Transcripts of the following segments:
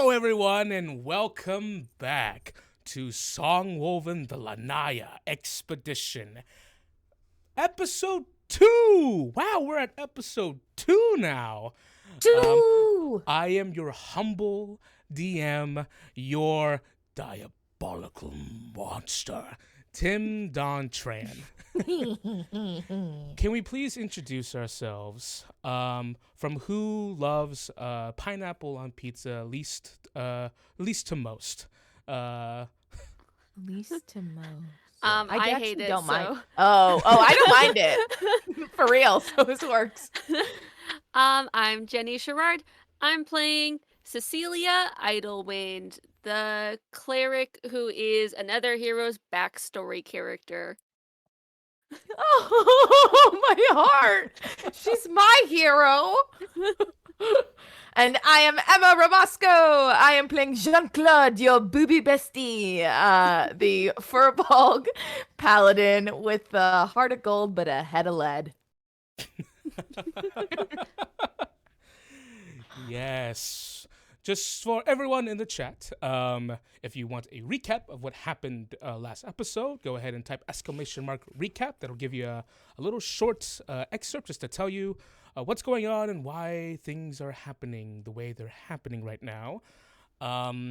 Hello, everyone, and welcome back to Songwoven the Lanya Expedition. Episode 2! Wow, we're at episode 2 now. I am your humble DM, your diabolical monster, Tim Don Tran. Can we please introduce ourselves? From who loves pineapple on pizza least to most? Least to most. I hate it. Don't so. mind. Oh, I don't mind it. For real, so this works. I'm Jenny Sherrard. I'm playing Cecilia Idlewind, the cleric who is another hero's backstory character. Oh, my heart. She's my hero. And I am Emma Ramasco. I am playing Jean-Claude, your booby bestie, the furball paladin with a heart of gold but a head of lead. Yes. Just for everyone in the chat, if you want a recap of what happened last episode, go ahead and type !recap. That'll give you a little short excerpt just to tell you what's going on and why things are happening the way they're happening right now. I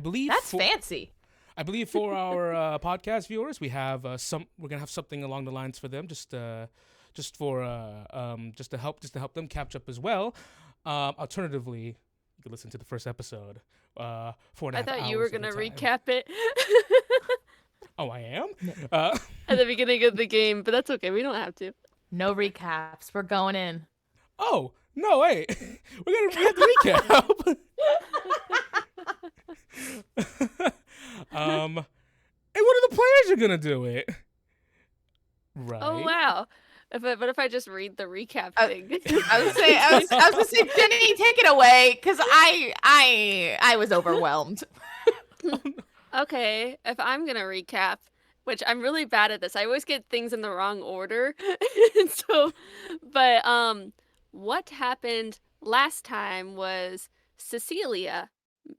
believe that's fancy. I believe for our podcast viewers, we're gonna have something along the lines for them, just to help them catch up as well. Alternatively, you could listen to the first episode. 4.5 hours. I thought you were gonna recap it. Oh, I am? At the beginning of the game, but that's okay. We don't have to. No recaps. We're going in. Oh, no, wait. We have to recap. Hey, what are the players are gonna do it? Right. Oh wow. But if I just read the recap thing. I was gonna say, Jenny, take it away, because I was overwhelmed. Okay, if I'm gonna recap, which I'm really bad at this. I always get things in the wrong order. But what happened last time was Cecilia.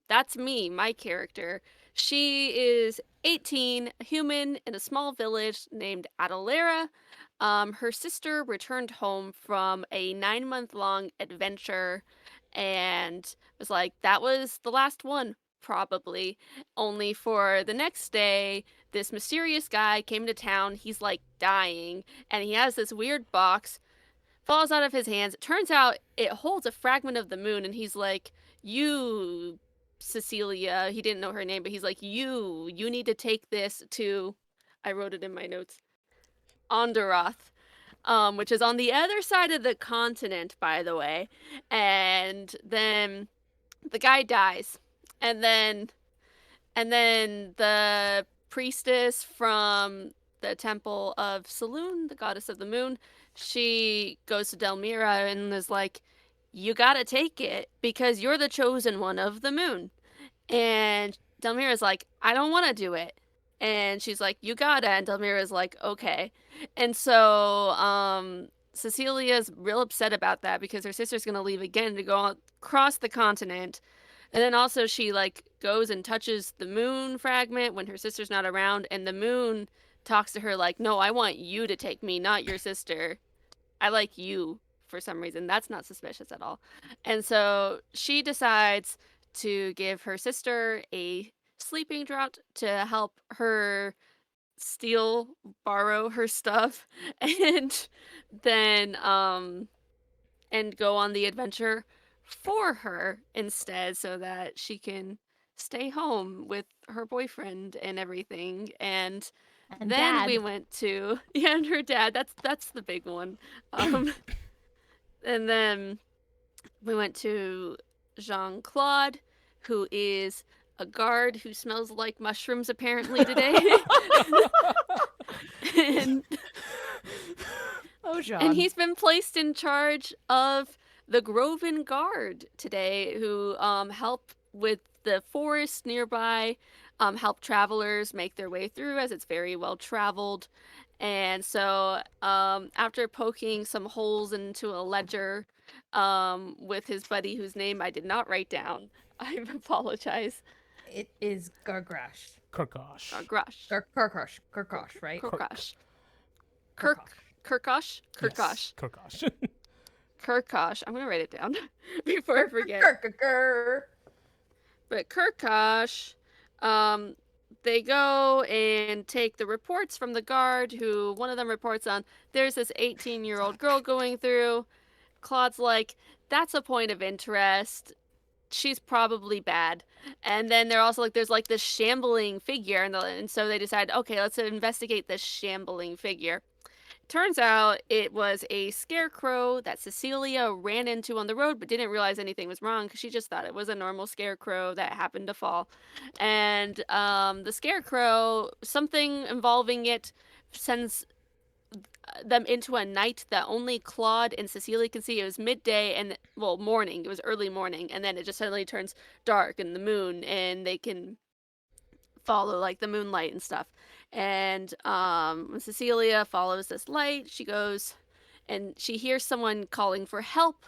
That's me, my character. She is 18, a human in a small village named Adalera. Her sister returned home from a 9-month-long adventure and was like, that was the last one, probably. Only for the next day, this mysterious guy came to town. He's like dying, and he has this weird box, falls out of his hands. It turns out it holds a fragment of the moon, and he's like, you, Cecilia, he didn't know her name, but he's like, you need to take this to, I wrote it in my notes, Onderoth, which is on the other side of the continent, by the way. And then the guy dies. And then the priestess from the temple of Selûne, the goddess of the moon, she goes to Delmira and is like, you gotta take it because you're the chosen one of the moon. And Delmira's like, I don't want to do it. And she's like, you gotta. And Delmira's like, okay. And so Cecilia's real upset about that because her sister's gonna leave again to go across the continent. And then also she like goes and touches the moon fragment when her sister's not around, and the moon talks to her like, no, I want you to take me, not your sister. I like you for some reason. That's not suspicious at all. And so she decides to give her sister a sleeping draught to help her borrow her stuff, and then and go on the adventure for her instead so that she can stay home with her boyfriend and everything. And then Dad. we went to and her dad. That's the big one. And then we went to Jean-Claude, who is a guard who smells like mushrooms apparently today. And he's been placed in charge of the Groven Guard today, who help with the forest nearby, help travelers make their way through as it's very well traveled. And so after poking some holes into a ledger with his buddy whose name I did not write down. I apologize. It is Gargrash. Kirkosh. Grush. Kirkosh, right? Kirkosh. Kirkosh. Kirkosh? Yes, Kirkosh. Kirkosh. Kirkosh. I'm gonna write it down before I forget. Kirkosh. But Kirkosh, they go and take the reports from the guard, who one of them reports on, there's this 18-year-old girl going through. Claude's like, that's a point of interest. She's probably bad. And then they're also like, there's like this shambling figure. And so they decide, okay, let's investigate this shambling figure. Turns out it was a scarecrow that Cecilia ran into on the road, but didn't realize anything was wrong because she just thought it was a normal scarecrow that happened to fall. And the scarecrow, something involving it, sends them into a night that only Claude and Cecilia can see. It was midday and, well, morning. It was early morning. And then it just suddenly turns dark and the moon, and they can follow like the moonlight and stuff. And when Cecilia follows this light, she goes and she hears someone calling for help.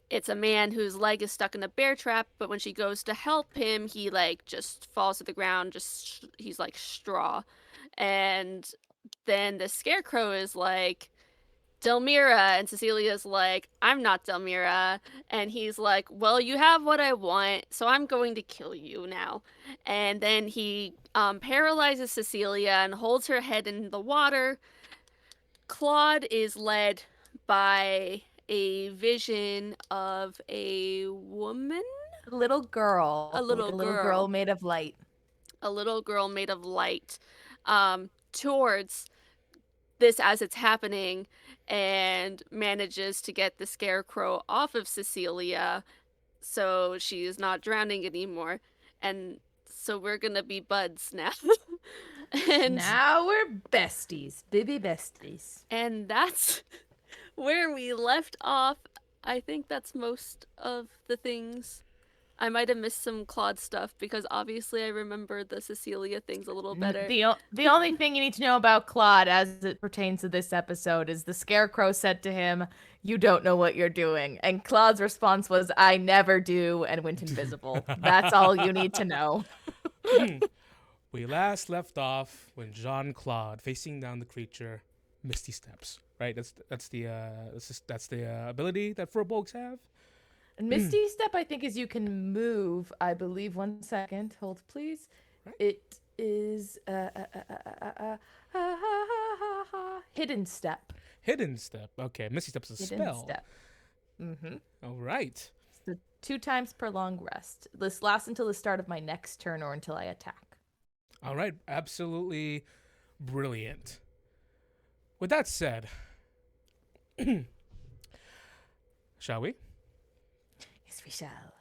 It's a man whose leg is stuck in a bear trap, but when she goes to help him, he like just falls to the ground, he's like straw. And then the scarecrow is like, Delmira, and Cecilia's like, I'm not Delmira. And he's like, well, you have what I want, so I'm going to kill you now. And then he paralyzes Cecilia and holds her head in the water. Claude is led by a vision of a woman? A little girl. A little girl made of light. A little girl made of light towards this as it's happening, and manages to get the scarecrow off of Cecilia so she is not drowning anymore. And so we're gonna be buds now. And now we're besties. Baby besties. And that's where we left off. I think that's most of the things. I might have missed some Claude stuff because obviously I remember the Cecilia things a little better. The only thing you need to know about Claude as it pertains to this episode is the scarecrow said to him, "You don't know what you're doing." And Claude's response was, "I never do," and went invisible. That's all you need to know. We last left off when Jean-Claude, facing down the creature, Misty Steps. Right? That's the ability that furbolgs have. And Misty Step, I think, is you can move. I believe. 1 second. Hold, please. Right. It is Hidden Step. Hidden Step. Okay. Misty Step is a Hidden spell. Step. Mm-hmm. All right. So 2 times per long rest. This lasts until the start of my next turn or until I attack. All right. Absolutely brilliant. With that said, shall we? Yes, we shall.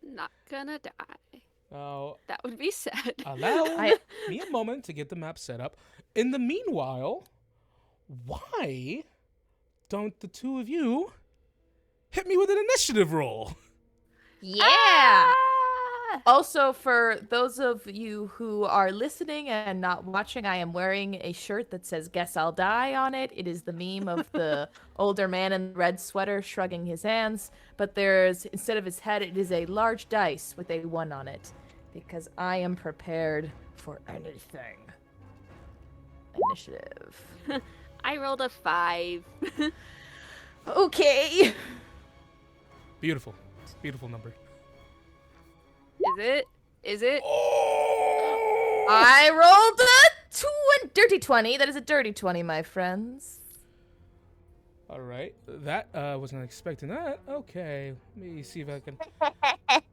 Not gonna die. Oh, that would be sad. Allow me a moment to get the map set up. In the meanwhile, why don't the two of you hit me with an initiative roll? Yeah! Ah! Also, for those of you who are listening and not watching, I am wearing a shirt that says "Guess I'll Die" on it. It is the meme of the older man in the red sweater shrugging his hands, but there's, instead of his head, it is a large dice with a 1 on it, because I am prepared for anything. Initiative. I rolled a 5. Okay. Beautiful. Beautiful number. Is it? Oh! I rolled a dirty 20. That is a dirty 20, my friends. All right. That was not expecting that. Okay. Let me see if I can.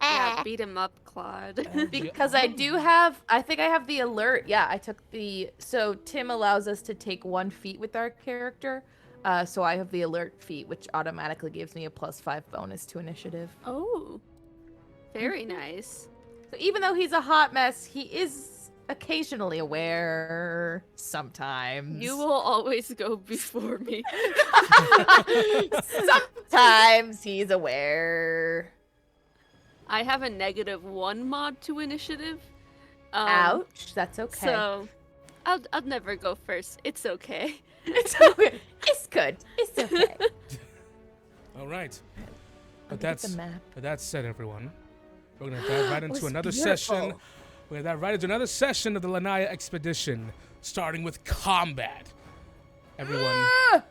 Yeah, beat him up, Claude. Because I think I have the alert. Yeah, I took so Tim allows us to take 1 feat with our character. So I have the alert feat, which automatically gives me a +5 bonus to initiative. Oh. Very nice. So even though he's a hot mess, he is occasionally aware sometimes. You will always go before me. Sometimes he's aware. I have a -1 mod to initiative. Ouch, that's okay. So I'll never go first. It's okay. It's okay. It's good. It's okay. All right. Let But me get the map. that said, everyone, we're gonna dive right into was another beautiful. session. We're gonna dive right into another session of the Lanya expedition, starting with combat. Everyone, Ah!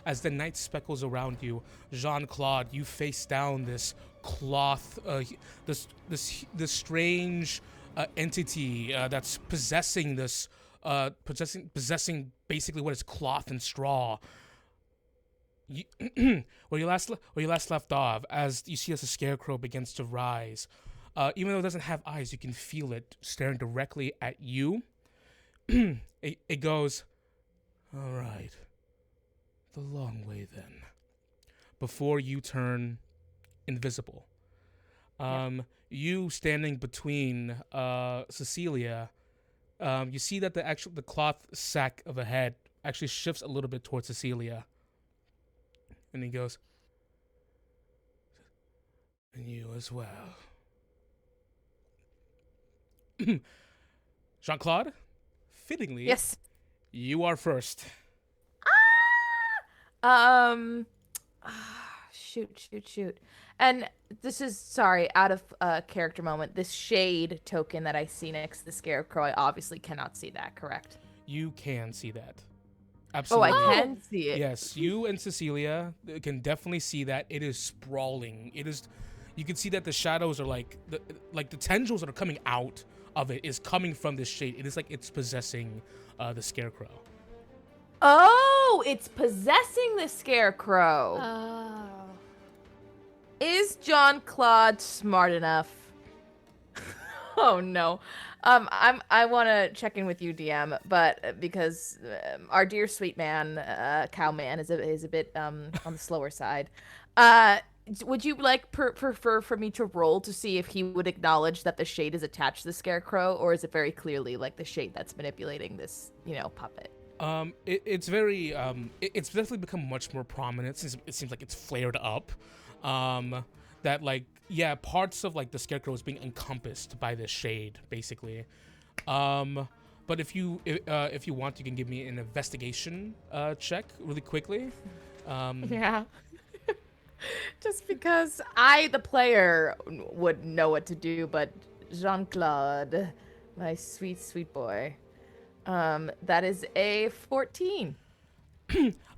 as the night speckles around you, Jean-Claude, you face down this cloth, this strange entity that's possessing this, possessing basically what is cloth and straw. Where you last left off, as you see as the scarecrow begins to rise, even though it doesn't have eyes, you can feel it staring directly at you. It goes, all right, the long way then, before you turn invisible. You standing between Cecilia, you see that the cloth sack of a head actually shifts a little bit towards Cecilia. And he goes, and you as well. Jean-Claude, fittingly, Yes. you are first. Shoot. And this is, sorry, out of character moment. This shade token that I see next to the scarecrow, I obviously cannot see that, correct? You can see that. Oh, Absolutely. I can see it. Yes, you and Cecilia can definitely see that. It is sprawling. It is. You can see that the shadows are like the tendrils that are coming out of it is coming from this shade. It is like it's possessing the scarecrow. Oh, it's possessing the scarecrow. Oh. Is Jean-Claude smart enough? Oh no. I want to check in with you, DM, but because our dear sweet man, Cowman, is a bit on the slower side. Would you like prefer for me to roll to see if he would acknowledge that the shade is attached to the scarecrow, or is it very clearly like the shade that's manipulating this, puppet? It's very it's definitely become much more prominent since it seems like it's flared up. That parts of like the scarecrow is being encompassed by this shade, basically. But if you want, you can give me an investigation check really quickly. Yeah. Just because I, the player, would know what to do, but Jean-Claude, my sweet, sweet boy, that is a 14.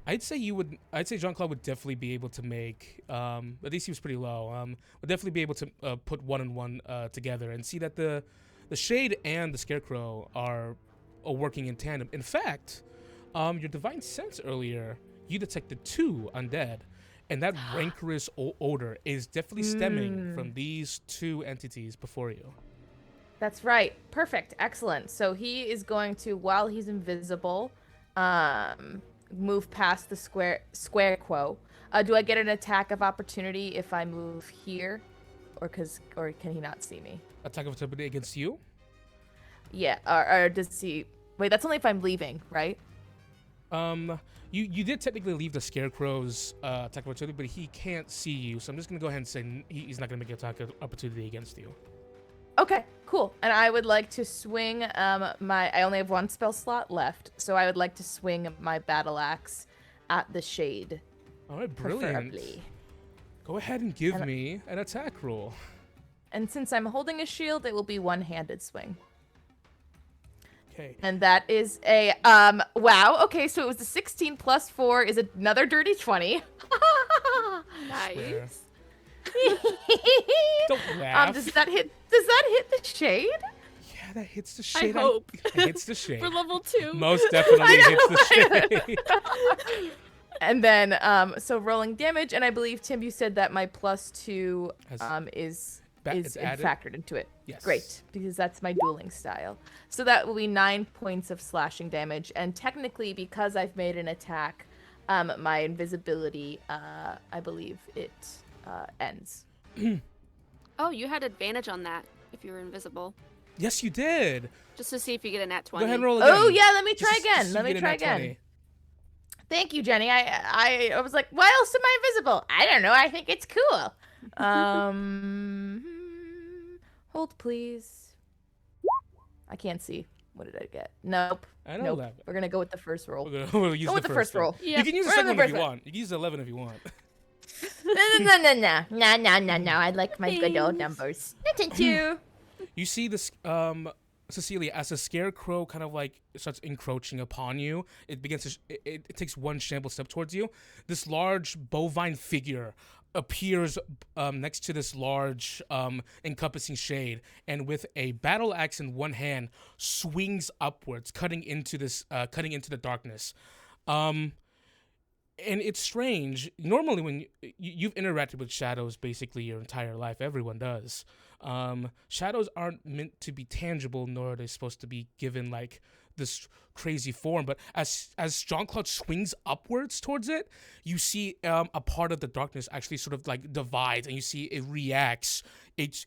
I'd say Jean-Claude would definitely be able to make, at least he was pretty low, would definitely be able to put one and one together and see that the shade and the scarecrow are working in tandem. In fact, your divine sense earlier, you detected 2 undead, and that rancorous odor is definitely stemming from these 2 entities before you. That's right. Perfect. Excellent. So he is going to, while he's invisible, move past the scarecrow. Do I get an attack of opportunity if I move here, or can he not see me? Attack of opportunity against you? Yeah. Or does he? Wait, that's only if I'm leaving, right? You did technically leave the scarecrow's attack of opportunity, but he can't see you, so I'm just gonna go ahead and say he's not gonna make an attack of opportunity against you. Okay, cool. And I would like to swing I only have 1 spell slot left, so I would like to swing my battle axe at the shade. All right, brilliant. Preferably. Go ahead and give me an attack roll. And since I'm holding a shield, it will be one-handed swing. Okay. And that is a wow. Okay, so it was a 16 plus 4 is another dirty 20. Nice. Don't laugh. Does that hit the shade? Yeah, that hits the shade. I hope. It hits the shade. For level 2. Most definitely hits the shade. And then so rolling damage, and I believe Tim, you said that my +2 is added? factored into it. Yes. Great, because that's my dueling style. So that will be 9 points of slashing damage, and technically, because I've made an attack, my invisibility, I believe it ends. Oh, you had advantage on that if you were invisible. Yes, you did. Just to see if you get a nat 20. Go ahead and roll again. Oh yeah, let me try Just again. so Let you me get a try nat again. 20. Thank you, Jenny. I was like, why else am I invisible? I don't know. I think it's cool. Hold please. I can't see. What did I get? Nope. I know Nope. 11. We're gonna go with the first roll. We'll use Go with the first one. roll. Yeah. You can use the We're on second the one if you first want. You can use 11 if you want. No. I like my good old numbers. Thank you. You see this, Cecilia, as the scarecrow kind of like starts encroaching upon you, it begins to, it takes one shamble step towards you. This large bovine figure appears next to this large encompassing shade, and with a battle axe in one hand, swings upwards, cutting into the darkness. And it's strange. Normally, when you've interacted with shadows basically your entire life, everyone does. Shadows aren't meant to be tangible, nor are they supposed to be given like this crazy form. But as Jean-Claude swings upwards towards it, you see a part of the darkness actually sort of like divides, and you see it reacts. It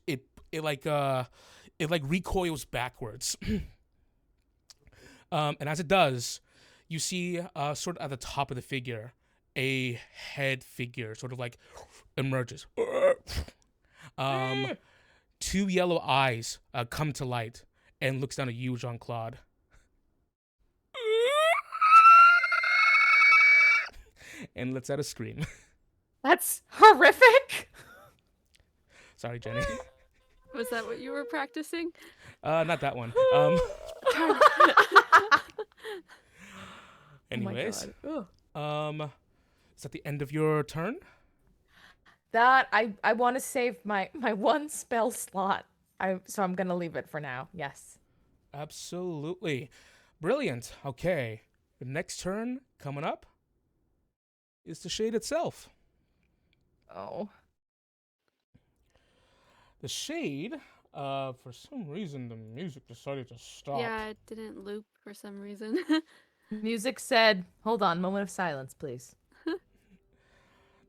recoils backwards. And as it does, you see sort of at the top of the figure, a head figure sort of like emerges. Two yellow eyes come to light and looks down at you, Jean-Claude. And lets out a scream. That's horrific. Sorry, Jenny. Was that what you were practicing? Not that one. Anyways, is that the end of your turn? That I want to save my one spell slot. So I'm gonna leave it for now. Yes. Absolutely. Brilliant. Okay. The next turn coming up is the shade itself. Oh. The shade, for some reason the music decided to stop. Yeah, it didn't loop for some reason. Music said, "Hold on, moment of silence, please."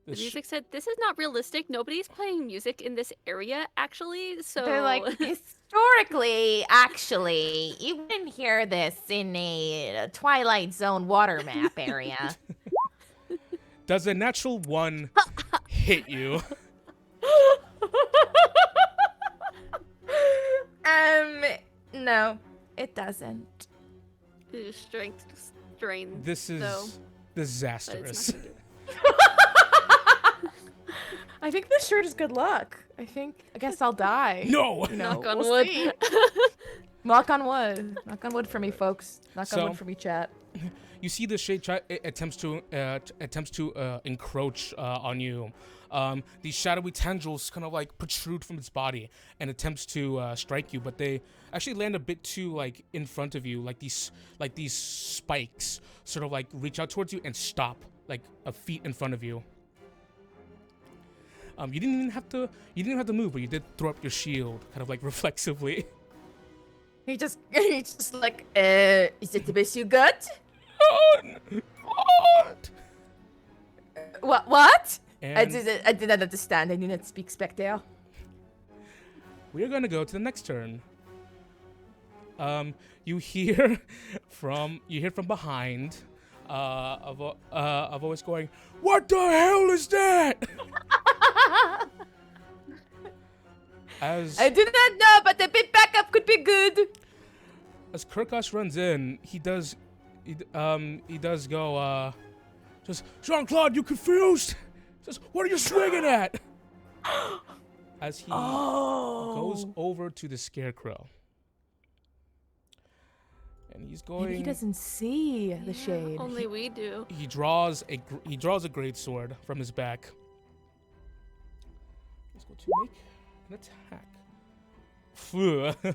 The music said, "This is not realistic. Nobody's playing music in this area, actually." So They're like, historically, actually, you wouldn't hear this in a Twilight Zone water map area. Does a natural one hit you? No, it doesn't. strength strain. This is so, disastrous. I think this shirt is good luck. I guess I'll die. No! You know, Knock on we'll wood. see. Knock on wood. Knock on wood for me, folks. Knock on So- wood for me, chat. You see the shade attempts to encroach on you. These shadowy tendrils kind of like protrude from its body and attempts to strike you, but they actually land a bit too like in front of you, like these spikes sort of like reach out towards you and stop like a feet in front of you. You didn't even have to move, but you did throw up your shield kind of like reflexively. He's just like, is it the best you got? What? I And did not understand. I do not speak Spectre. we are gonna go to the next turn. You hear from behind a voice going, "What the hell is that?" As I do not know, but a bit backup could be good. as Kirkos runs in, he does go, says, "Jean-Claude, you confused?" Says, "What are you swinging at?" As he goes over to the scarecrow. And he's going. Maybe he doesn't see the shade. Only we do. He draws a great sword from his back. He's going to make an attack.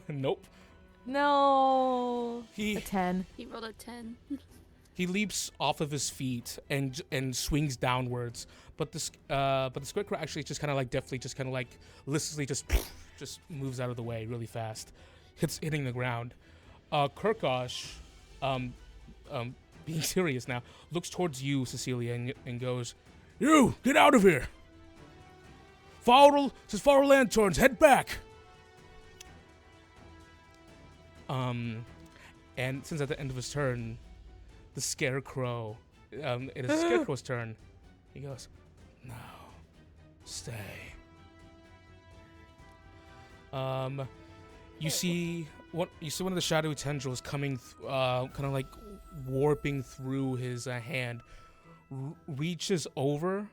Nope. No. A 10. He rolled a 10. He leaps off of his feet and swings downwards, but the scarecrow actually just kind of like deftly, just kind of like listlessly just moves out of the way really fast, hitting the ground. Kirkosh, being serious now, looks towards you, Cecilia, and goes, "You get out of here! Follow lanterns, head back!" And since at the end of his turn, the scarecrow, it is the scarecrow's turn. He goes, "No, stay." You see one of the shadowy tendrils coming, kind of like warping through his hand, reaches over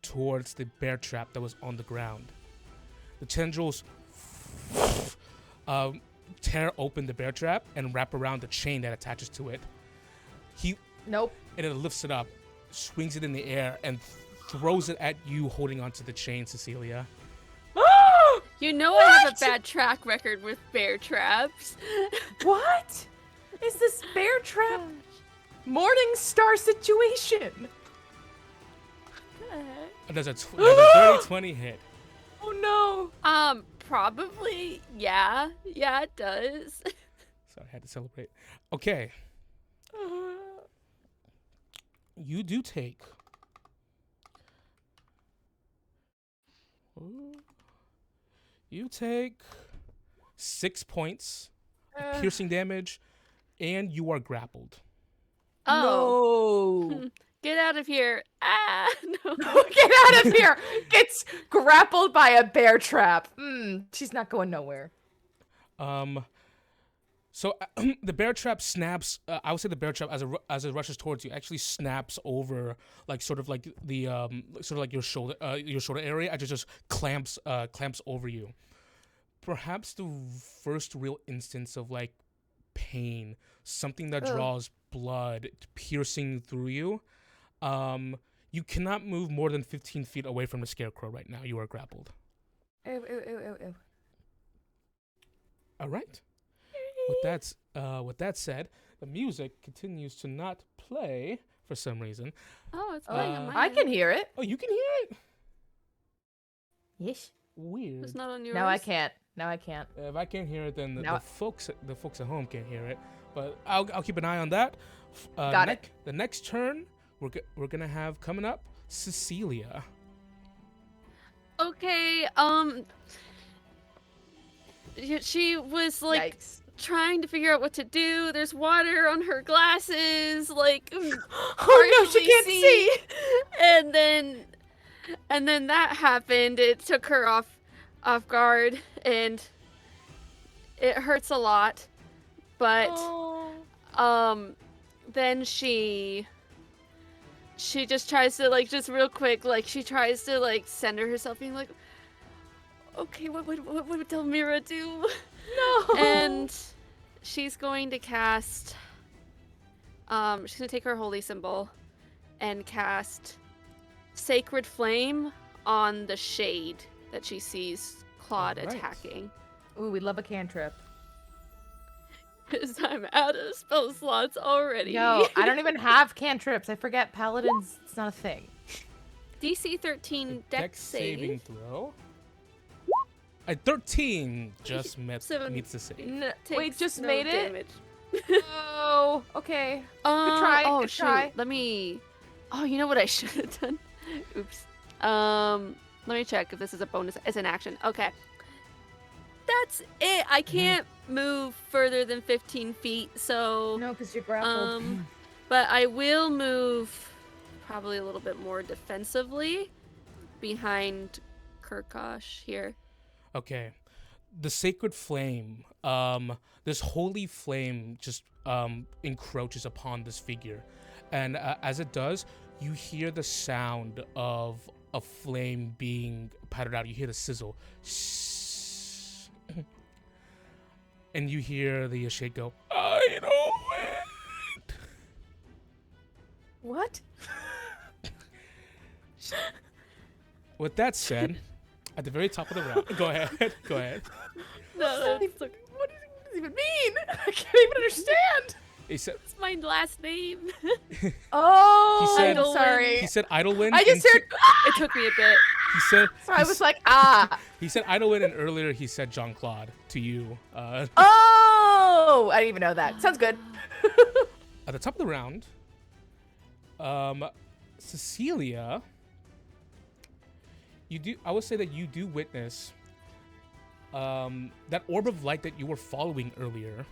towards the bear trap that was on the ground. The tendrils tear open the bear trap and wrap around the chain that attaches to it. Nope. And it lifts it up, swings it in the air, and throws it at you holding onto the chain, Cecilia. You know I have a bad track record with bear traps. What is this bear trap Morning Star situation? And there's a 30-20 hit. Oh no. Probably, yeah. Yeah, it does. Sorry, I had to celebrate. Okay. You do take... You take 6 points of piercing damage, and you are grappled. Oh. No. Get out of here. Ah, no. Get out of here. Gets grappled by a bear trap. She's not going nowhere. So the bear trap snaps. I would say the bear trap, as it rushes towards you, actually snaps over, like sort of like the sort of like your shoulder area. It just clamps over you. Perhaps the first real instance of like pain, something that draws blood piercing through you. You cannot move more than 15 feet away from the scarecrow right now. You are grappled. Ew, ew, ew, ew, ew. All right. With that said, the music continues to not play for some reason. Oh, it's playing on mine. I can hear it. Oh, you can hear it? Yes. Weird. It's not on yours. No, I can't. If I can't hear it, then No. the folks at home can't hear it. But I'll keep an eye on that. Got it. The next turn we're gonna have coming up, Cecilia. Okay, she was like Yikes. trying to figure out what to do. There's water on her glasses, like Oh no, she can't see. And then that happened. It took her off guard, and it hurts a lot. But then she just tries to like just real quick, like she tries to like center herself, being like, okay, what would Delmira do? No. And she's going to cast. She's gonna take her holy symbol and cast Sacred Flame on the shade that she sees Claude Alright. attacking. Ooh, we love a cantrip. Because I'm out of spell slots already. Yo, I don't even have cantrips. I forget paladins. It's not a thing. DC 13 Dex saving save. throw. A 13 just meets the save. Wait, just no made it? damage. Oh, okay. Try. Oh, good shoot. try. Let me. Oh, you know what I should have done? Oops. Let me check if this is a bonus. It's an action. Okay. That's it. I can't move further than 15 feet, so. No, because you're grappled. But I will move probably a little bit more defensively behind Kirkosh here. Okay. The sacred flame, this holy flame just encroaches upon this figure. And as it does, you hear the sound of a flame being pattered out. You hear the sizzle. And you hear the shade go, I don't win. What? With that said, at the very top of the round, go ahead. No, What does it even mean? I can't even understand. He said, it's my last name. Oh, He said- I'm sorry. he said Idlewind. I just and heard. It took me a bit. He said. So I was like, ah. He said Idlewind, and earlier he said Jean-Claude to you. Oh, I didn't even know that. Sounds good. At the top of the round, Cecilia, I would say that you do witness that orb of light that you were following earlier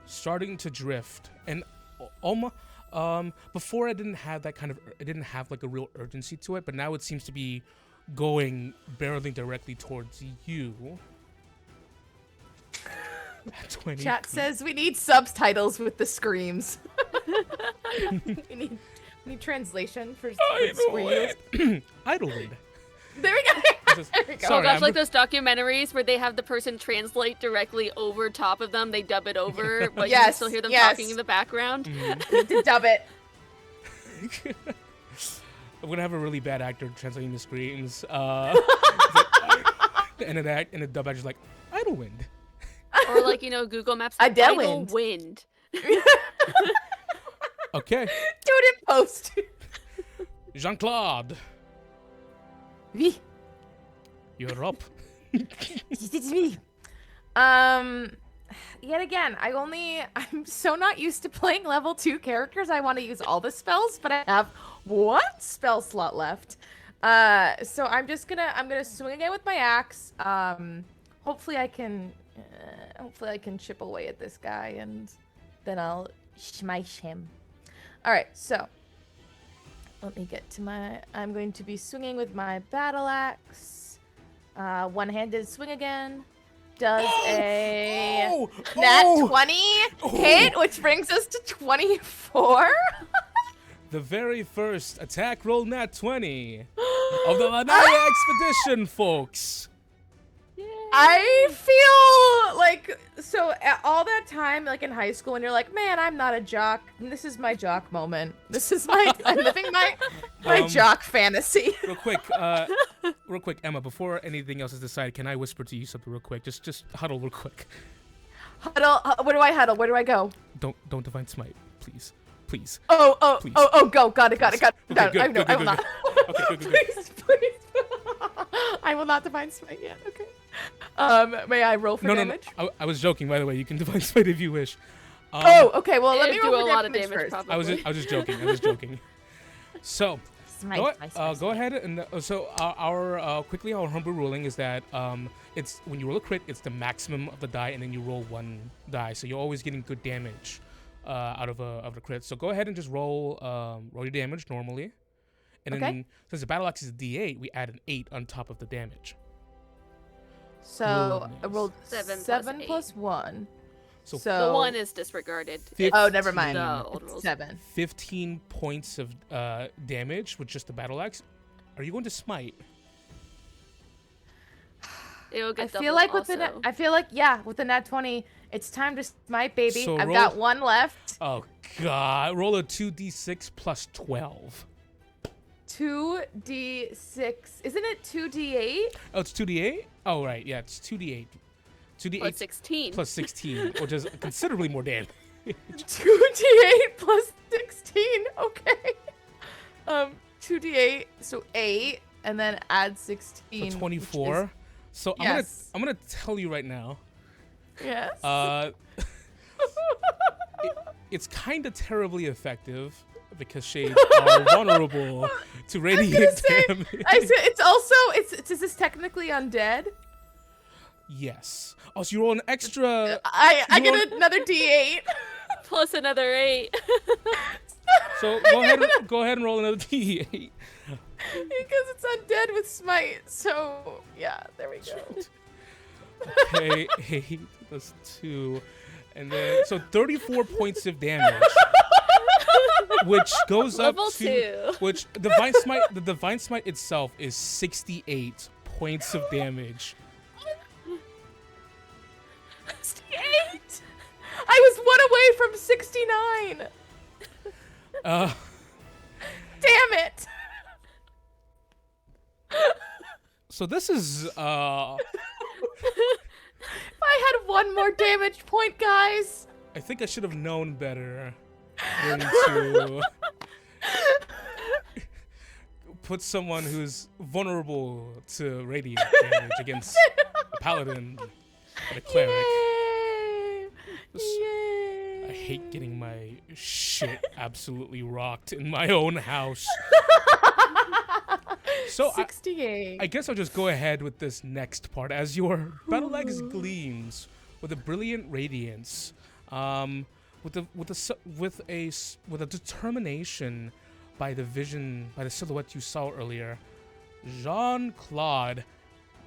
starting to drift, and almost before it didn't have like a real urgency to it, but now it seems to be barreling directly towards you. 20 Chat says we need subtitles with the screams. Any translation for Idlewind. screen? Idlewind. There we go. There we go. Sorry, Oh gosh, I'm like those documentaries where they have the person translate directly over top of them. They dub it over, but you can Yes, still hear them yes. talking in the background. Need to dub it. I'm gonna have a really bad actor translating the screens. And the dub actor's like, Idlewind. Or like, Google Maps. Idlewind. Wind. Okay. Do it in post. Jean-Claude, Oui. you're up. It's me. Yet again, I'm so not used to playing level 2 characters. I want to use all the spells, but I have one spell slot left. So I'm gonna swing again with my axe. Hopefully I can chip away at this guy, and then I'll smash him. All right, so let me get to I'm going to be swinging with my battle axe. One-handed swing again. Does a nat 20 hit, which brings us to 24. The very first attack roll nat 20 of the Lanya expedition, folks. I feel like, so all that time, like in high school, and you're like, man, I'm not a jock. And this is my jock moment. This is I'm living my jock fantasy. Real quick, Emma, before anything else is decided, can I whisper to you something real quick? Just huddle real quick. Huddle, where do I huddle? Where do I go? Don't divine smite, please. Please. Oh, go. Got it. Okay, good, I will not. Okay, good. Please. I will not divine smite yet. Okay. May I roll for damage? No. I was joking, by the way. You can divine smite if you wish. Okay. Well, let me It'd roll do for a lot of damage damage, first. probably. I was just joking. So, Smite. go ahead and so our quickly our homebrew ruling is that it's when you roll a crit, it's the maximum of the die, and then you roll one die, so you're always getting good damage out of a crit. So go ahead and just roll your damage normally, and then since the battle axe is a D8, we add an 8 on top of the damage. So I rolled 7 plus 1. So The 1 is disregarded. Oh, never mind. The old It's rules. 7. 15 points of damage with just the battle axe. Are you going to smite? It'll I get feel like doubled with the nat 20, it's time to smite, baby. So I've got one left. Oh god! Roll a 2d6 plus 12. 2d6. Isn't it 2d8? Oh, it's 2d8. Oh right, yeah, it's 2d8. 2d8 plus 16. plus 16, which is considerably more damage. 2d8 plus 16. Okay. 2d8, so 8, and then add 16. So 24. So Yes. I'm gonna tell you right now. Yes. It's kind of terribly effective because shades are vulnerable to radiant damage. Is this technically undead? Yes. Oh, so you roll an extra. I get another d8. Plus another 8. So go ahead and roll another d8. Because it's undead with smite. So yeah, there we go. Okay, 8 plus 2, and then so 34 points of damage, which goes Level up to 2. which the divine smite itself is 68 points of damage. 68. I was 1 away from 69. Damn it. So this is If I had one more damage point, guys. I think I should have known better than to put someone who's vulnerable to radiant damage against a paladin and a cleric. Yay. I hate getting my shit absolutely rocked in my own house. So 68. I guess I'll just go ahead with this next part. As your battle axe gleams with a brilliant radiance, with a determination by the silhouette you saw earlier, Jean-Claude,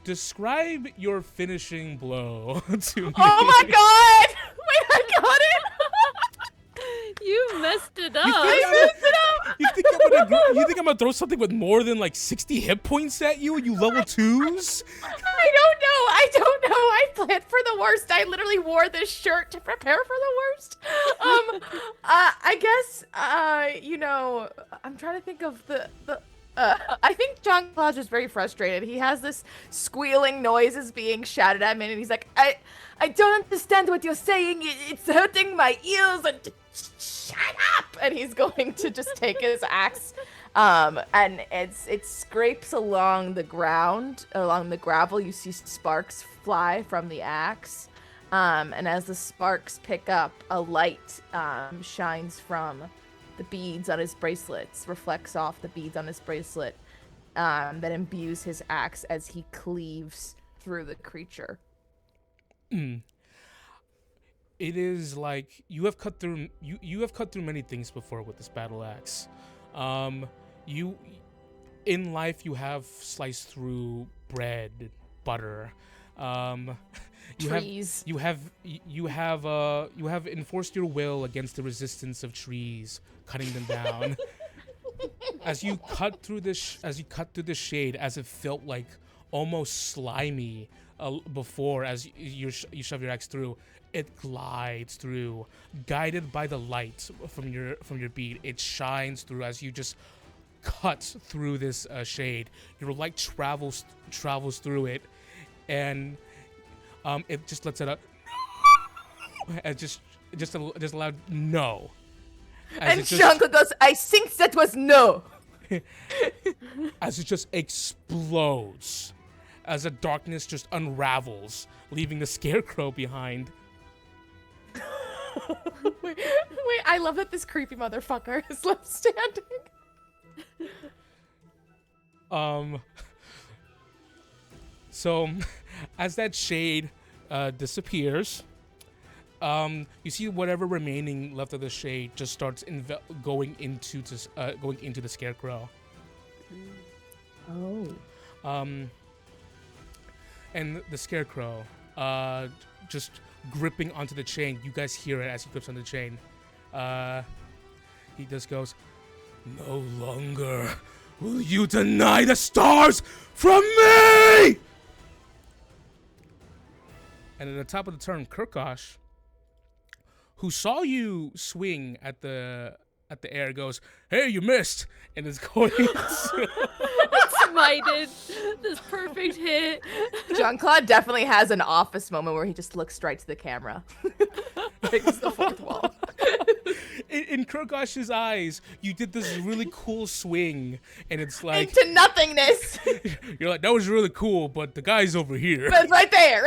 describe your finishing blow to me. Oh my god! Wait, I got it! You messed it up. I messed it up! You think I'm gonna throw something with more than like 60 hit points at you and you level 2s? I don't know. I planned for the worst. I literally wore this shirt to prepare for the worst. I guess, I'm trying to think of I think John Claude is very frustrated. He has this squealing noises being shouted at him, and he's like, I don't understand what you're saying. It's hurting my ears. And shut up! And he's going to just take his axe, and it scrapes along the ground, along the gravel. You see sparks fly from the axe, and as the sparks pick up, a light shines from the beads on his bracelets, reflects off the beads on his bracelet, that imbues his axe as he cleaves through the creature. It is like you have cut through many things before with this battle axe. You in life you have sliced through bread, butter. Trees. You have enforced your will against the resistance of trees, cutting them down. As you cut through the shade, as it felt like almost slimy before, as you shove your axe through, it glides through, guided by the light from your bead. It shines through as you just cut through this shade. Your light travels through it, and it just lets it out. And just a loud no. And Jean-Claude goes, I think that was no. As it just explodes, as the darkness just unravels, leaving the scarecrow behind. wait, I love that this creepy motherfucker is left standing. So, as that shade disappears, you see whatever remaining left of the shade just starts going into the scarecrow. Oh. And the scarecrow, just gripping onto the chain. You guys hear it as he grips on the chain. He just goes, "No longer will you deny the stars from me!" And at the top of the turn, Kirkosh, who saw you swing at the air, goes, "Hey, you missed!" and is going to Smited. This perfect hit. Jean-Claude definitely has an office moment where he just looks straight to the camera. Breaks the fourth wall. In Kirkosh's eyes, you did this really cool swing, and it's like into nothingness. You're like, that was really cool, but the guy's over here. But it's right there.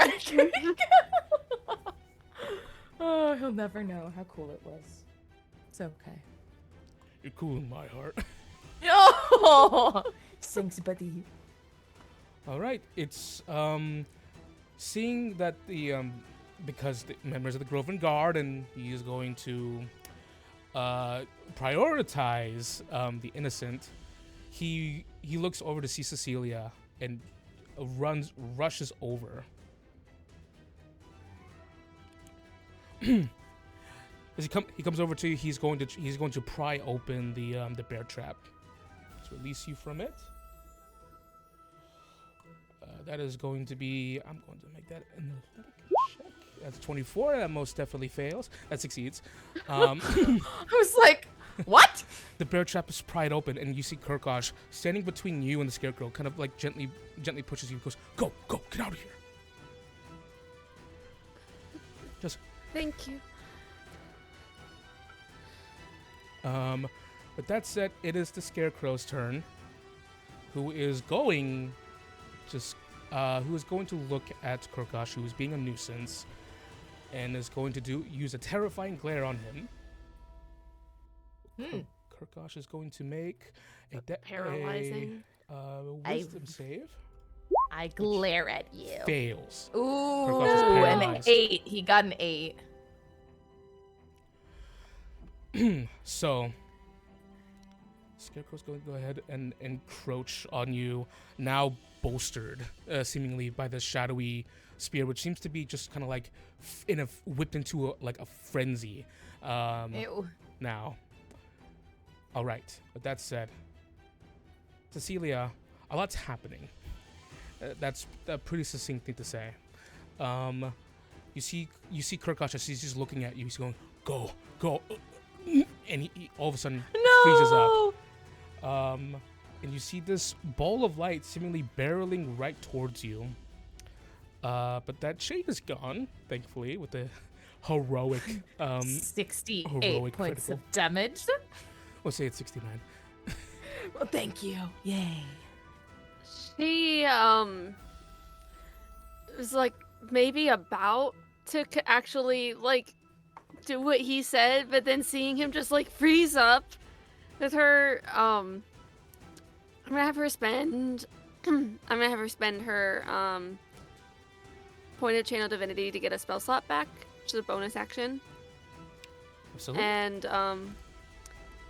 Oh, he'll never know how cool it was. It's okay. You're cool in my heart. Oh, thanks, buddy. All right, it's seeing that the because the members of the Groven Guard, and he is going to prioritize the innocent. He looks over to see Cecilia and rushes over. As he comes over to you, he's going to pry open the bear trap. Let's release you from it. That is going to be. I'm going to make that an athletic check. That's 24. That most definitely fails. That succeeds. I was like, what? The bear trap is pried open, and you see Kirkosh standing between you and the scarecrow, kind of like gently pushes you. Goes, go, get out of here. Just. Thank you. But that said, it is the scarecrow's turn, who is going to look at Kirkosh, who is being a nuisance, and is going to use a terrifying glare on him. Kirkosh is going to make a paralyzing wisdom save. I glare at you. Fails. Ooh, Kirkosh is an paralyzed. 8. He got an 8. So, Scarecrow's going to go ahead and encroach on you, now bolstered, seemingly by the shadowy spear, which seems to be just kind of like whipped into a frenzy. Ew. Now, All right. With that said, Cecilia, a lot's happening. That's a pretty succinct thing to say. You see Kirkosh as he's just looking at you. He's going, go, and he all of a sudden freezes up. And you see this ball of light seemingly barreling right towards you. But that shade is gone, thankfully, with the heroic 68 heroic points critical. of damage. We'll say it's 69. Well, thank you. Yay. She was like maybe about to actually like do what he said, but then seeing him just like freeze up with her, I'm gonna have her spend her point of channel divinity to get a spell slot back, which is a bonus action. Absolutely. And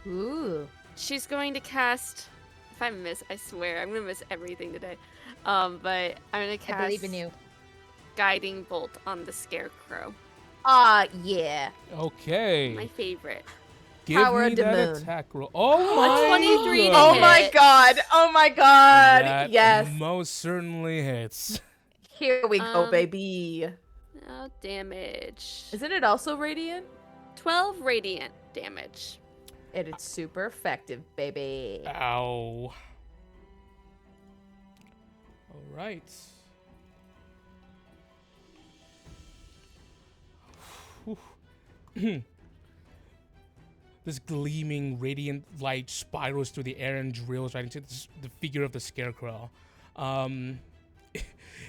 Ooh. she's going to cast. If I miss, I swear I'm gonna miss everything today. But I'm gonna cast. I believe in you. Guiding bolt on the scarecrow. Yeah. Okay. My favorite. Give Power me of the that moon. attack roll. Oh my 23 to God. Oh my hit. god. Oh my god. That Yes. most certainly hits. Here we go, Um, baby. Oh, damage. Isn't it also radiant? 12 radiant damage. It is super effective, baby. Ow. All right. This gleaming, radiant light spirals through the air and drills right into the figure of the scarecrow.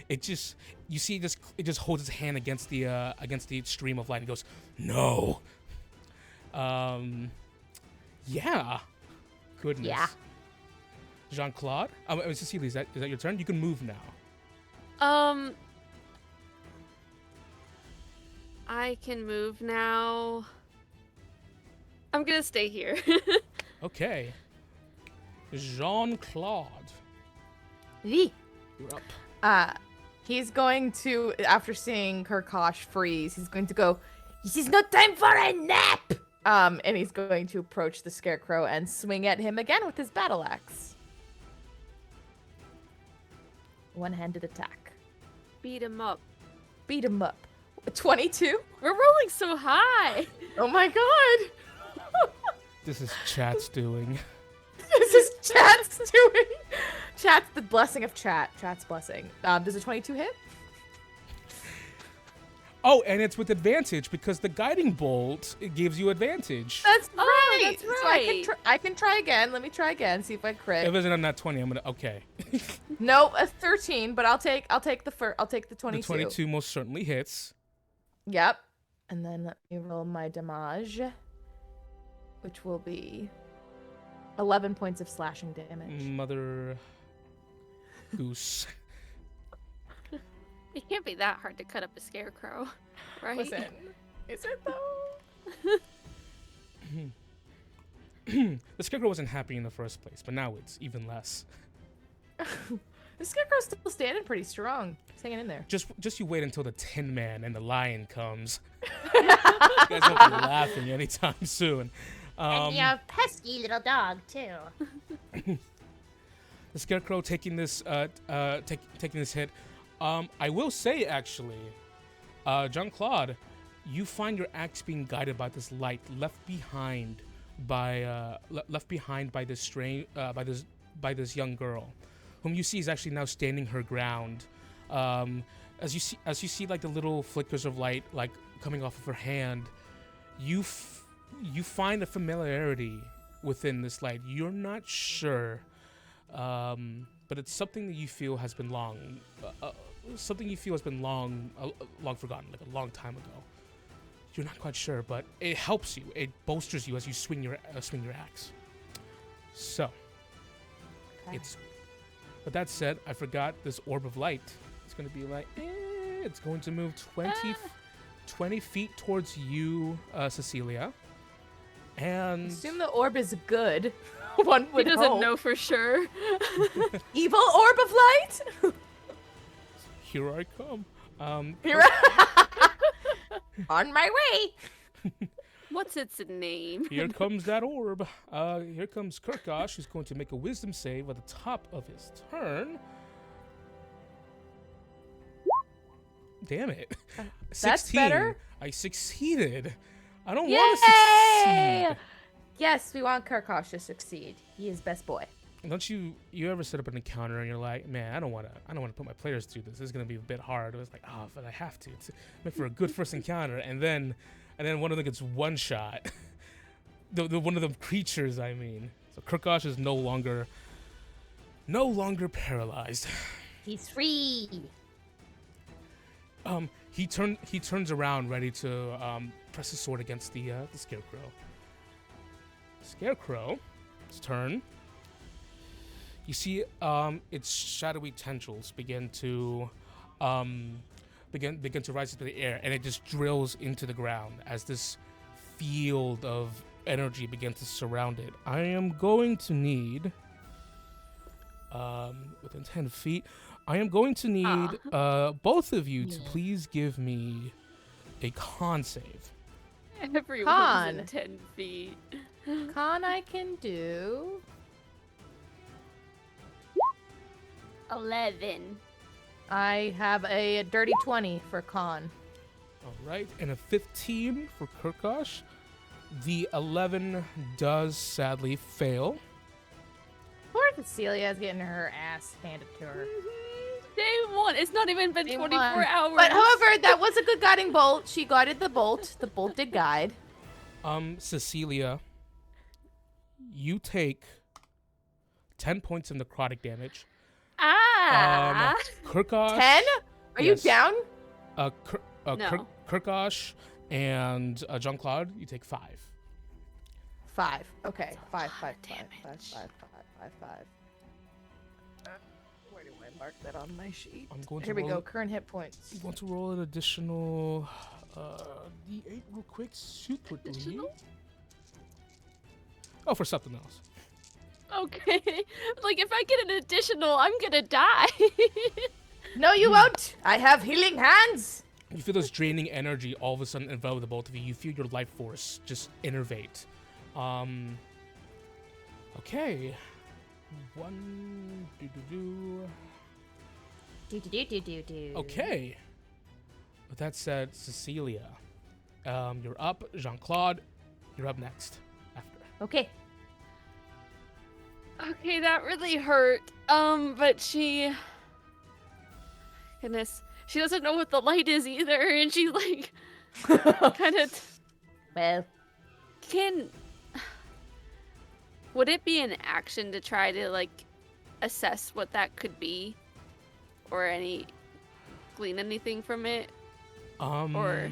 It just, you see, it just holds its hand against the stream of light and goes, "No." Yeah. Goodness. Yeah. Jean-Claude? Cecilia, is that your turn? You can move now. I can move now. I'm gonna stay here. Okay. Jean-Claude, V. you're up. He's going to, after seeing Kirkosh freeze, he's going to go, "This is no time for a nap!" And he's going to approach the scarecrow and swing at him again with his battle axe. One-handed attack. Beat him up. Beat him up. 22? We're rolling so high. Oh my god! This is chat's doing. This is Chat's doing. Chat's the blessing of chat. Chat's blessing. Does a 22 hit? Oh, and it's with advantage because the guiding bolt, it gives you advantage. That's Oh, right. that's So right. I can try again. Let me try again. See if I crit. If it's on that 20, I'm gonna, okay. No, a 13. But I'll take the 22. The 22 most certainly hits. Yep. And then let me roll my damage, which will be 11 points of slashing damage. Mother goose. It can't be that hard to cut up a scarecrow, right? Listen, is it though? The scarecrow wasn't happy in the first place, but now it's even less. The scarecrow's still standing pretty strong. He's hanging in there. Just you wait until the Tin Man and the Lion comes. You guys won't be laughing anytime soon. And your pesky little dog, too. The scarecrow taking this taking this hit. I will say actually, Jean-Claude, you find your axe being guided by this light left behind by this by this young girl, whom you see is actually now standing her ground. As you see like the little flickers of light like coming off of her hand, you find a familiarity within this light. You're not sure, but it's something that you feel has been long forgotten, like a long time ago. You're not quite sure, but it helps you. It bolsters you as you swing your axe. So, Okay. But that said, I forgot this orb of light. It's going to be like, it's going to move 20 feet towards you, Cecilia. And Assume the orb is good. One He would doesn't hope. know for sure. Evil orb of light. here I come. Here- On my way. What's its name? Here comes that orb. Here comes Kurkosh, who's going to make a wisdom save at the top of his turn. Damn it. 16. That's better. I succeeded. I don't want to succeed. Yes, we want Kurkosh to succeed. He is best boy. Don't you ever set up an encounter and you're like, man, I don't want to put my players through this. This is gonna be a bit hard. It was like, oh, but I have to. It's make for a good first encounter, and then one of them gets one shot. the one of the creatures, I mean. So Kurkosh is no longer paralyzed. He's free. He turns around, ready to press his sword against the scarecrow. Scarecrow's turn. You see, its shadowy tendrils begin to rise into the air, and it just drills into the ground as this field of energy begins to surround it. I am going to need, within 10 feet, I am going to need both of you to please give me a con save. Everyone's in 10 feet. Con I can do. 11. I have a dirty 20 for con. All right, and a 15 for Kurkosh. The 11 does sadly fail. Poor Cecilia is getting her ass handed to her. Day 1. It's not even been 24 hours. But however, that was a good guiding bolt. She guided the bolt. The bolt did guide. Cecilia, you take 10 points of necrotic damage. Kurkosh. 10? Are you down? No. Kurkosh and Jean-Claude, you take 5. 5. Okay. 5. Where do I mark that on my sheet? Here we go. Current hit points. I'm going to roll an additional D8 real quick, super quickly. Oh, for something else. Okay. Like, if I get an additional, I'm gonna die. No, you won't. I have healing hands. You feel this draining energy all of a sudden envelop the both of you. You feel your life force just innervate. Okay. Okay. With that said, Cecilia, you're up. Jean-Claude, you're up next. After. Okay. Okay, that really hurt. But goodness, she doesn't know what the light is either, and she's like, kind of. Well, would it be an action to try to like assess what that could be, or glean anything from it? Or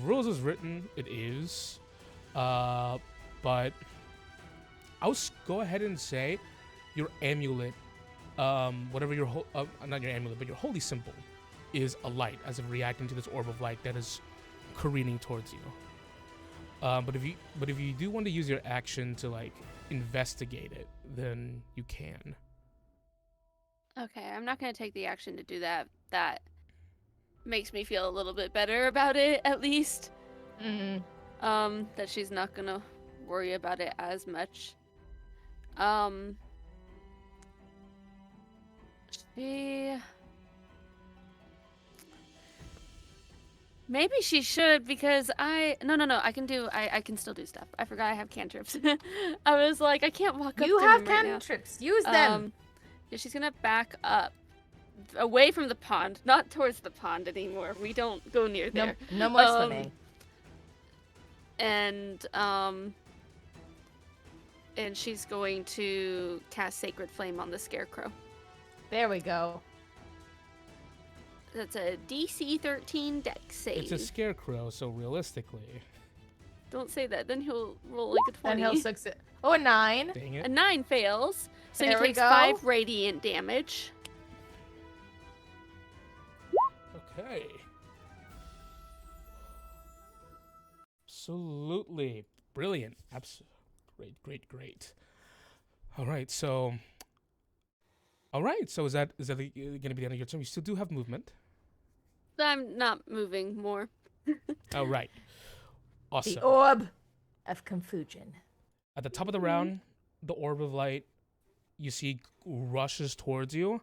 rules is written, it is, but I'll go ahead and say your amulet, whatever your not your amulet, but your holy symbol, is a light as of reacting to this orb of light that is careening towards you. But if you do want to use your action to like investigate it, then you can. Okay, I'm not gonna take the action to do that. That makes me feel a little bit better about it, at least. That she's not gonna worry about it as much. Maybe she should, because I can still do stuff. I forgot I have cantrips. I was like, I can't walk up you to have him right cantrips. Use them. Yeah, she's gonna back up away from the pond, not towards the pond anymore. We don't go near there. No more swimming. And she's going to cast Sacred Flame on the Scarecrow. There we go. That's a DC 13 dex save. It's a scarecrow, so realistically. Don't say that, then he'll roll like a 20. Then he'll succeed. Oh, a 9. Dang it. A 9 fails, so There he we takes go. 5 radiant damage. Okay. Absolutely brilliant. Great. All right, so is that going to be the end of your turn? You still do have movement. I'm not moving more. All right. Awesome. The orb of confusion. At the top of the round, the orb of light you see rushes towards you,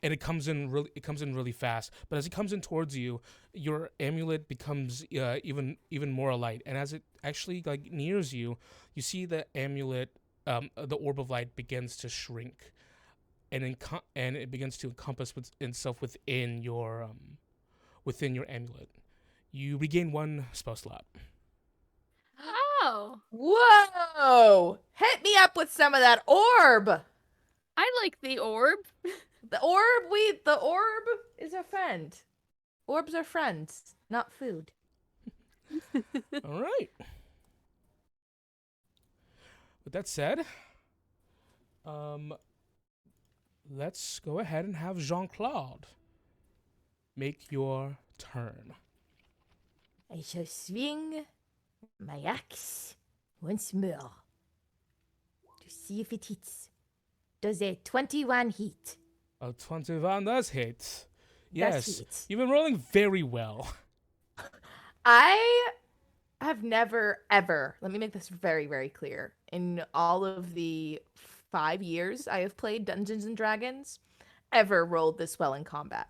and it comes in really fast. But as it comes in towards you, your amulet becomes even more alight. And as it actually like nears you, you see the amulet, the orb of light begins to shrink, and it begins to encompass itself within your amulet. You regain 1 spell slot. Oh, Whoa! Hit me up with some of that orb. I like the orb. The orb is a friend. Orbs are friends, not food. All right. With that said, let's go ahead and have Jean-Claude make your turn. I shall swing my axe once more to see if it hits. Does a 21 hit? A 21 does hit. Yes, Does hit. you've been rolling very well. I have never, ever, let me make this very, very clear. In all of the 5 years I have played Dungeons and Dragons, ever rolled this well in combat.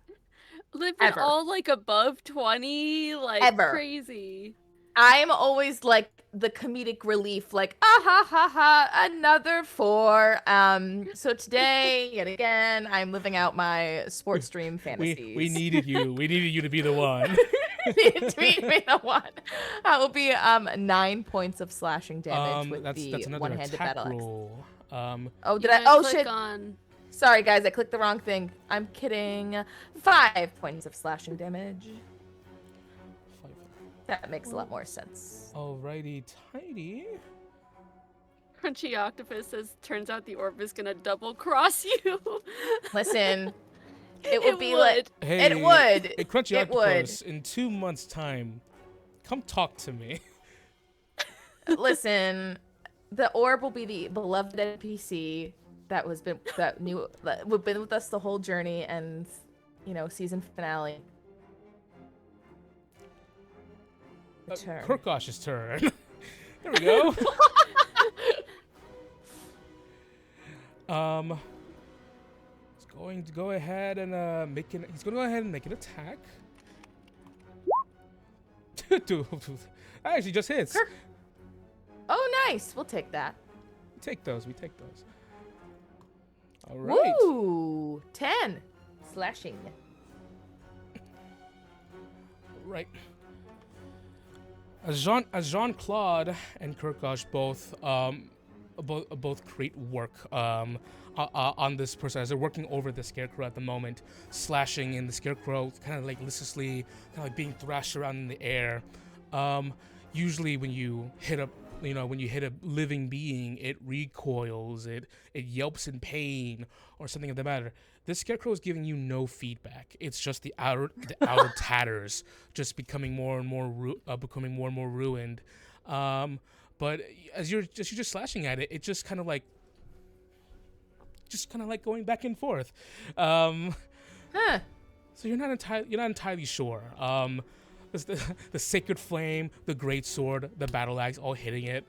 Living Ever. all like above 20, like Ever. crazy. I'm always like the comedic relief, like, ah ha ha ha, another 4. So today, yet again, I'm living out my sports dream fantasies. We needed you. We needed you to be the one. Tweet me the one. That will be 9 points of slashing damage with that's the another one-handed attack battle axe. roll. Oh, did You I? gotta Oh click shit! on- Sorry guys, I clicked the wrong thing. I'm kidding. 5 points of slashing damage. That makes a lot more sense. Alrighty, tidy. Crunchy Octopus says, turns out the orb is gonna double cross you. Listen, it would be would. like Hey, it would. Hey, Crunchy It would. Octopus, in 2 months' time, come talk to me. Listen, the orb will be the beloved NPC that been with us the whole journey and season finale. Turn. Kurkosh's turn. There we go. He's going to go ahead and He's going to go ahead and make an attack. Dude, actually just hits. Oh, nice. We'll take that. We take those. All right. Woo! 10 slashing. Right. As Jean-Claude and Kurkosh both create work on this person as they're working over the scarecrow at the moment, slashing, and the scarecrow kind of like listlessly, kind of like being thrashed around in the air. Usually, when you hit a living being, it recoils, it yelps in pain or something of the matter. This scarecrow is giving you no feedback. It's just the outer tatters, just becoming more and more ruined. But as you're just slashing at it, it just kind of like going back and forth. So you're not entirely sure. The sacred flame, the great sword, the battle axe, all hitting it.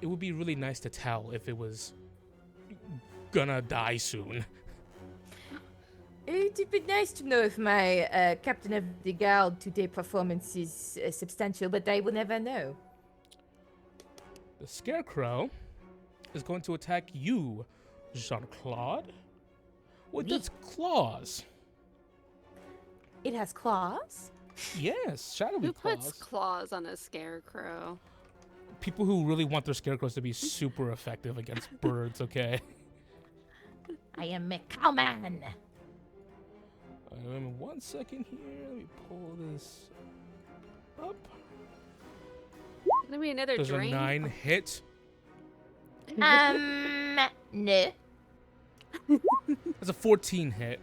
It would be really nice to tell if it was gonna die soon. It would be nice to know if my Captain of the Guard today performance is substantial, but I will never know. The scarecrow is going to attack you, Jean-Claude, with its claws. It has claws? Yes, shadowy Who puts claws. claws on a scarecrow? People who really want their scarecrows to be super effective against birds, okay? I am a cowman. 1 second here. Let me pull this up. Gonna be another There's drain. a 9 hit. No. There's a 14 hit.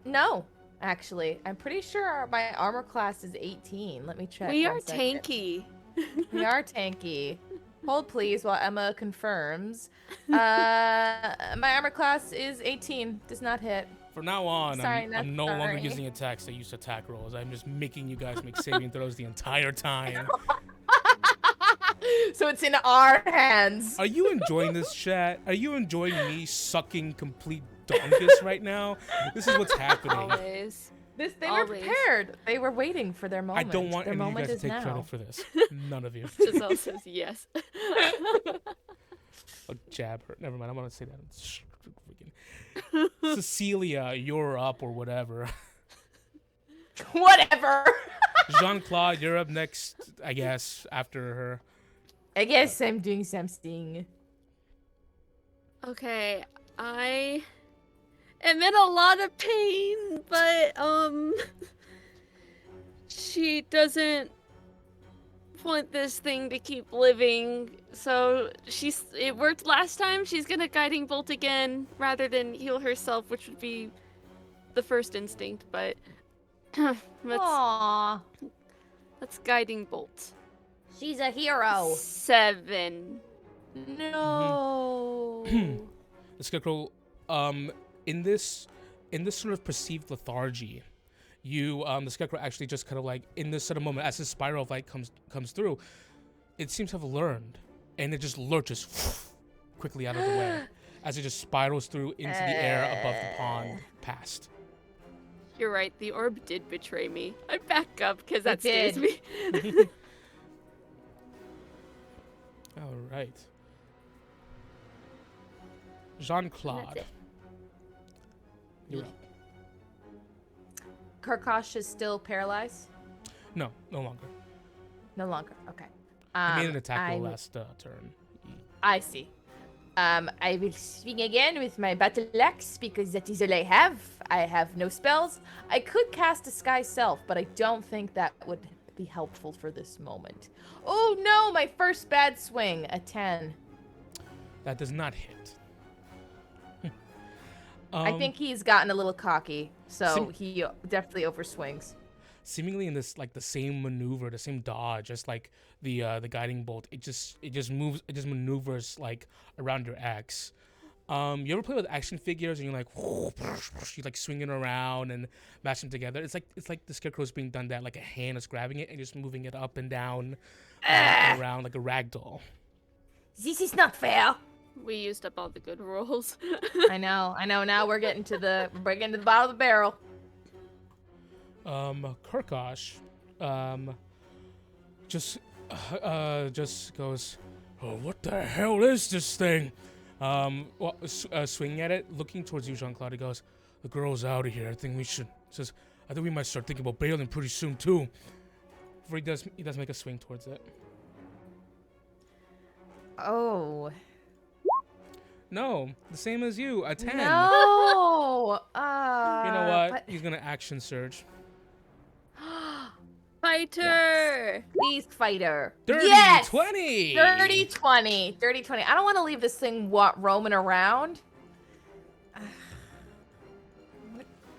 No, actually. I'm pretty sure my armor class is 18. Let me check. We 1 are second. tanky. We are tanky. Hold please while Emma confirms. My armor class is 18. Does not hit. From now on, Sorry, I'm no longer sorry. using attacks that use attack rolls. I'm just making you guys make saving throws the entire time. So it's in our hands. Are you enjoying this, chat? Are you enjoying me sucking complete dongus right now? This is what's happening. Always. They were Always. prepared. They were waiting for their I moment. don't want their any of you moment guys to is take now. credit for this. None of you. Giselle says yes. Oh, jab her. Never mind. I'm gonna say that. Freaking Cecilia, you're up or whatever. Whatever. Jean-Claude, you're up next, I guess, after her. I guess I'm doing something. Okay, I am in a lot of pain, but she doesn't want this thing to keep living. So it worked last time. She's gonna guiding bolt again rather than heal herself, which would be the first instinct, but Aww. let's guiding bolt. She's a hero. 7. No. The Scarecrow, in this sort of perceived lethargy, the Scarecrow actually just kind of like, in this sort of moment, as this spiral of light comes through, it seems to have learned, and it just lurches quickly out of the way as it just spirals through into the air above the pond past. You're right, the orb did betray me. I back up because that It scares me. All right. Jean-Claude, That's it. you're up. Karkash is still paralyzed? No, no longer. No longer. Okay. I made an attack roll I'm- last turn. I see. I will swing again with my battle axe because that is all I have. I have no spells. I could cast a Sky Self, but I don't think that would be helpful for this moment. Oh no, my first bad swing, a 10. That does not hit. I think he's gotten a little cocky, so Sim- he definitely overswings. Seemingly in this, like, the same maneuver, the same dodge, just like the guiding bolt, it just maneuvers like around your axe. You ever play with action figures and you're like, you like swinging around and mash them together? It's like the Scarecrow's being done that, like a hand is grabbing it and just moving it up and down and around like a rag doll. This is not fair. We used up all the good rolls. I know. Now we're getting to the bottom of the barrel. Kurkosh, just goes, oh, what the hell is this thing? Swinging at it, looking towards you, Jean-Claude, he goes, the girl's out of here. I think we might start thinking about bailing pretty soon too. Before he does make a swing towards it. Oh. No, the same as you, a 10. No. You know what? But He's gonna action surge. Fighter! please, fighter. Dirty Yes! 20. 30-20. 30-20. I don't want to leave this thing roaming around.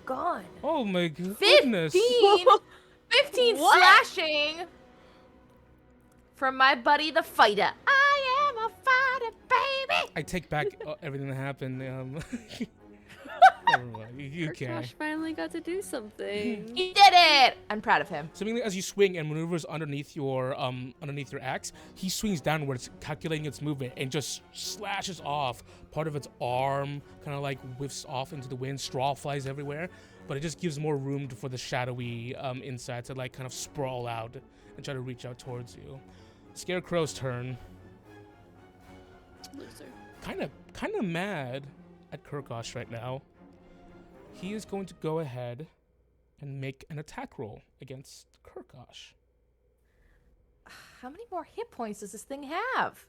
Gone. Oh my goodness. 15 What? slashing from my buddy the fighter. I am a fighter, baby. I take back everything that happened. Never mind. You can. Gosh, finally got to do something. He did it. I'm proud of him. Seemingly, as you swing and maneuvers underneath your axe, he swings downwards, calculating its movement, and just slashes off part of its arm. Kind of like whiffs off into the wind. Straw flies everywhere, but it just gives more room for the shadowy inside to like kind of sprawl out and try to reach out towards you. Scarecrow's turn. Loser. Kind of mad at Kurkosh right now. He is going to go ahead and make an attack roll against Kurkosh. How many more hit points does this thing have?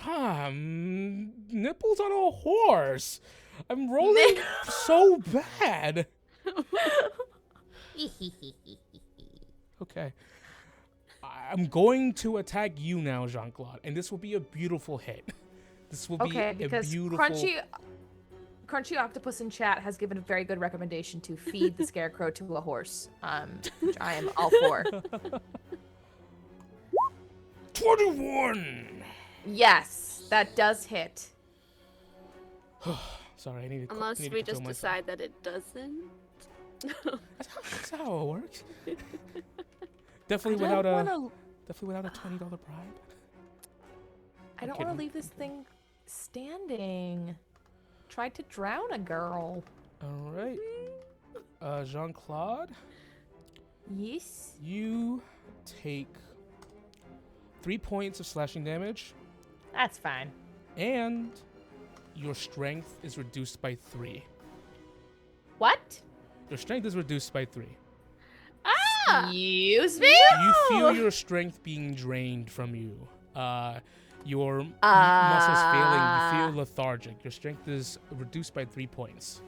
God, nipples on a horse. I'm rolling so bad. Okay. I'm going to attack you now, Jean-Claude, and this will be a beautiful hit. This will be Okay, a because beautiful... Crunchy Octopus in chat has given a very good recommendation to feed the scarecrow to a horse, which I am all for. 21! Yes, that does hit. Sorry, I need to Unless need to we control just myself. decide that it doesn't. That's how it works. Definitely I without don't a... wanna- Definitely without a $20 bribe. I don't want to kidding. leave this thing standing. Tried to drown a girl. All right. Jean-Claude, Yes. you take 3 points of slashing damage, That's fine. and your strength is reduced by 3. What? Your strength is reduced by 3. Excuse me? You feel your strength being drained from you. Your muscles failing. You feel lethargic. Your strength is reduced by 3 points.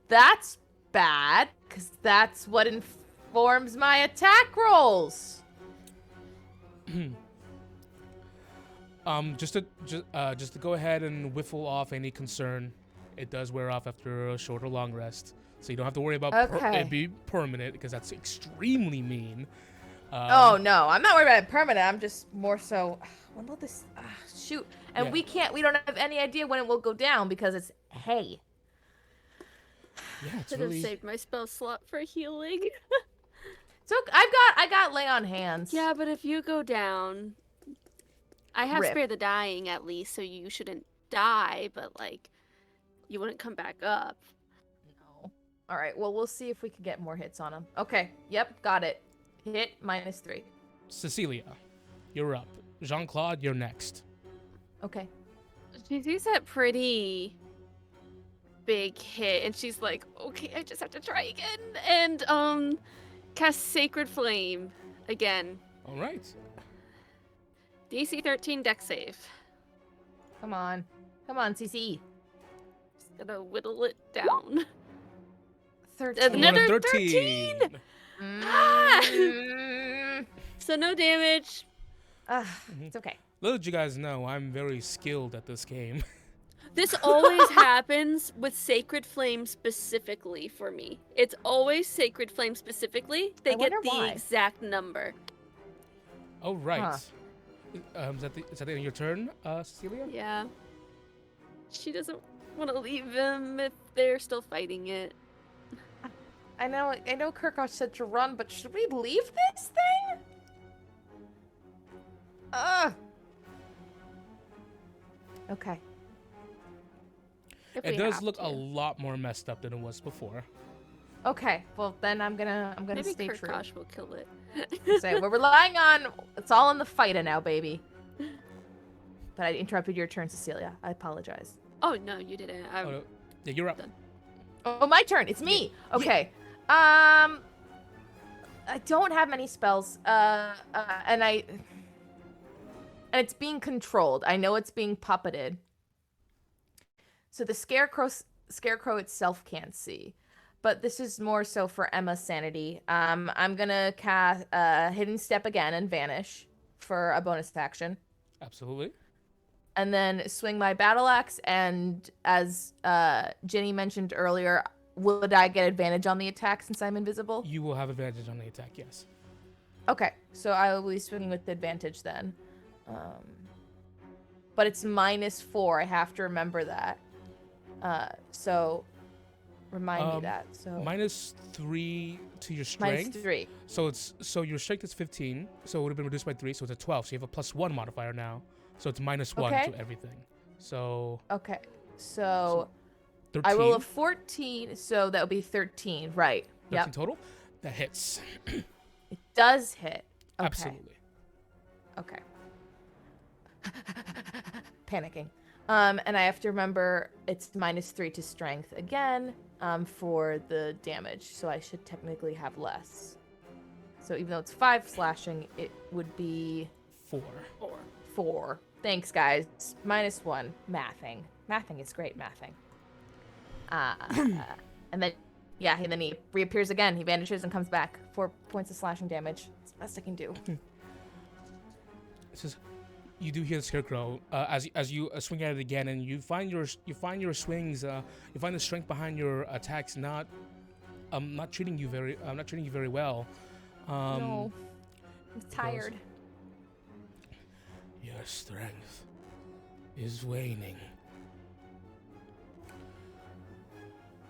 That's bad, because that's what informs my attack rolls. Just to go ahead and whiffle off any concern, it does wear off after a short or long rest, so you don't have to worry about Okay. it being permanent, because that's extremely mean. Oh no, I'm not worried about it permanent. I'm just more so. When will this? Shoot, and Yeah. we don't have any idea when it will go down because it's hay. Yeah, it's Should have really. saved my spell slot for healing. So I got lay on hands. Yeah, but if you go down, I have Rip. spare the dying at least, so you shouldn't die, but like, you wouldn't come back up. No. All right. Well, we'll see if we can get more hits on him. Okay. Yep. Got it. Hit -3. Cecilia, you're up. Jean-Claude, you're next. Okay. She sees that pretty big hit, and she's like, okay, I just have to try again, and cast Sacred Flame again. All right. DC 13 deck save. Come on. Come on, CCE. Just gonna whittle it down. 13. Another 13. Mm. So no damage. It's okay. Little did you guys know, I'm very skilled at this game. This always happens with Sacred Flame specifically for me. It's always Sacred Flame specifically. They I get wonder the why. exact number. Oh, right. Huh. Is that the end of your turn, Cecilia? Yeah. She doesn't want to leave them if they're still fighting it. I know Kirkosh said to run, but should we leave this thing? Okay. If It we does have look to. a lot more messed up than it was before. Okay. Well, then I'm gonna Maybe stay true. Kirkosh will kill it. So we're relying on. It's all in the fight now, baby. But I interrupted your turn, Cecilia. I apologize. Oh no, you didn't. Oh, no. Yeah, you're up. Done. Oh, my turn. It's me. Okay. I don't have many spells. And it's being controlled. I know it's being puppeted. So the scarecrow itself can't see. But this is more so for Emma's sanity. I'm gonna cast Hidden Step again and vanish for a bonus action. Absolutely. And then swing my battle axe, and as Jenny mentioned earlier, would I get advantage on the attack since I'm invisible? You will have advantage on the attack, yes. Okay, so I will be swinging with advantage then. But it's -4. I have to remember that. So remind me that. So -3 to your strength. -3. So your strength is 15, so it would have been reduced by 3, so it's a 12. So you have a +1 modifier now. So it's -1 Okay. to everything. So Okay, so 13. I roll a 14, so that would be 13. Right. 13 Yep. total. That hits. It does hit. Okay. Absolutely. Okay. Panicking. And I have to remember it's -3 to strength again, for the damage, so I should technically have less. So even though it's 5 slashing, it would be 4. 4. Thanks, guys. -1. Mathing is great, mathing. And then, yeah, and then he reappears again. He vanishes and comes back. 4 points of slashing damage. It's the best I can do. This is, you do hear the scarecrow as you swing at it again, and you find your swings. You find the strength behind your attacks not treating you very well. No, I'm tired. Your strength is waning.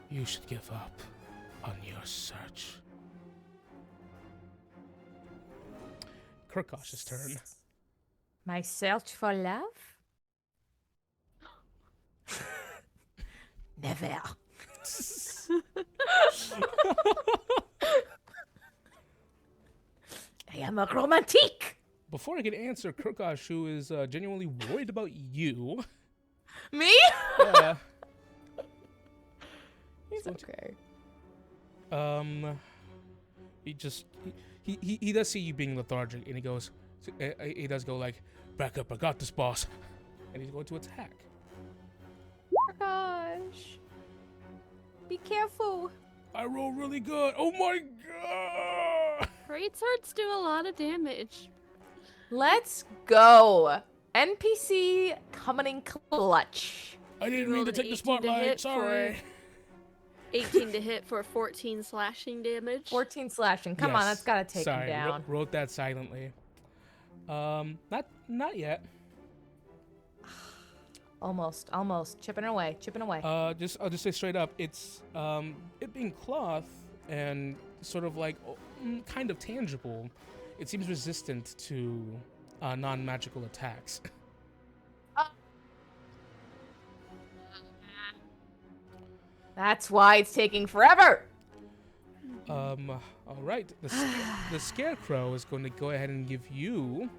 You should give up on your search. Kurkosh's turn. My search for love? Never. I am a romantic. Before I can answer, Kurkosh, who is genuinely worried about you. Me? Yeah. He's okay. He does see you being lethargic, and he does go like, back up, I got this, boss, and he's going to attack. Gosh. Be careful. I roll really good. Oh my god! Great swords do a lot of damage. Let's go. NPC coming in clutch. I didn't mean Rolled to an take the 18 to spotlight. hit Sorry. 18 to hit for 14 slashing damage. 14 slashing. Come on, Yes. that's gotta take Sorry, him down. wrote that silently. Not yet. Almost. Chipping away. I'll just say straight up, it's it being cloth and sort of like kind of tangible. It seems resistant to non-magical attacks. That's why it's taking forever. All right. The scarecrow is going to go ahead and give you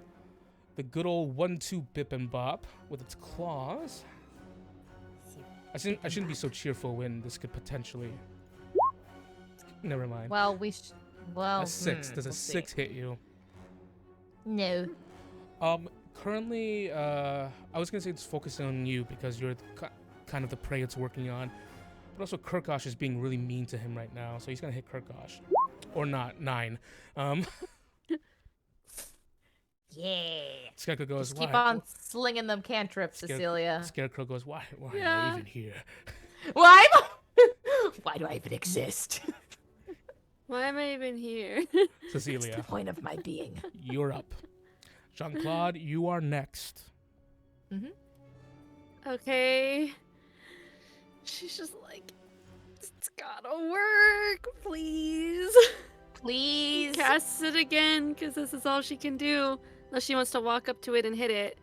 the good old 1-2 bip and bop with its claws. I shouldn't be so cheerful when this could potentially. Never mind. Well, A 6. Does a we'll 6 hit you? No. Currently, I was gonna say it's focusing on you because you're kind of the prey it's working on. But also, Kurkosh is being really mean to him right now, so he's gonna hit Kurkosh, or not. 9. Yeah. Scarecrow goes, Just "Why?" keep on slinging them cantrips, Cecilia. Scarecrow goes, "Why am Yeah. I even here?" Why? Why do I even exist? Why am I even here? What's Cecilia, the point of my being? you're up. Jean-Claude, you are next. Okay. She's just like, it's gotta work, please. Please. Casts it again, because this is all she can do. Unless she wants to walk up to it and hit it.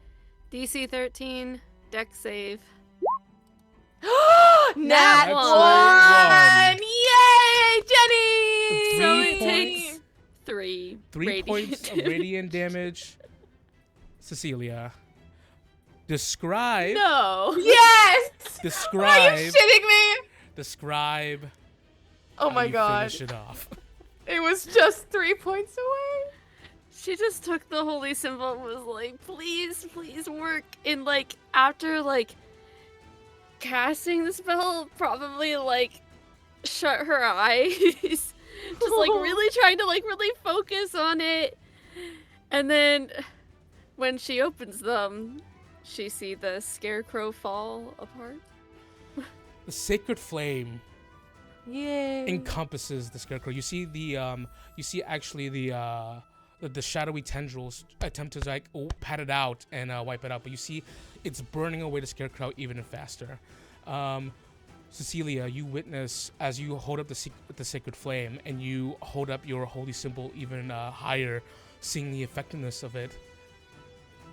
DC 13, dex save. Nat one. 1! Yay, Jenny! So 3 it takes points. 3 3 radiant points of radiant damage. Cecilia, describe. No. Yes! Are you Describe. shitting me? Describe. Oh how my you god. Finish it off. It was just 3 points away. She just took the holy symbol and was like, please, please work. And like, after like casting the spell, probably like shut her eyes. Just like really trying to like really focus on it. And then when she opens them, she see the scarecrow fall apart. The sacred flame Yay. encompasses the scarecrow. You see the shadowy tendrils attempt to like pat it out and wipe it out, but you see it's burning away the scarecrow even faster. Cecilia, you witness as you hold up the sacred flame and you hold up your holy symbol even higher, seeing the effectiveness of it.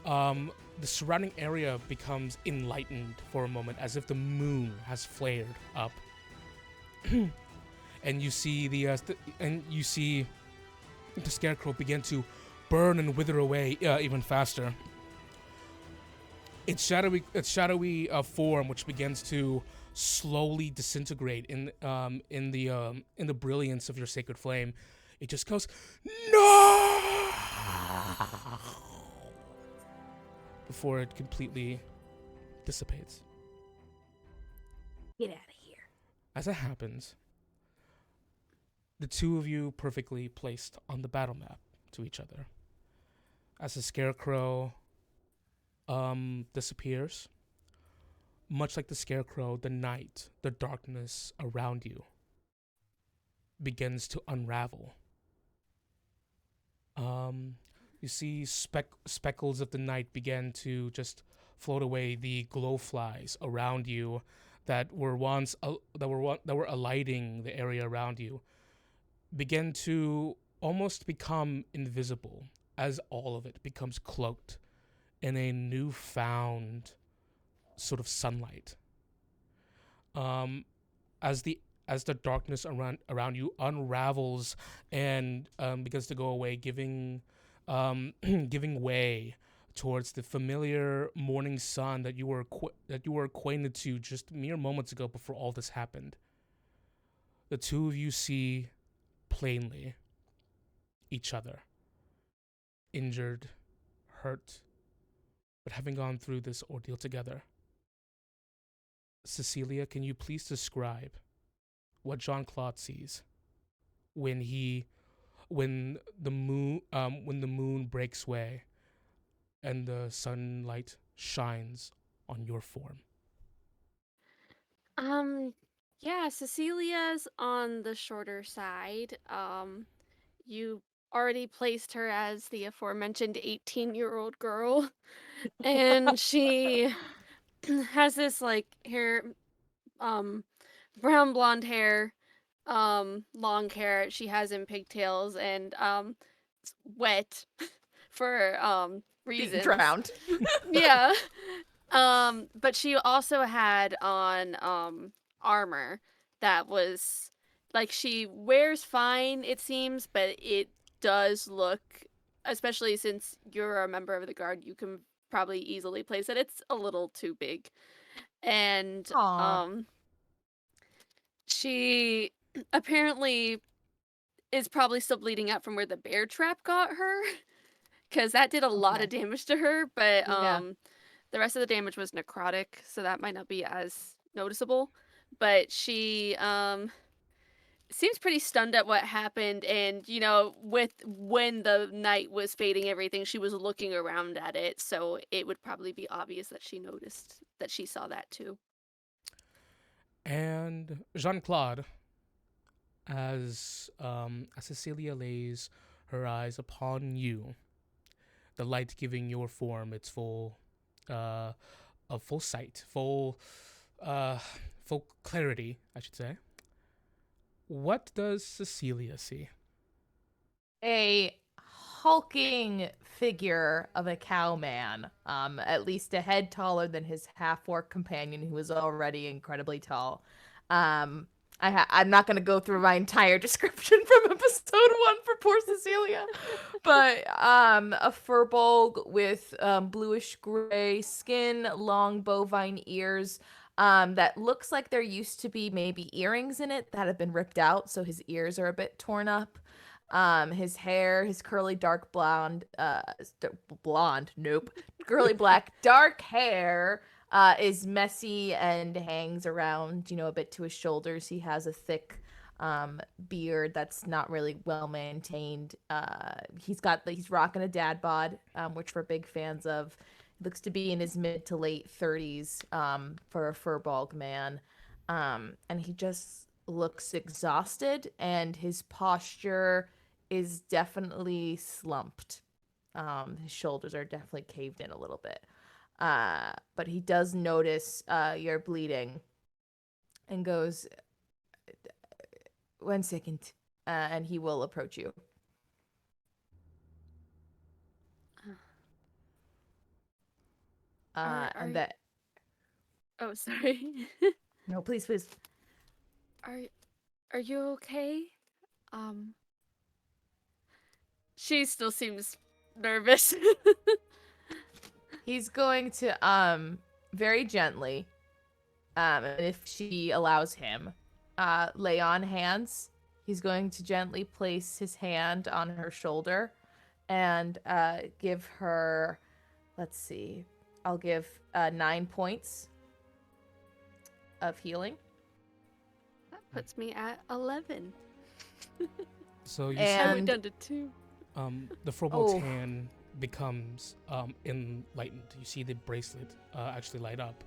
The surrounding area becomes enlightened for a moment, as if the moon has flared up. And you see the scarecrow begin to burn and wither away even faster. Its shadowy form, which begins to slowly disintegrate in the brilliance of your sacred flame, it just goes, no, before it completely dissipates. Get out of here. As it happens, the two of you perfectly placed on the battle map to each other. As the scarecrow disappears, much like the scarecrow, the night, the darkness around you begins to unravel. You see speckles of the night begin to just float away. The glowflies around you that were alighting the area around you begin to almost become invisible as all of it becomes cloaked in a newfound sort of sunlight. As the darkness around you unravels and begins to go away, giving way towards the familiar morning sun that you were acquainted to just mere moments ago before all this happened. The two of you see plainly each other, injured, hurt, but having gone through this ordeal together. Cecilia, can you please describe what Jean-Claude sees when the moon breaks way and the sunlight shines on your form? Yeah, Cecilia's on the shorter side. You already placed her as the aforementioned 18-year-old girl, and she has this like hair, um, brown blonde hair, long hair. She has in pigtails and it's wet for Being reasons. drowned. Yeah. But she also had on armor that was like she wears fine, it seems, but it does look, especially since you're a member of the guard, you can probably easily place it. It's a little too big. And Aw. she apparently is probably still bleeding out from where the bear trap got her, because that did a lot Okay. of damage to her, but Yeah. the rest of the damage was necrotic, so that might not be as noticeable. But she seems pretty stunned at what happened, and with when the night was fading everything, she was looking around at it, so it would probably be obvious that she noticed that she saw that too. And Jean-Claude, as Cecilia lays her eyes upon you, the light giving your form its full sight, full clarity, I should say. What does Cecilia see? A hulking figure of a cowman, at least a head taller than his half-orc companion, who was already incredibly tall. I'm not going to go through my entire description from episode 1 for poor Cecilia, but a furbolg with bluish gray skin, long bovine ears. That looks like there used to be maybe earrings in it that have been ripped out, so his ears are a bit torn up. His hair, his curly dark blonde, curly black dark hair, is messy and hangs around, a bit to his shoulders. He has a thick, beard that's not really well maintained. He's rocking a dad bod, which we're big fans of. Looks to be in his mid to late 30s, for a furbolg man. And he just looks exhausted, and his posture is definitely slumped. His shoulders are definitely caved in a little bit. But he does notice you're bleeding and goes, 1 second, and he will approach you. And that. Oh, sorry. No, please. Are you okay? She still seems nervous. He's going to very gently, if she allows him, lay on hands. He's going to gently place his hand on her shoulder and give her, let's see, I'll give 9 points of healing. That puts me at 11. So you And- I went down to 2. the furbolg's hand becomes enlightened. You see the bracelet actually light up.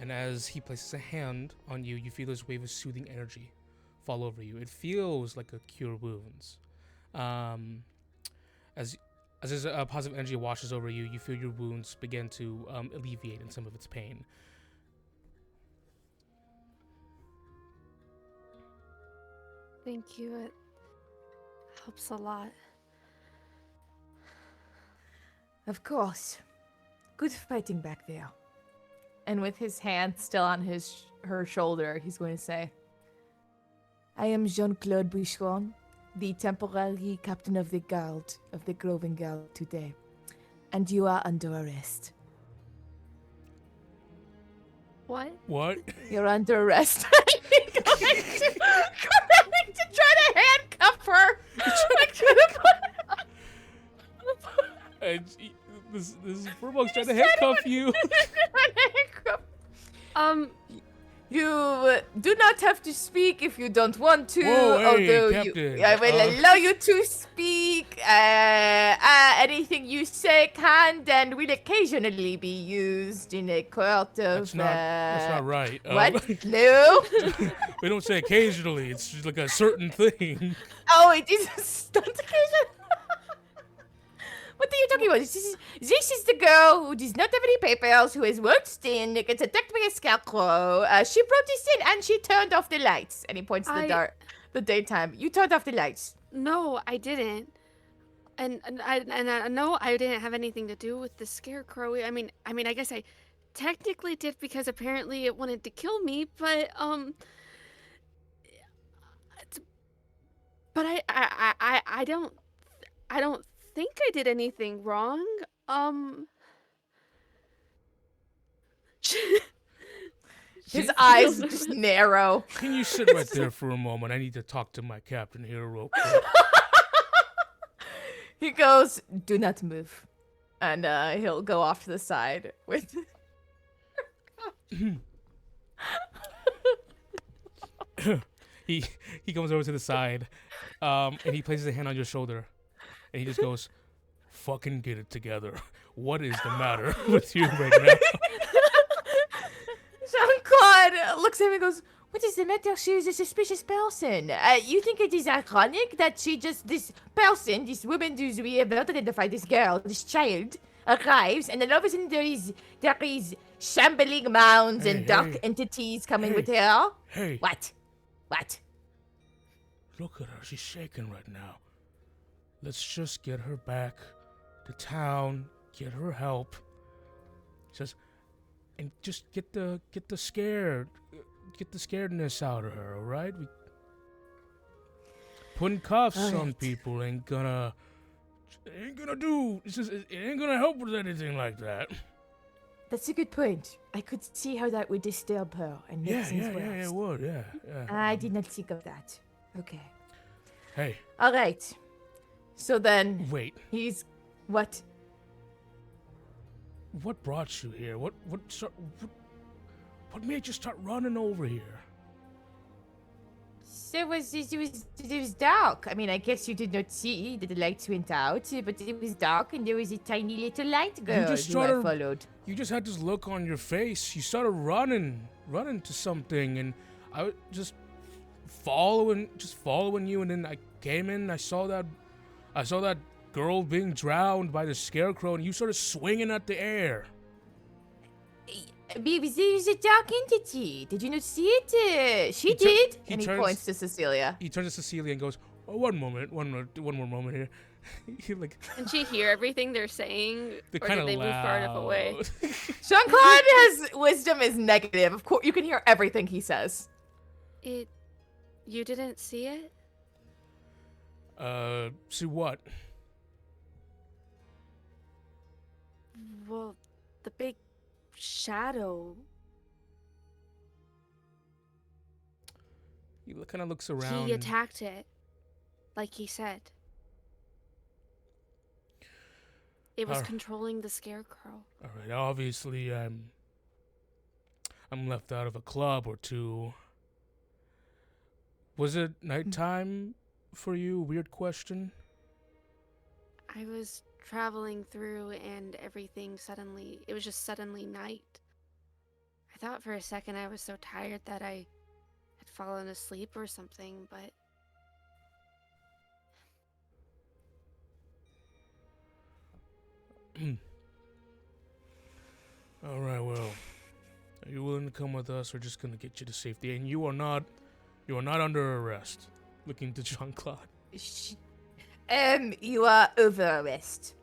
And as he places a hand on you, you feel this wave of soothing energy fall over you. It feels like a cure wounds. As his positive energy washes over you, you feel your wounds begin to alleviate in some of its pain. Thank you. It helps a lot. Of course. Good fighting back there. And with his hand still on her shoulder, he's going to say, I am Jean-Claude Boucheron, the temporary captain of the guard of the Groven Guard today. And you are under arrest. What? What? You're under arrest. going to try to handcuff her. This Furbolg's trying to handcuff you. You do not have to speak if you don't want to. Whoa, hey, although Captain. I will allow you to speak. Anything you say can and will occasionally be used in a court of. That's not right. What? No. We don't say occasionally. It's just like a certain thing. Oh, it is a stunt occasion. What are you talking about? This is the girl who does not have any papers, who is worked in, gets attacked by a scarecrow. She brought this in and she turned off the lights. And he points to the daytime. You turned off the lights. No, I didn't. And I know I didn't have anything to do with the scarecrow. I mean, I guess I technically did because apparently it wanted to kill me, but I don't think I did anything wrong. His eyes just narrow. Can you sit right there for a moment? I need to talk to my captain here real quick. He goes, do not move. And he'll go off to the side with... He comes over to the side, and he places a hand on your shoulder, and he just goes, fucking get it together. What is the matter with you right now? Jean-Claude looks at him and goes, what is the matter? She is a suspicious person. You think it is ironic that this person, this woman who we have not identified, this girl, this child, arrives, and then all of a sudden there is shambling mounds and dark entities coming with her? Hey. What? Look at her. She's shaking right now. Let's just get her back to town, get her help. He says, and just get the scaredness out of her, all right? Putting cuffs on people ain't gonna help with anything like that. That's a good point. I could see how that would disturb her and make things worse. Yeah, it would, yeah. I did not think of that. Okay. Hey. All right. So then... Wait. He's... What? What brought you here? What made you start running over here? So it was dark. I mean, I guess you did not see that the lights went out, but it was dark and there was a tiny little light girl who I followed. You just had this look on your face. You started running to something, and I was just following you, and then I came in, I saw that girl being drowned by the scarecrow, and you started swinging at the air. Baby, there's a dark entity. Did you not see it? She did. And he points to Cecilia. He turns to Cecilia and goes, oh, one more moment here. Can she hear everything they're saying? They're or did they move far enough away? Jean-Claude has wisdom is negative. Of course, you can hear everything he says. You didn't see it? See what? Well, the big shadow. He kind of looks around. He attacked it, like he said. It was controlling the scarecrow. All right, obviously I'm left out of a club or two. Was it nighttime for you? Weird question. I was traveling through and it was just suddenly night. I thought for a second I was so tired that I had fallen asleep or something, but... All right, well, are you willing to come with us? We're just gonna get you to safety, and you are not under arrest. Looking to Jean-Claude. You are over arrest.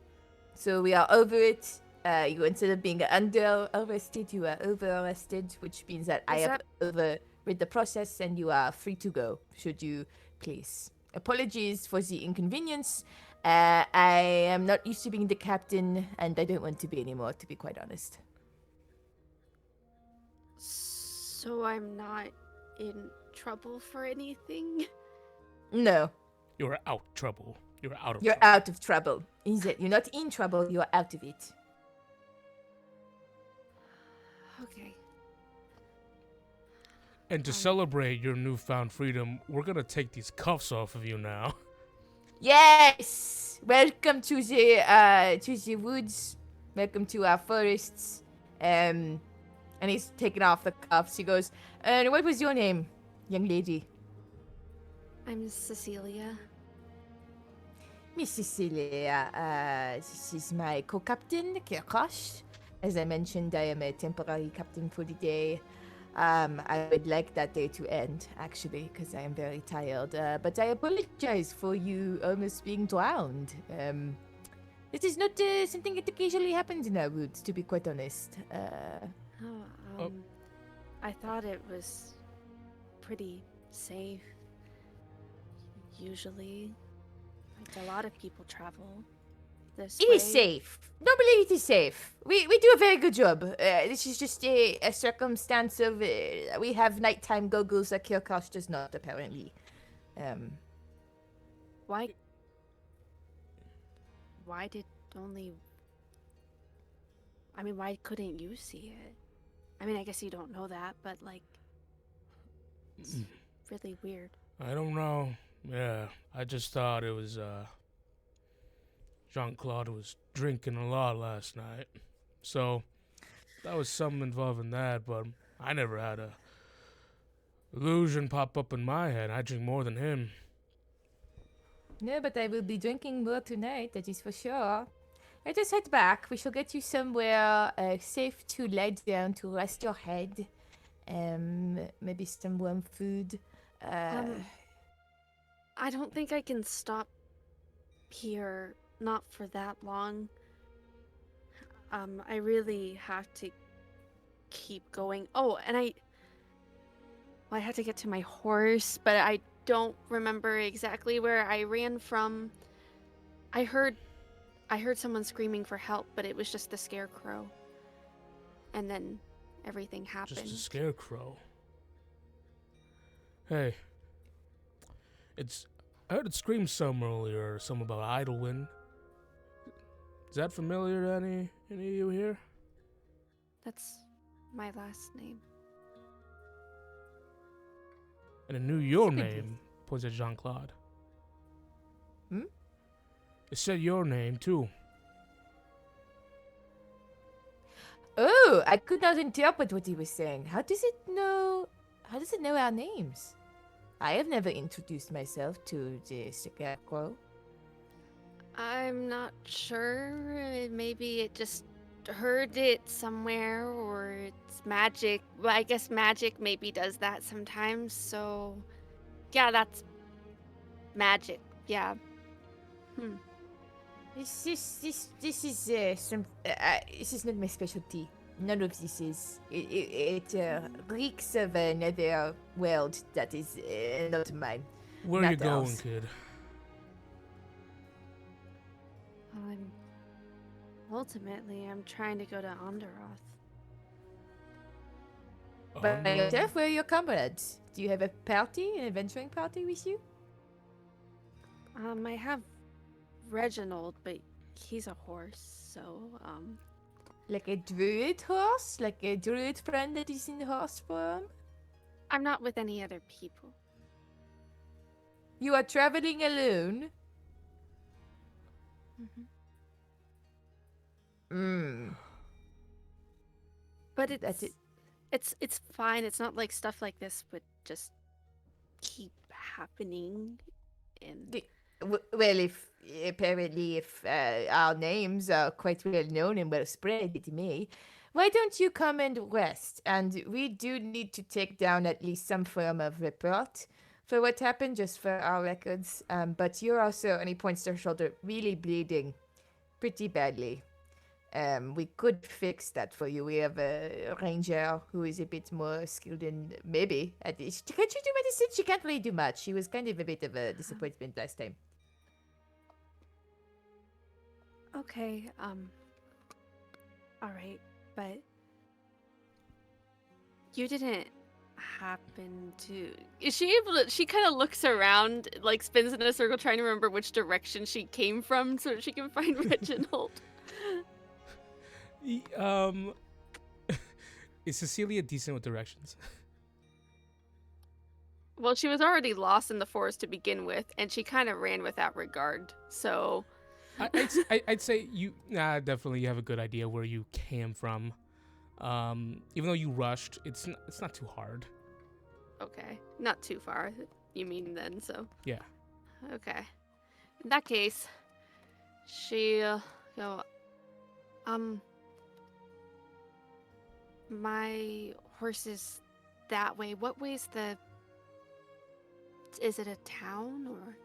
So we are over it. You instead of being under arrested, you are over arrested, which means that I Is have overrid the process and you are free to go, should you please. Apologies for the inconvenience. I am not used to being the captain, and I don't want to be anymore, to be quite honest. So I'm not in trouble for anything? No, You're out trouble. You're out of you're trouble. out of trouble. Is it? You're not in trouble, you're out of it. Okay. And to celebrate your newfound freedom, we're gonna take these cuffs off of you now. Yes! Welcome to the woods. Welcome to our forests. And he's taking off the cuffs. He goes, and what was your name, young lady? I'm Cecilia. Miss Cecilia, this is my co-captain, Kirkosh. As I mentioned, I am a temporary captain for the day. I would like that day to end, actually, because I am very tired. But I apologize for you almost being drowned. This is not something that occasionally happens in our woods, to be quite honest. I thought it was pretty safe. Usually, like a lot of people travel this It way. is safe. Normally it is safe. We do a very good job. This is just a circumstance of we have nighttime goggles that Kirkosh does not, apparently. Why did only... I mean, why couldn't you see it? I mean, I guess you don't know that, but like... It's really weird. I don't know. Yeah, I just thought it was, Jean-Claude was drinking a lot last night. So, that was something involving that, but I never had a illusion pop up in my head. I drink more than him. No, but I will be drinking more tonight, that is for sure. Let us head back. We shall get you somewhere safe to lie down to rest your head. Maybe some warm food. I don't think I can stop here, not for that long. I really have to keep going. Oh, and I had to get to my horse, but I don't remember exactly where I ran from. I heard someone screaming for help, but it was just the scarecrow. And then everything happened. Just a scarecrow. Hey. I heard it scream some earlier, something about Idlewind. Is that familiar to any of you here? That's my last name. And it knew your name, points at Jean-Claude. It said your name, too. Oh, I could not interpret what he was saying. How does it know our names? I have never introduced myself to the scarecrow. I'm not sure. Maybe it just heard it somewhere, or it's magic. Well, I guess magic maybe does that sometimes. So, yeah, that's magic. Yeah. This is not my specialty. None of this is. It reeks of another world that is not mine. Where are you Not going, ours. kid? Ultimately, I'm trying to go to Onderoth. But by yourself, where are your comrades? Do you have a party, an adventuring party with you? I have Reginald, but he's a horse, so, Like a druid horse? Like a druid friend that is in horse form? I'm not with any other people. You are traveling alone? But That's it. It's fine. It's not like stuff like this would just keep happening. And Well, if our names are quite well known and well spread, it may. Why don't you come and rest? And we do need to take down at least some form of report for what happened, just for our records. But you're also, and he points to her shoulder, really bleeding. pretty badly. We could fix that for you. We have a ranger who is a bit more skilled in maybe at this. Can she do medicine? She can't really do much. She was kind of a bit of a disappointment last time. Okay, all right, but you didn't happen to... Is she able to... She kind of looks around, like spins in a circle trying to remember which direction she came from so that she can find Reginald. Is Cecilia decent with directions? Well, she was already lost in the forest to begin with, and she kind of ran with that regard, so... I'd say you definitely you have a good idea where you came from. Even though you rushed, it's not too hard. Okay, not too far, you mean then, so... Yeah. Okay. In that case, she, my horse is that way. What way's the... Is it a town, or...?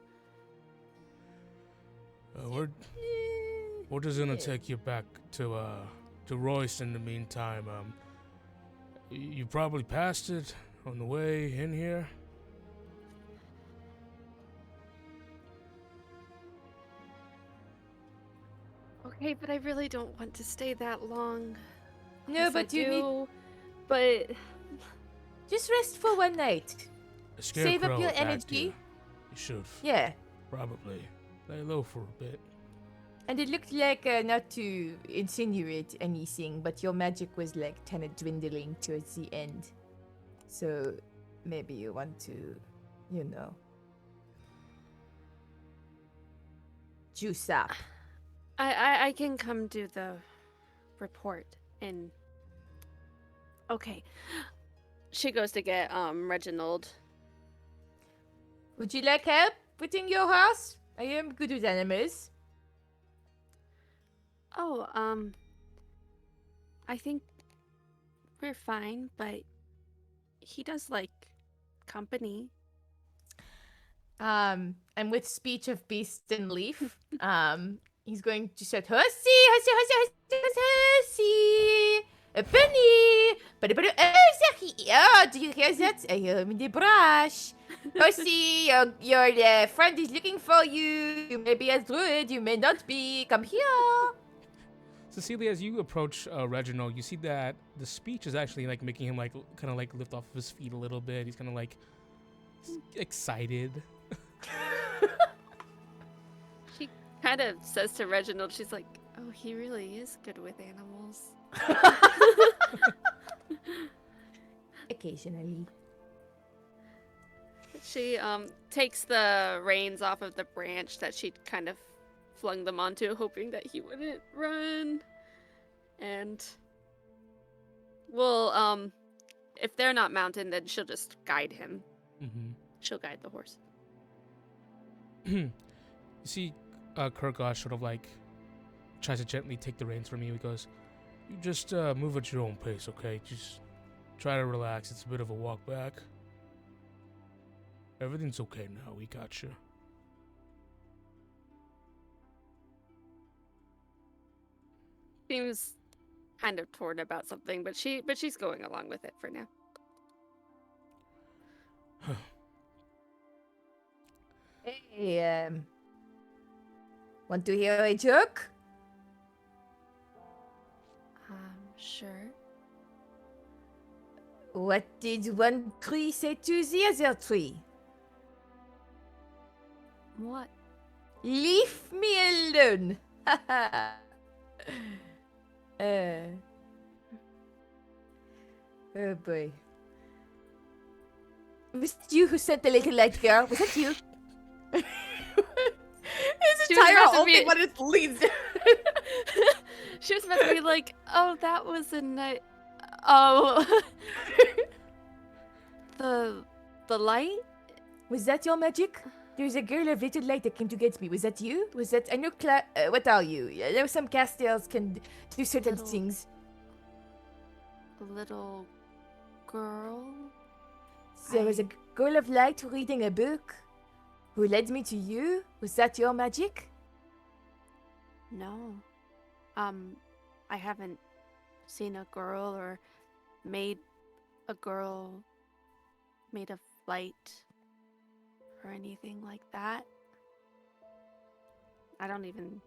We're just gonna take you back to Royce in the meantime. You probably passed it on the way in here. Okay, but I really don't want to stay that long. No, Yes, but I you need do, but just rest for one night. A Save up scarecrow your attacked energy. You should Yeah. probably lay low for a bit. And it looked like, not to insinuate anything, but your magic was like kind of dwindling towards the end. So maybe you want to, juice up. I can come do the report and... Okay. She goes to get Reginald. Would you like help putting your horse? I am good with animals. Oh, I think we're fine, but he does like company. And with speech of beast and leaf, he's going to shout, Horsey, horsey, horsey, horsey, horsey, a penny, oh, do you hear that? I hear him in the brush. Horsey, your friend is looking for you. You may be a druid, you may not be. Come here. Cecilia, as you approach Reginald, you see that the speech is actually like making him like kind of like lift off of his feet a little bit. He's kind of like excited. She kind of says to Reginald, she's like, oh, he really is good with animals. Occasionally. She takes the reins off of the branch that she'd kind of flung them onto, hoping that he wouldn't run. And well, if they're not mounted, then she'll just guide him. Mm-hmm. She'll guide the horse. You see Kurgosh sort of like tries to gently take the reins from you. He goes, you just move at your own pace, okay? Just try to relax. It's a bit of a walk back. Everything's okay now. We got you. Seems kind of torn about something, but she's going along with it for now. Hey, want to hear a joke? Sure. What did one tree say to the other tree? What? Leave me alone. Oh boy. Was it you who sent the little light girl? Was that you? His She was entire about to whole be- thing, what it leads. She was meant to be like, oh, that was a night. Oh. The light? Was that your magic? There's a girl of little light that came to get me. Was that you? Was that... I know... what are you? Yeah, there are some casters can do certain Little- things. Little girl? There was a girl of light reading a book who led me to you. Was that your magic? No. I haven't seen a girl or made a girl made of light or anything like that. I don't even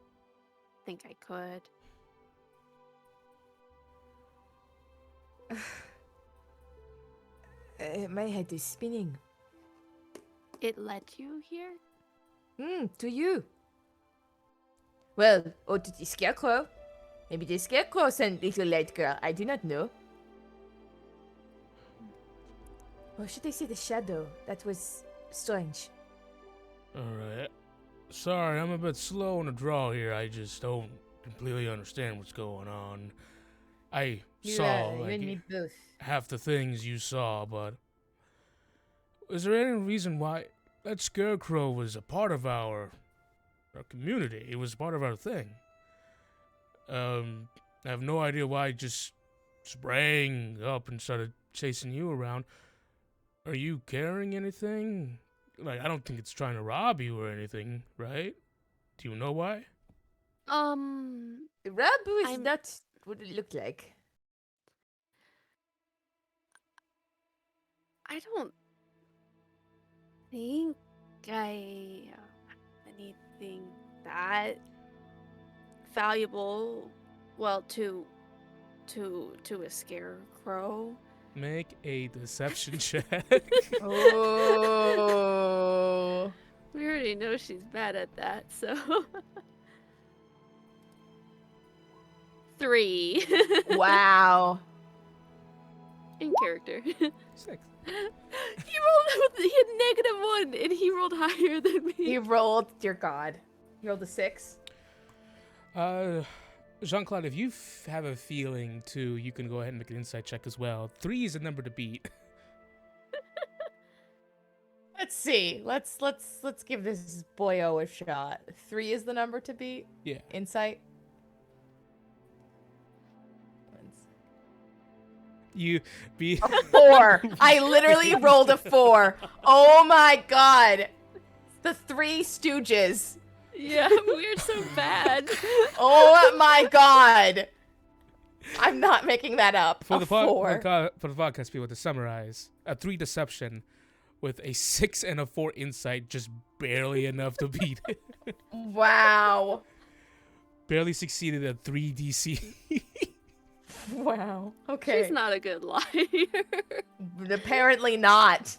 think I could. My head is spinning. It led you here? To you. Well, or to the scarecrow. Maybe the scarecrow sent little light girl. I do not know. Or should I say the shadow? That was strange. Alright. Sorry, I'm a bit slow on the draw here. I just don't completely understand what's going on. I saw you and me both. half the things you saw, but is there any reason why that scarecrow was a part of our community? It was part of our thing. I have no idea why it just sprang up and started chasing you around. Are you carrying anything? Like, I don't think it's trying to rob you or anything, right? Do you know why? Rabu is not what it looked like. I don't think I have anything that valuable. Well, to a scarecrow. Make a deception check. Oh. We already know she's bad at that, so 3 Wow. in character. 6. He had -1, and he rolled higher than me. He rolled, dear God. He rolled a 6. Jean-Claude, if you have a feeling too, you can go ahead and make an insight check as well. 3 is a number to beat. Let's see. Let's give this boyo a shot. 3 is the number to beat. Yeah. Insight. You be 4. I literally rolled a 4. Oh my God. The Three Stooges. Yeah, we're so bad. Oh my God. I'm not making that up. for A the 4. for the podcast people to summarize. A 3 deception with a 6 and a 4 insight, just barely enough to beat it. Wow. Barely succeeded at 3 DC. Wow. Okay. She's not a good liar. Apparently not.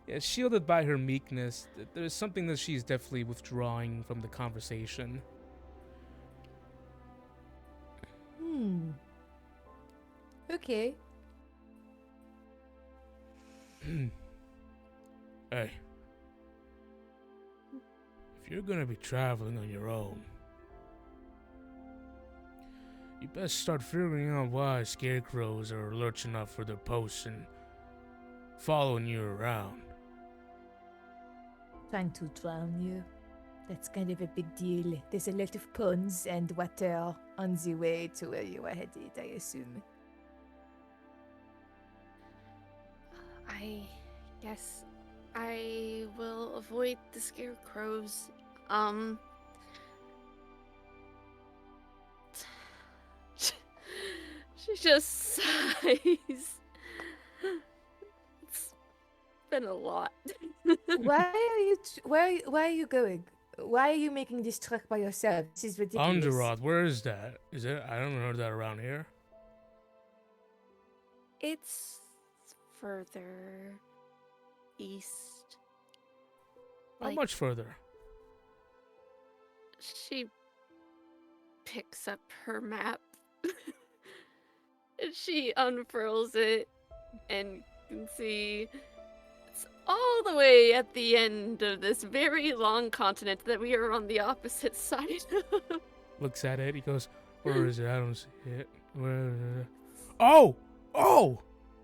Yeah, shielded by her meekness, there's something that she's definitely withdrawing from the conversation. Okay. Hey, if you're gonna be traveling on your own, you best start figuring out why scarecrows are lurching up for their posts and following you around. Trying to drown you. That's kind of a big deal. There's a lot of ponds and water on the way to where you are headed, I assume. I guess I will avoid the scarecrows. She just sighs. It's been a lot. Why are you going? Why are you making this trek by yourself? This is ridiculous. Underrod, where is that? Is it? I don't know that around here. It's further east. How Like, much further? she picks up her map and she unfurls it and you can see it's all the way at the end of this very long continent that we are on the opposite side of. Looks at it. He goes, "Where is it? I don't see it. Where is it? Oh! Oh!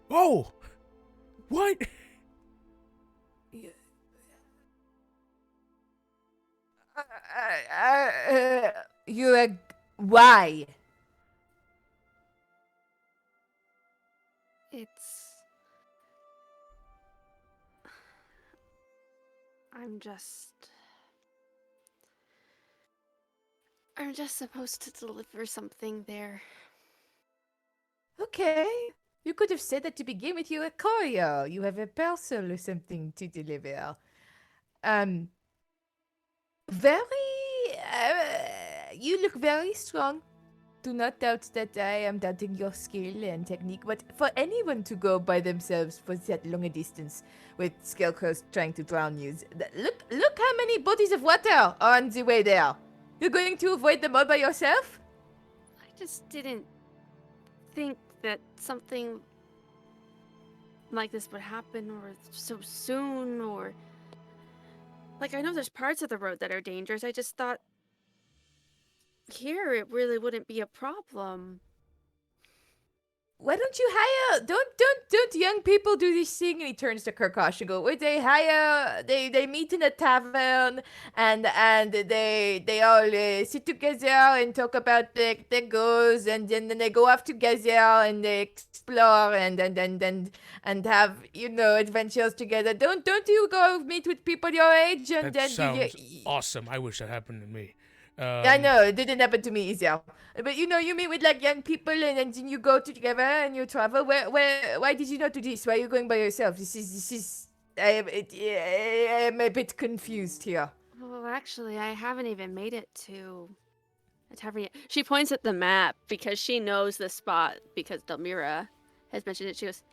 Oh! What?" Why? It's... I'm just... I'm just supposed to deliver something there. Okay. You could have said that to begin with. You're a courier. You have a parcel or something to deliver. Very. You look very strong. Do not doubt that I am doubting your skill and technique, but for anyone to go by themselves for that long a distance with scarecrows trying to drown you, look how many bodies of water are on the way there. You're going to avoid them all by yourself? I just didn't think that something like this would happen or so soon or... Like, I know there's parts of the road that are dangerous. I just thought here it really wouldn't be a problem. Why don't you hire? Don't young people do this thing? And he turns to Kirkosh and go, where they hire? They meet in a tavern and they all sit together and talk about their goals, and then they go off together and they explore and have adventures together. Don't you go meet with people your age and That then sounds awesome. I wish that happened to me. I know, it didn't happen to me either. But you meet with like young people and then you go together and you travel. Why did you not do this? Why are you going by yourself? I am a bit confused here. Well, actually, I haven't even made it to a tavern yet. She points at the map because she knows the spot because Delmira has mentioned it. She goes,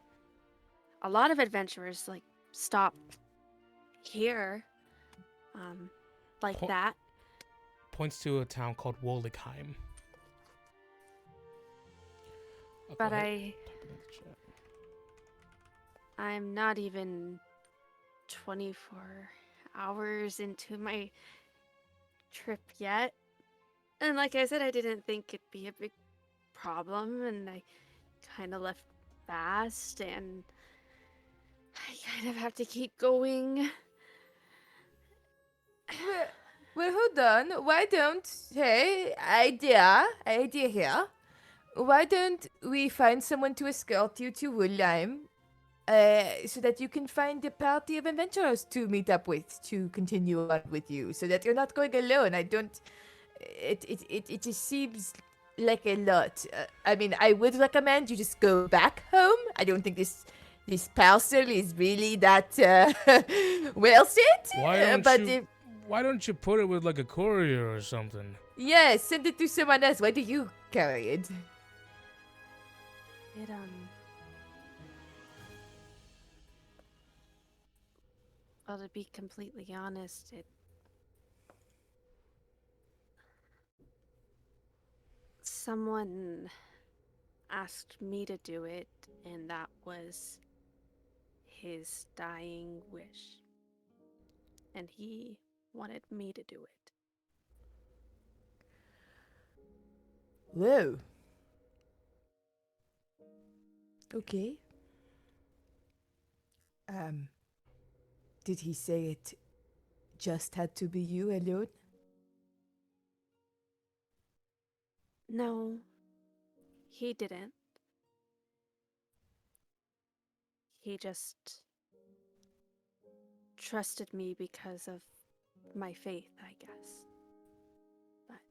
a lot of adventurers like stop here, like Po- that. Points to a town called Woligheim. Oh, But go ahead. Type it in the chat. I'm not even 24 hours into my trip yet. And like I said, I didn't think it'd be a big problem, and I kind of left fast, and I kind of have to keep going. Well, hold on. Why don't, idea here. Why don't we find someone to escort you to Woodlime, so that you can find a party of adventurers to meet up with to continue on with you, so that you're not going alone. It just seems like a lot. I mean, I would recommend you just go back home. I don't think this parcel is really that worth it. Why don't you put it with like a courier or something? Yeah, send it to someone else. Why do you carry it? Well, to be completely honest, someone asked me to do it, and that was his dying wish. And he wanted me to do it. Whoa. Okay. Did he say it just had to be you alone? No, he didn't. He just trusted me because of my faith, I guess. But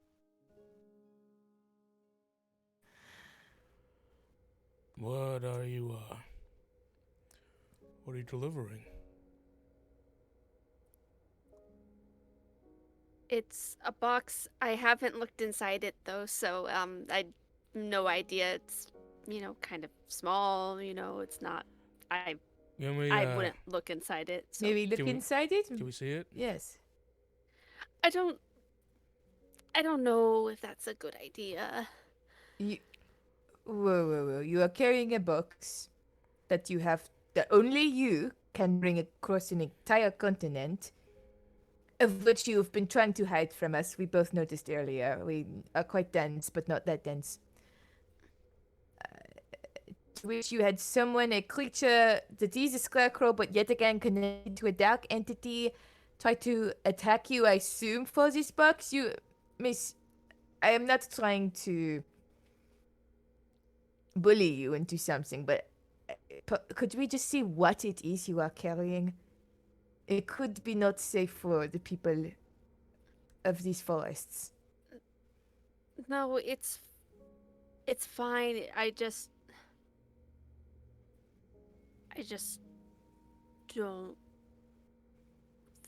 What are you delivering? it's a box. I haven't looked inside it though, so I no idea. It's kind of small. It's not. I wouldn't look inside it. So. Maybe look inside it? Can we see it? Yes. I don't know if that's a good idea. Whoa. You are carrying a box that only you can bring across an entire continent, of which you've been trying to hide from us. We both noticed earlier. We are quite dense, but not that dense. To which you had a creature that is a scarecrow, but yet again connected to a dark entity, try to attack you, I assume, for this box. Miss, I am not trying to bully you into something, but could we just see what it is you are carrying? It could be not safe for the people of these forests. No, it's fine. I just don't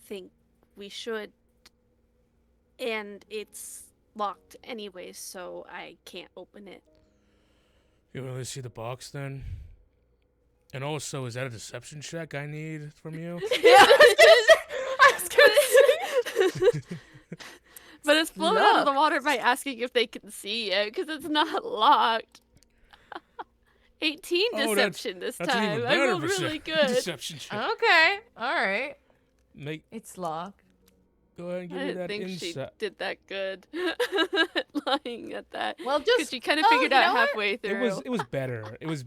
think we should. And it's locked anyway, so I can't open it. You really see the box then? And also, is that a deception check I need from you? But it's blown out of the water by asking if they can see it, because it's not locked. 18 deception this that's an time. even I better rolled really good. deception check. Okay. All right. It's locked. Go ahead and give I me didn't that think she insight. did that good. Lying at that. Well, Because just she kind of figured out halfway through. It was better. It was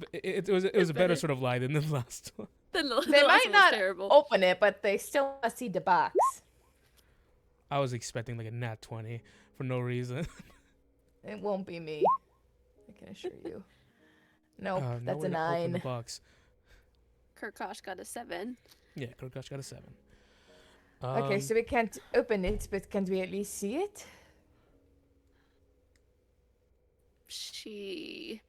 a better sort of lie than the last one. The They last might one was not terrible. open it, but they still want to see the box. I was expecting like a nat 20 for no reason. It won't be me. I can assure you. Nope, Now that's we're a gonna open the 9. box. Kurkosh got a 7. Yeah, Kurkosh got a 7. Okay, so we can't open it, but can we at least see it? She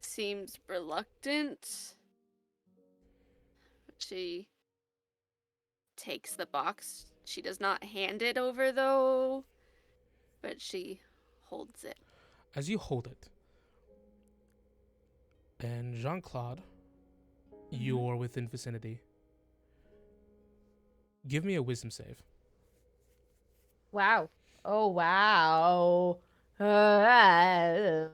seems reluctant. She takes the box. She does not hand it over, though, but she holds it. As you hold it, and Jean-Claude, you're within vicinity. Give me a wisdom save. Wow. Oh, wow. Okay.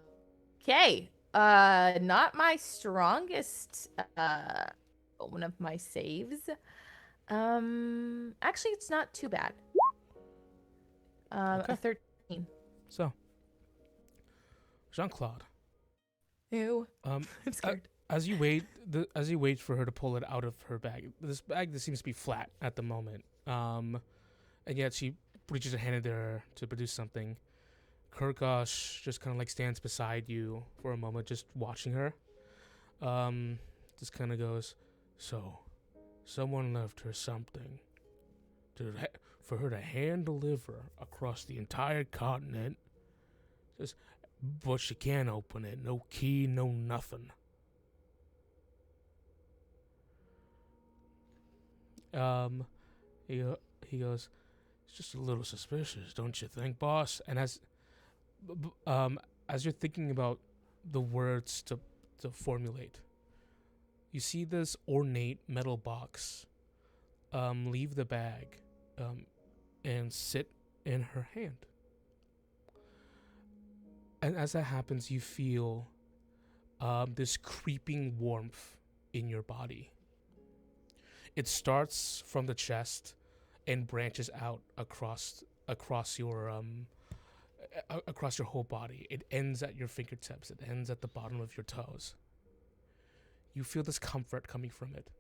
Not my strongest, one of my saves. Actually, it's not too bad. Okay. A 13. So, Jean-Claude, Ew. um, I'm scared. as you wait for her to pull it out of her bag, this bag that seems to be flat at the moment. And yet she reaches her hand in there to produce something. Kurkosh just kind of like stands beside you for a moment, just watching her. Just kind of goes, so, someone left her something for her to hand deliver across the entire continent. Says, but she can't open it. No key, no nothing. He goes, it's just a little suspicious, don't you think, boss? And as you're thinking about the words to formulate, you see this ornate metal box leave the bag and sit in her hand. And as that happens, you feel this creeping warmth in your body. It starts from the chest and branches out across your whole body. It ends at your fingertips. It ends at the bottom of your toes. You feel this comfort coming from it,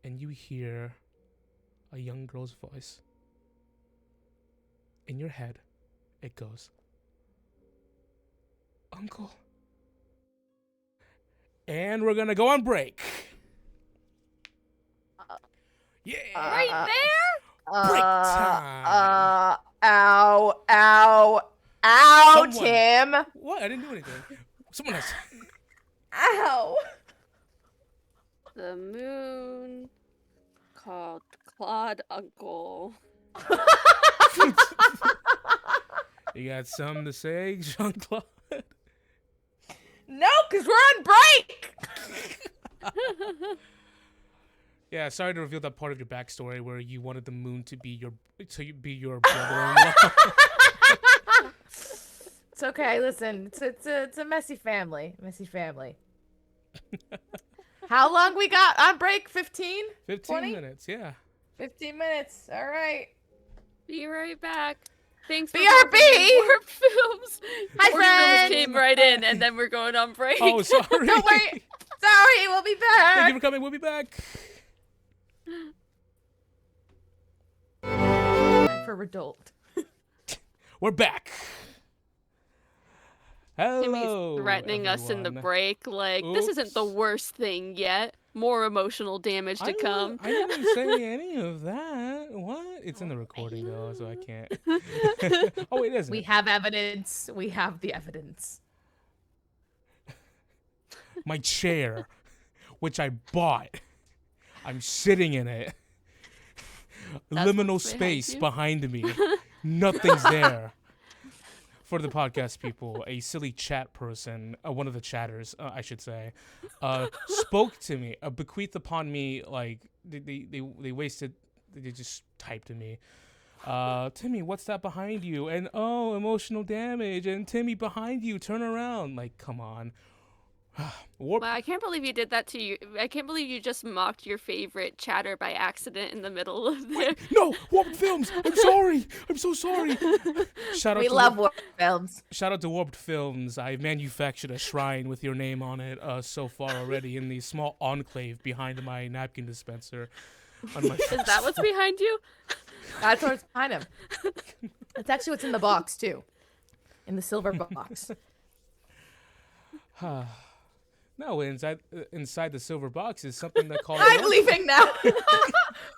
and you hear a young girl's voice. In your head, it goes, Uncle. And we're gonna go on break. Yeah. Right there? Break time. Ow, Someone- Tim. What? I didn't do anything. Someone else. Ow. The moon called Claude Uncle. You got something to say, Jean-Claude? No, because we're on break. Yeah, sorry to reveal that part of your backstory where you wanted the moon to be your brother-in-law. It's okay. Listen, it's a messy family. How long we got on break? 15? 15 20? minutes, yeah. 15 minutes. All right. Be right back. Thanks for BRB! Warp Films. Hi, Warp Films friends. came right in, and then we're going on break. Oh, sorry. Don't worry. Sorry, we'll be back. Thank you for coming. We'll be back. For adult. We're back. Hello. Timmy's threatening us in the everyone. break, like, this isn't the Oops. worst thing yet. more emotional damage to come. I didn't say any of that. What? It's in the recording though, so I can't. Oh, it isn't. We have evidence. We have the evidence. My chair, which I bought. I'm sitting in it. That's Liminal what's behind space you? behind me. Nothing's there. For the podcast people, a silly chat person, one of the chatters, I should say, spoke to me, bequeathed upon me, like, they wasted, they just typed to me, Timmy, what's that behind you? And, oh, emotional damage, and Timmy, behind you, turn around. Like, come on. Warp. Wow, I can't believe you did that to you. I can't believe you just mocked your favorite chatter by accident in the middle of there. No, Warped Films. I'm sorry. I'm so sorry. We love war films. Shout out to Warped Films. I manufactured a shrine with your name on it so far already in the small enclave behind my napkin dispenser. On my Is that what's behind you? That's what's behind him. That's actually what's in the box too, in the silver box. No, inside the silver box is something that called. I'm leaving now.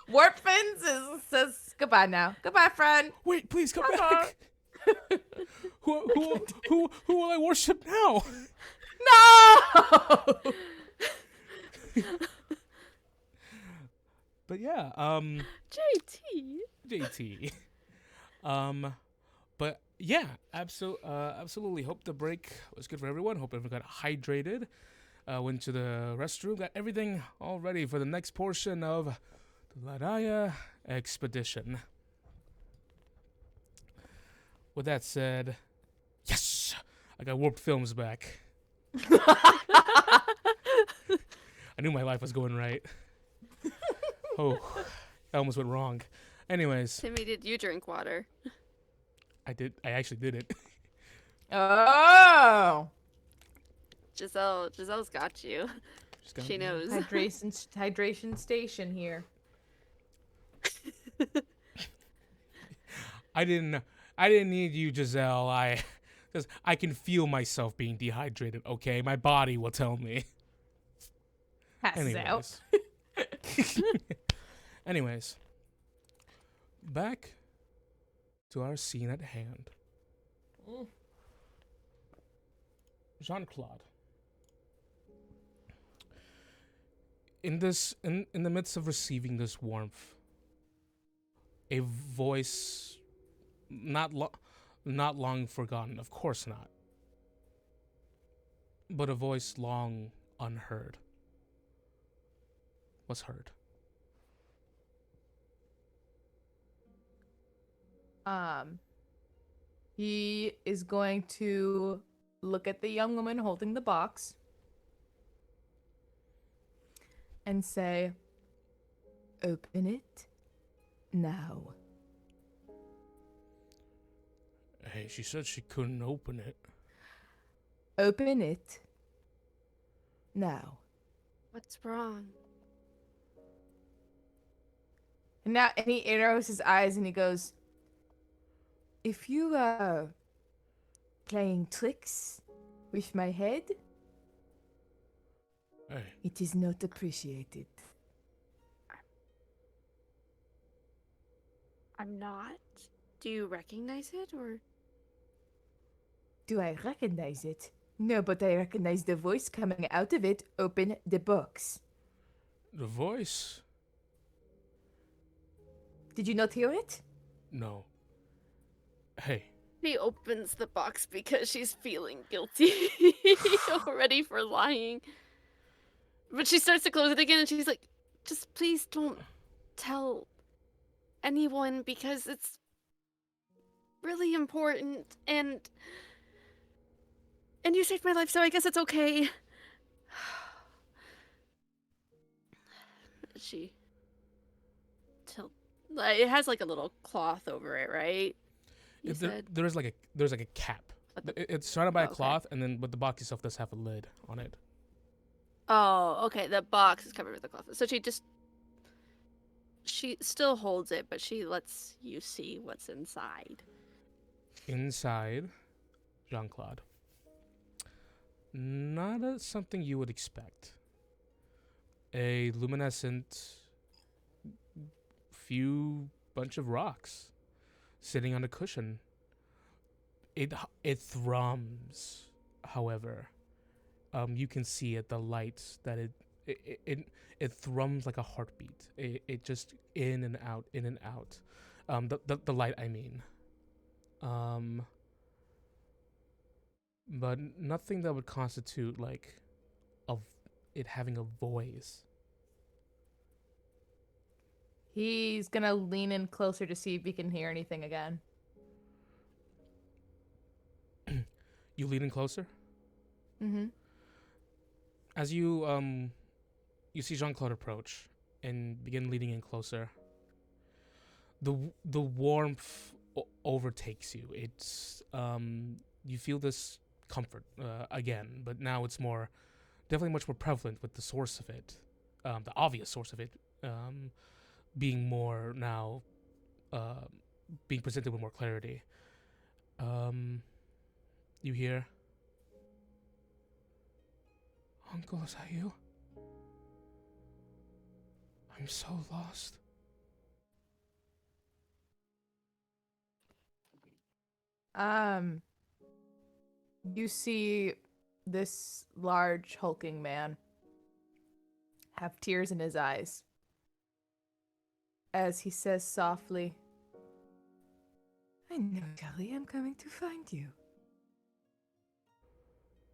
Warp Fins says goodbye now. Goodbye, friend. Wait, please come back. Who will I worship now? No. But yeah, JT. But yeah, absolutely. Hope the break was good for everyone. Hope everyone got hydrated. Went to the restroom. Got everything all ready for the next portion of the Lanya expedition. With that said, yes, I got Warped Films back. I knew my life was going right. Oh, I almost went wrong. Anyways, Timmy, did you drink water? I did. I actually did it. Oh. Giselle's got you. She knows. Hydration station here. I didn't need you, Giselle. Because I can feel myself being dehydrated. Okay, my body will tell me. Passes out. Anyways, back to our scene at hand. Jean-Claude. In the midst of receiving this warmth, a voice not long forgotten, of course not, but a voice long unheard was heard. He is going to look at the young woman holding the box and say, "Open it now." Hey, she said she couldn't open it. Open it now. What's wrong? And now, and he arrows his eyes and he goes, "If you are playing tricks with my head, Hey, it is not appreciated." I'm not. Do you recognize it, or? Do I recognize it? No, but I recognize the voice coming out of it. Open the box. the voice? Did you not hear it? No. Hey, She opens the box because she's feeling guilty already for lying. But she starts to close it again and she's like, just please don't tell anyone because it's really important and you saved my life, so I guess it's okay. She it has like a little cloth over it, right? You said? there's like a cap. It's surrounded by a cloth, and then but the box itself does have a lid on it. Oh, okay. The box is covered with a cloth. So she still holds it, but she lets you see what's inside. Inside, Jean-Claude. Not something you would expect. a luminescent few bunch of rocks sitting on a cushion. It thrums, however. You can see at the light that it thrums like a heartbeat. It just in and out, in and out. The light, I mean. But nothing that would constitute like of it having a voice. He's gonna lean in closer to see if he can hear anything again. You lean in closer. Mm-hmm. As you see Jean-Claude approach and begin leaning in closer. The warmth overtakes you. It's you feel this comfort again, but now it's definitely much more prevalent with the source of it, the obvious source of it, being more now, being presented with more clarity. You hear, "Uncle, is that you? I'm so lost." You see this large hulking man have tears in his eyes as he says softly, "I know, Kelly, I'm coming to find you.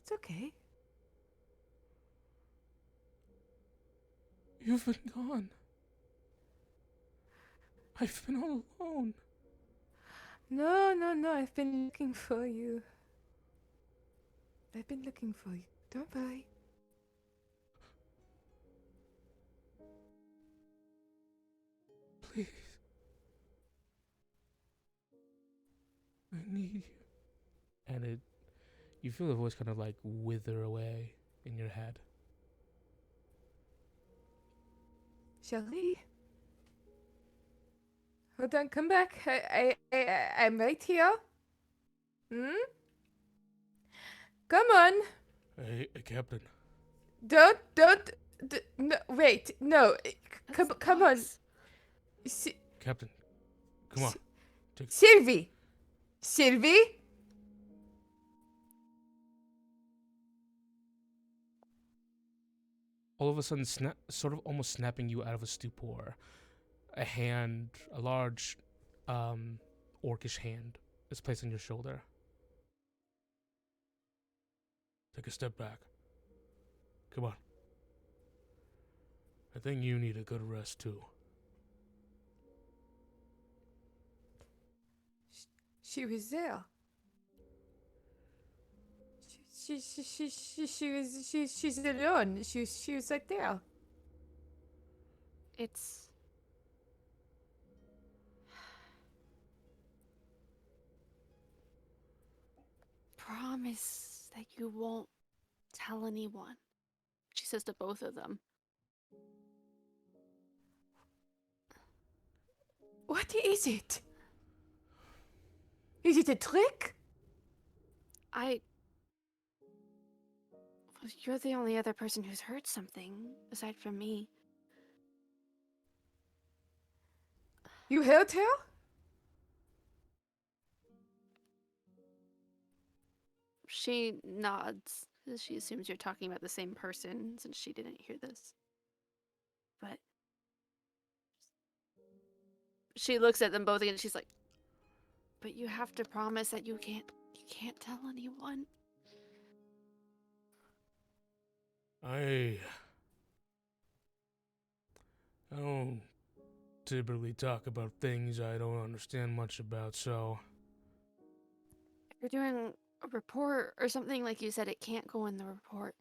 It's okay. You've been gone. I've been all alone. No, I've been looking for you. I've been looking for you. Don't worry." Please. I need you. And you feel the voice kind of like wither away in your head. Shelly? Hold on, come back. I'm right here. Come on. Hey, Captain. Don't, no, wait, no. Come on. Captain, come on. Sylvie. All of a sudden, sort of almost snapping you out of a stupor, a large, orcish hand is placed on your shoulder. Take a step back. Come on. I think you need a good rest too. She was there. She's alone. She was right there. It's... Promise that you won't tell anyone, she says to both of them. What is it? Is it a trick? You're the only other person who's heard something, aside from me. You heard her? She nods, as she assumes you're talking about the same person, since she didn't hear this. But she looks at them both again, and she's like, "But you have to promise that you can't tell anyone." I don't typically talk about things I don't understand much about, so... If you're doing a report or something, like you said, it can't go in the report.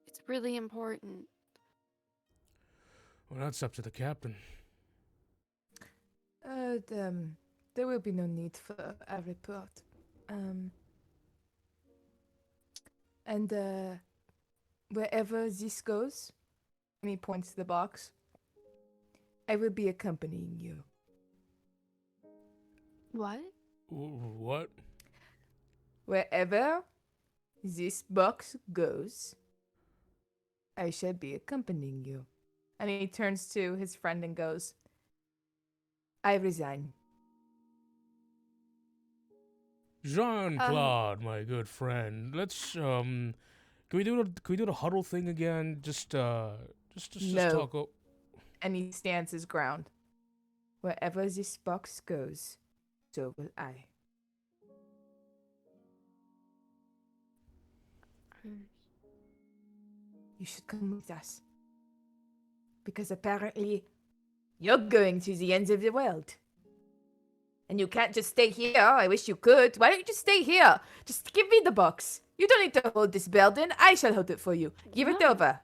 It's really important. Well, that's up to the captain. There will be no need for a report. And wherever this goes, and he points to the box, I will be accompanying you. What? What? Wherever this box goes, I shall be accompanying you. And he turns to his friend and goes, I resign. Jean-Claude, my good friend. Let's can we do the huddle thing again? Just No. talk. And he stands his ground. Wherever this box goes, so will I. You should come with us. Because apparently, you're going to the ends of the world. And you can't just stay here. I wish you could. Why don't you just stay here? Just give me the box. You don't need to hold this burden. I shall hold it for you. Give it No. over.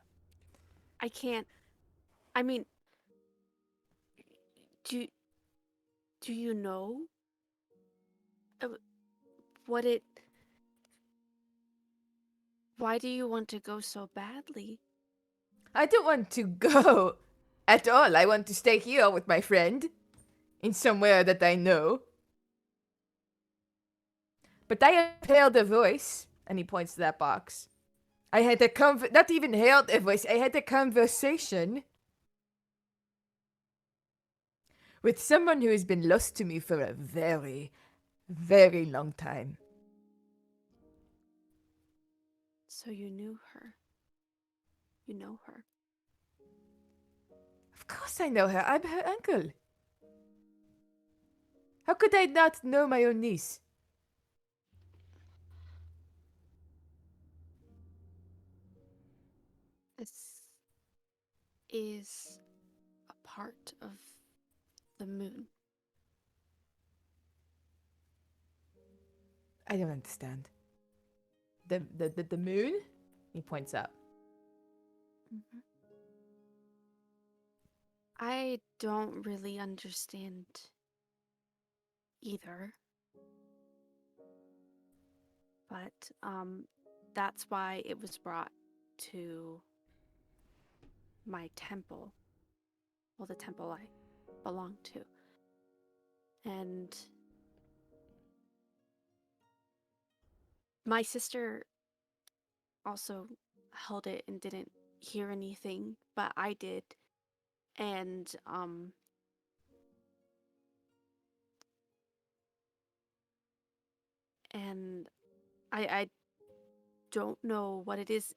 I can't. I mean, do you know what it? Why do you want to go so badly? I don't want to go at all. I want to stay here with my friend. In somewhere that I know. But I have heard a voice. And he points to that box. I had a not even heard a voice. I had a conversation with someone who has been lost to me for a very, very long time. So you knew her. You know her. Of course I know her. I'm her uncle. How could I not know my own niece? This is a part of the moon. I don't understand. The moon? He points up. Mm-hmm. I don't really understand either. But that's why it was brought to my temple. Well, the temple I belong to. And my sister also held it and didn't hear anything, but I did. And I don't know what it is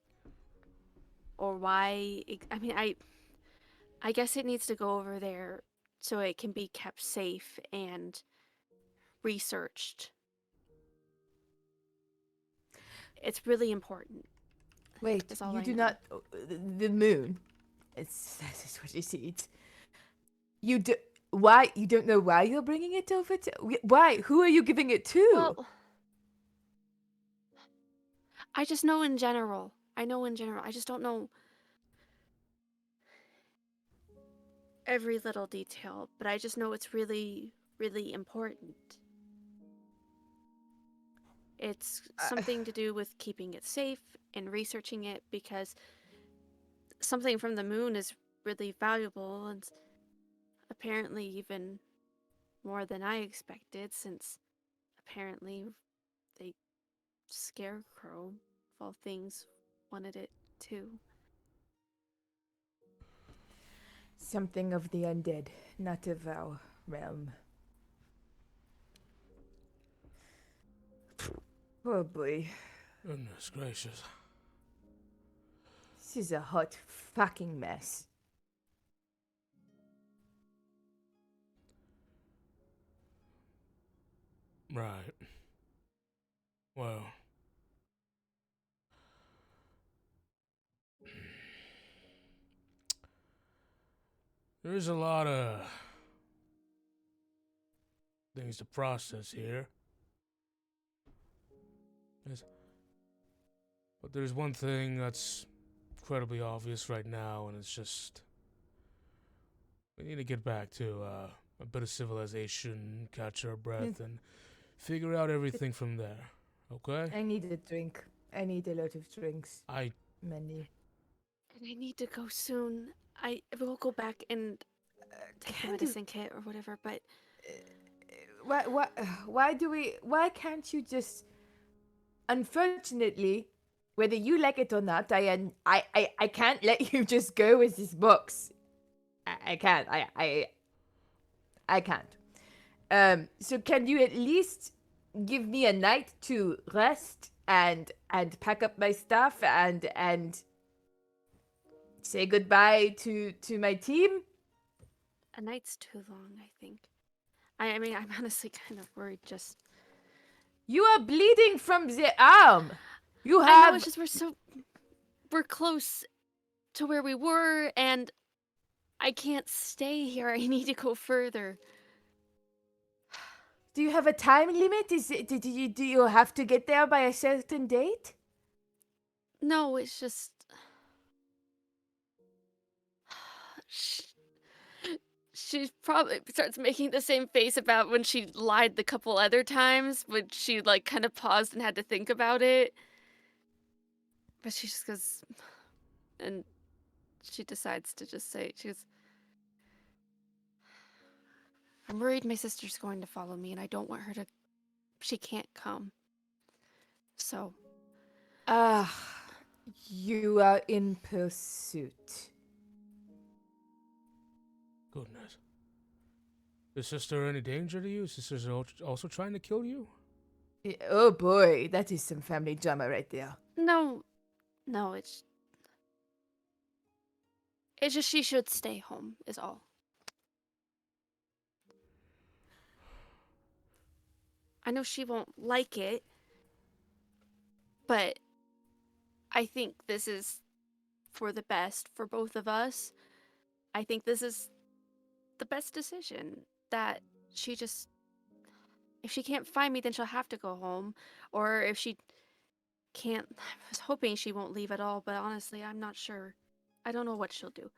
or why. I mean, I guess it needs to go over there so it can be kept safe and researched. It's really important. Wait, That's all you I do know. not. The moon. That is what you see. You do. Why? You don't know why you're bringing it over to? Why? Who are you giving it to? Well, I just know in general. I know in general. I just don't know every little detail, but I just know it's really, really important. It's something to do with keeping it safe and researching it because something from the moon is really valuable and apparently even more than I expected since apparently they Scarecrow, of all things, wanted it too. Something of the undead, not of our realm. Oh boy. Goodness gracious. This is a hot fucking mess. Right. Well. There's a lot of things to process here. But there's one thing that's incredibly obvious right now, and it's just we need to get back to a bit of civilization, catch our breath, and figure out everything from there. Okay? I need a drink. I need a lot of drinks. Many. And I need to go soon. I will go back and take the medicine kit or whatever, but Why can't you just unfortunately, whether you like it or not, I can't let you just go with this box. I can't. I can't. So can you at least give me a night to rest and pack up my stuff and say goodbye to my team? A night's too long, I think. I mean, I'm honestly kind of worried just... You are bleeding from the arm. You I have. know, it's just we're close to where we were, and I can't stay here. I need to go further. Do you have a time limit? Do you have to get there by a certain date? No, it's just... She probably starts making the same face about when she lied the couple other times, when she, like, kind of paused and had to think about it. But she just goes... And she decides to just say... She goes... I'm worried my sister's going to follow me, and I don't want her to... She can't come. So... You are in pursuit. Goodness. Is sister any danger to you? Sister's also trying to kill you? Oh boy, that is some family drama right there. No, it's just she should stay home, is all. I know she won't like it, but I think this is for the best for both of us. I think this is the best decision, that she just... If she can't find me, then she'll have to go home. Or if she can't... I was hoping she won't leave at all, but honestly, I'm not sure. I don't know what she'll do.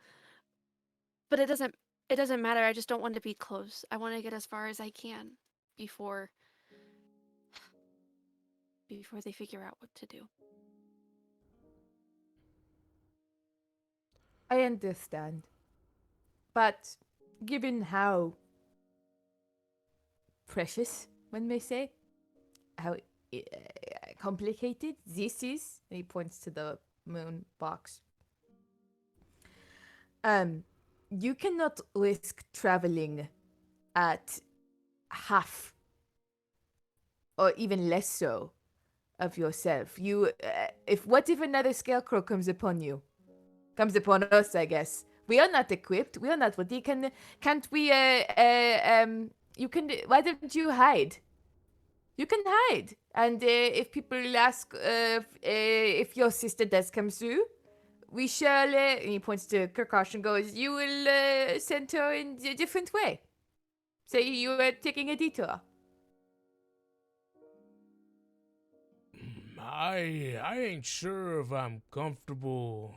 But it doesn't matter. I just don't want to be close. I want to get as far as I can before they figure out what to do. I understand. But given how precious, one may say, how complicated this is, and he points to the moon box, you cannot risk traveling at half or even less so of yourself. What if another scarecrow comes upon us, I guess. We are not equipped. We are not ready. Can't we, why don't you hide? You can hide. And if people ask if your sister does come through, we shall, and he points to Kirkosh and goes, you will send her in a different way. Say you are taking a detour. I ain't sure if I'm comfortable.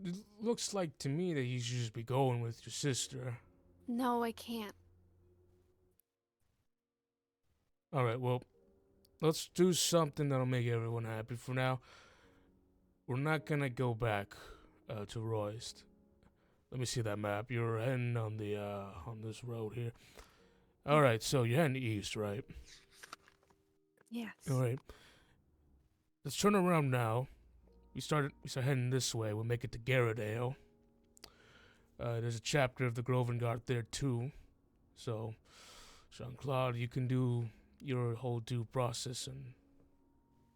It looks like to me that you should just be going with your sister. No, I can't. Alright, well, let's do something that'll make everyone happy for now. We're not gonna go back to Royst. Let me see that map. You're heading on the on this road here. Alright, so you're heading east, right? Yes. Alright. Let's turn around now. We start heading this way. We'll make it to Garradale. There's a chapter of the Grovengard there too. So, Jean-Claude, you can do your whole due process and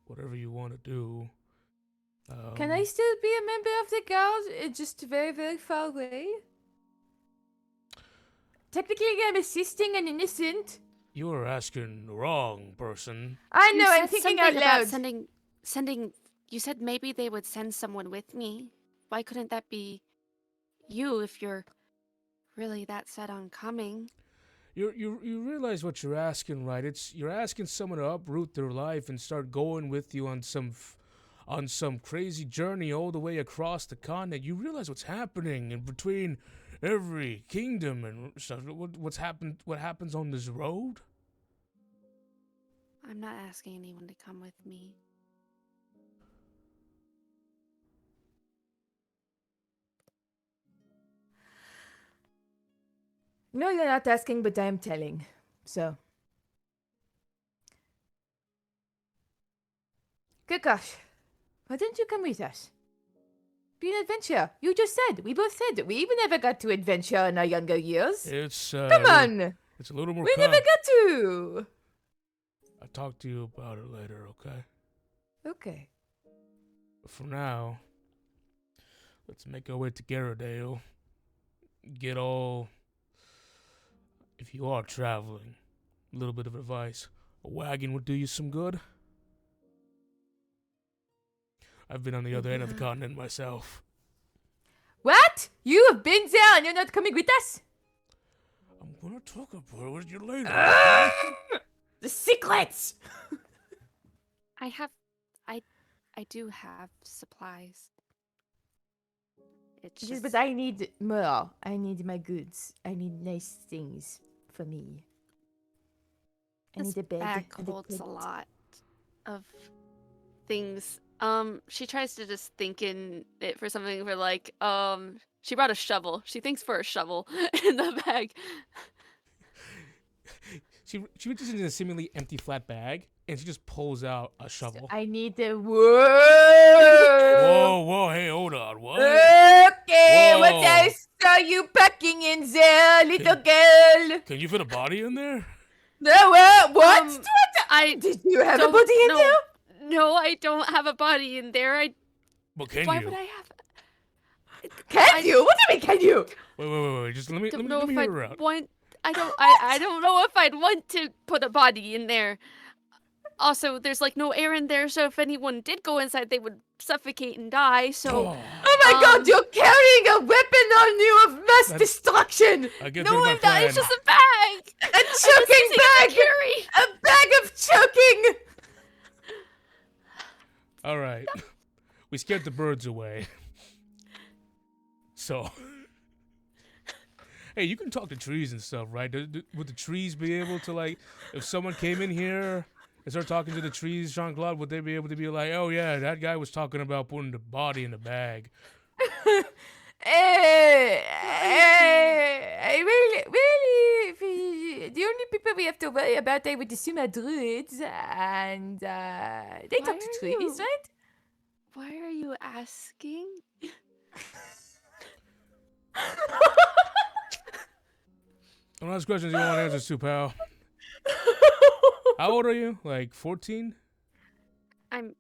whatever you want to do. Can I still be a member of the guard? It's just very, very far away. Technically, I'm assisting an innocent. You are asking the wrong person. I You know, I'm said thinking something out about loud. sending. You said maybe they would send someone with me. Why couldn't that be you if you're really that set on coming? You realize what you're asking, right? You're asking someone to uproot their life and start going with you on some crazy journey all the way across the continent. You realize what's happening in between every kingdom and stuff. What happens on this road? I'm not asking anyone to come with me. No, you're not asking, but I am telling. So, Good gosh. Why didn't you come with us? Be an adventure. You just said. We both said that we never got to adventure in our younger years. It's Come on. It's a little more. We never got to. I'll talk to you about it later, okay? Okay. But for now, let's make our way to Garradale. Get all. If you are traveling, a little bit of advice. A wagon would do you some good. I've been on the other end of the continent myself. What? You have been there and you're not coming with us? I'm gonna talk about it with you later. The secrets! I do have supplies. It's Yes, just, but I need more. I need my goods. I need nice things for me. I this need a bed. bag and a holds a quilt. lot of things. She tries to just think in it for something for like, she brought a shovel. She thinks for a shovel in the bag. She reaches into a seemingly empty flat bag and she just pulls out a shovel. I need the Whoa, hey, hold on, what? Okay, Whoa. what else are you packing in there, little girl? Can you fit a body in there? No, what? I Did you have a don't body in know. there? No, I don't have a body in there. But can Why you? would I have? Can you? What do you mean, can you? Wait. Just let me Don't know if hear I'd her out. want. I don't know if I'd want to put a body in there. Also, there's like no air in there, so if anyone did go inside, they would suffocate and die. So Oh my god, you're carrying a weapon on you of mass That's- destruction! I guess no, my I'm not. plan. It's just a bag. A choking bag! Carry. A bag of choking! All right, we scared the birds away. So, hey, you can talk to trees and stuff, right? Would the trees be able to, like, if someone came in here and started talking to the trees, Jean-Claude, would they be able to be like, oh yeah, that guy was talking about putting the body in the bag? Really, the only people we have to worry about, I would assume, are druids, and they talk to Why are trees, you- right? Why are you asking? Don't ask questions you don't want answers to, pal. How old are you? Like 14? I'm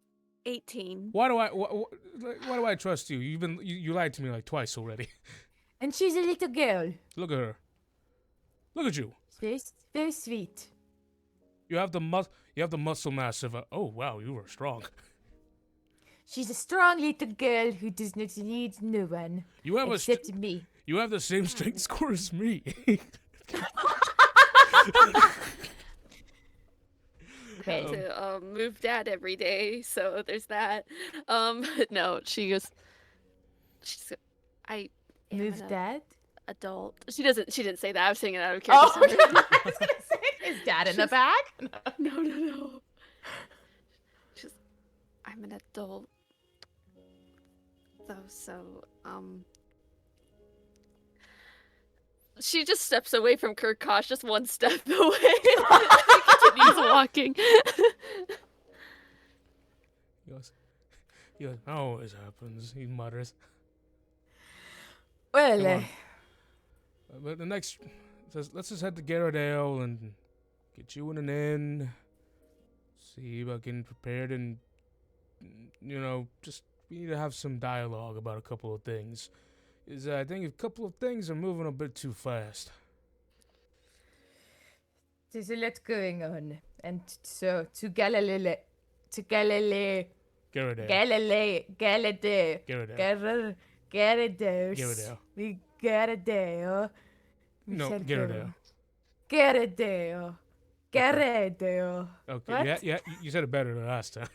18. Why do I trust you? You lied to me like twice already. And she's a little girl. Look at her. Look at you. Very, very sweet. You have the muscle mass of a. Oh wow, you are strong. She's a strong little girl who does not need no one You have except me. you have the same strength score as me. Well, To move dad every day, so there's that. No, she's I am move an dad. adult. She didn't say that. I was saying it out of character. Oh, sorry. I was gonna say, is dad in the bag? No. I'm an adult. Though, so, she just steps away from Kirkosh, just one step away. Continues walking. He goes, always happens, he mutters. Well, Come on. But the next, let's just head to Garradale and get you in an inn. See about getting prepared and, just we need to have some dialogue about a couple of things. I think a couple of things are moving a bit too fast. there's a lot going on, and so to Galileo, Garradale. Galileo, Garradale. Garradale, we Garradale. No, shall Garradale. go. Garradale. Garradale. Okay, What? yeah, you said it better than last time.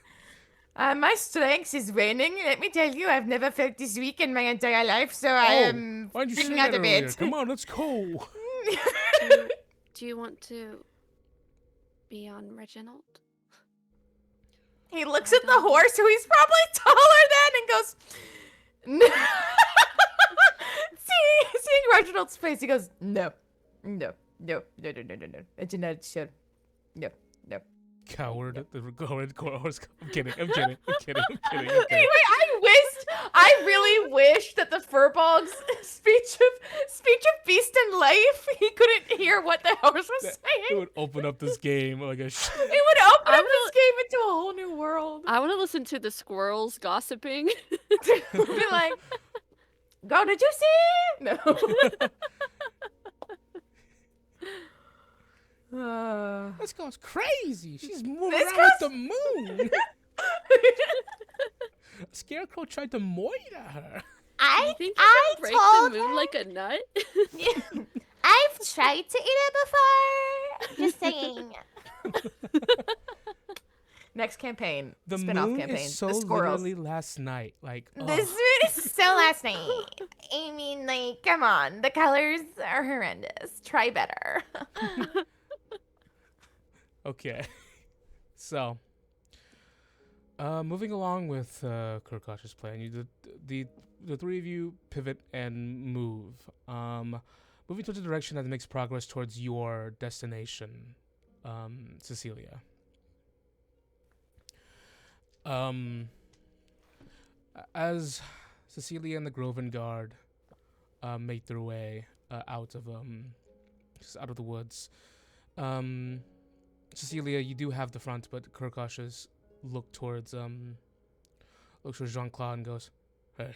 My strength is waning. Let me tell you, I've never felt this weak in my entire life, so I am Why didn't you say feeling out that of earlier? it. Come on, let's go. Do you want to be on Reginald? He looks at the horse, who he's probably taller than, and goes, no. Seeing Reginald's face, he goes, no. Reginald, sure. No. coward. The red horse. I'm kidding. I'm kidding. Anyway, I really wish that the Furbolg's speech of beast and life, he couldn't hear what the horse was It saying. would open up this game like a. It would open up this game into a whole new world. I want to listen to the squirrels gossiping. Be like, go to Juicy! No. This girl's crazy. She's moving This around with the moon. A scarecrow tried to moita her. You think you can break the moon like a nut? I've tried to eat it before. Just saying. Next campaign. The spin-off moon campaign. is so the squirrels. literally last night. Like, This moon is so last night. I mean, like, come on. The colors are horrendous. Try better. Okay. So, moving along with Kurkosh's plan, the three of you pivot and move. Moving towards a direction that makes progress towards your destination, Cecilia. As Cecilia and the Groven Guard make their way out of the woods, Cecilia, you do have the front, but Kurkosh's looks towards Jean-Claude and goes, "Hey."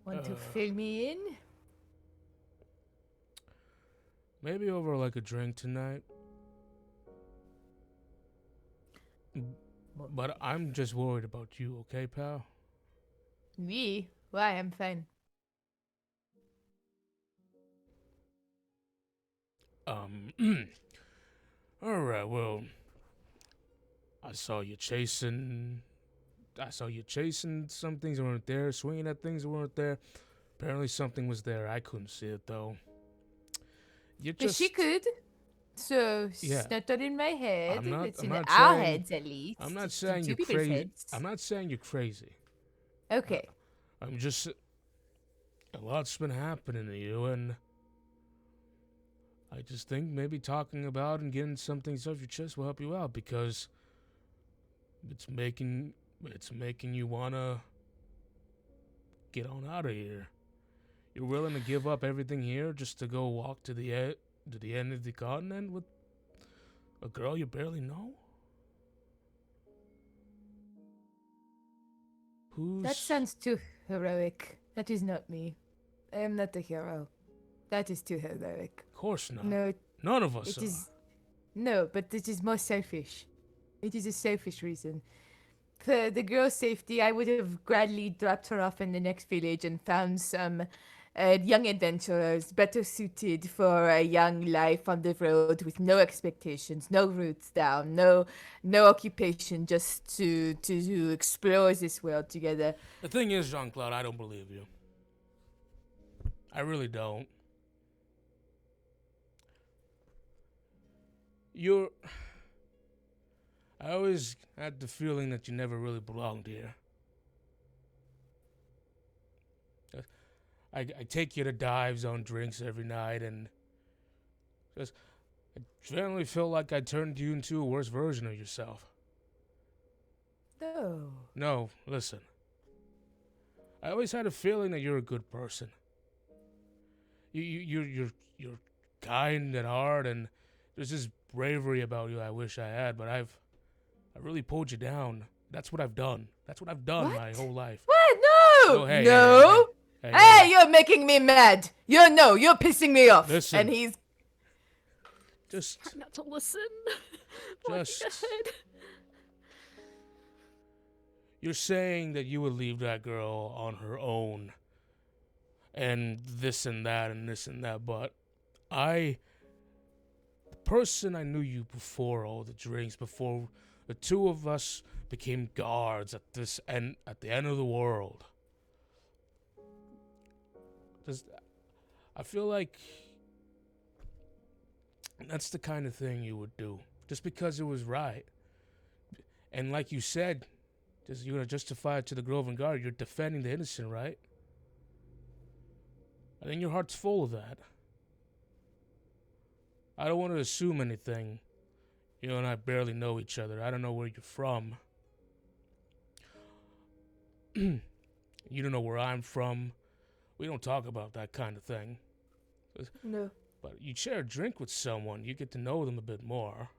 Want to fill me in? Maybe over like a drink tonight. But I'm just worried about you, okay, pal? Me? Why? I'm fine. Alright, well, I saw you chasing some things that weren't there, swinging at things that weren't there. Apparently something was there. I couldn't see it, though. You But just... she could. So, Yeah. it's not in my head. I'm not- it's I'm in not our saying- heads, at least. I'm not It's saying two you're people's crazy. heads. I'm not saying you're crazy. Okay. I'm just... A lot's been happening to you, and... I just think maybe talking about and getting some things off your chest will help you out, because... It's making you wanna... get on out of here. You're willing to give up everything here just to go walk to the end of the continent with a girl you barely know? That sounds too heroic. That is not me. I am not a hero. That is too heroic. Of course not. No, None of us it are. is. No, but it is more selfish. It is a selfish reason. For the girl's safety, I would have gladly dropped her off in the next village and found some young adventurers better suited for a young life on the road with no expectations, no roots down, no occupation, just to explore this world together. The thing is, Jean-Claude, I don't believe you. I really don't. I always had the feeling that you never really belonged here. I take you to dives on drinks every night, and I generally feel like I turned you into a worse version of yourself. No. No, listen. I always had a feeling that you're a good person. You're kind at heart, and there's this bravery about you I wish I had, but I really pulled you down. That's what I've done. That's what I've done my whole life. What? No! Oh, hey, no! Hey, You're making me mad. You're pissing me off. Listen. And he's just Try not to listen. Just- Walking ahead. You're saying that you would leave that girl on her own, and this and that and this and that, but the person I knew you before all the drinks, before the two of us became guards at the end of the world. I feel like that's the kind of thing you would do, just because it was right. And like you said, you're gonna justify it to the Groven Guard. You're defending the innocent, right? I think your heart's full of that. I don't want to assume anything. You and I barely know each other. I don't know where you're from. You don't know where I'm from. We don't talk about that kind of thing. No. But you share a drink with someone, you get to know them a bit more.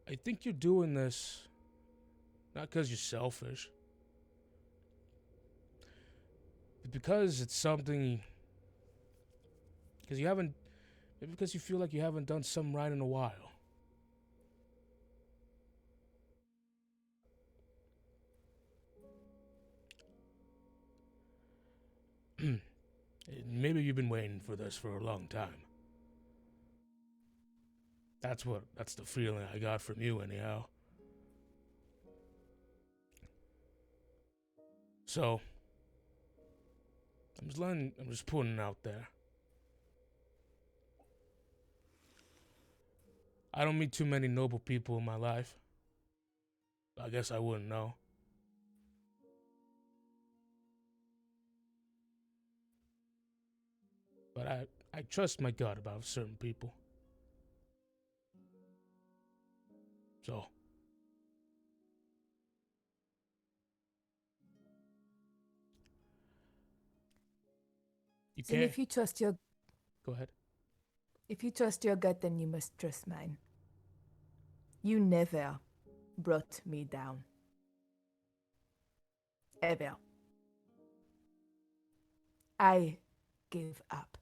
I think you're doing this not because you're selfish, but because it's something. Maybe because you feel like you haven't done something right in a while. Maybe you've been waiting for this for a long time. That's the feeling I got from you anyhow. So, I'm just putting it out there. I don't meet too many noble people in my life. I guess I wouldn't know. But I trust my gut about certain people. So. You So can't. if you trust your Go ahead. If you trust your gut, then you must trust mine. You never brought me down. Ever. I gave up.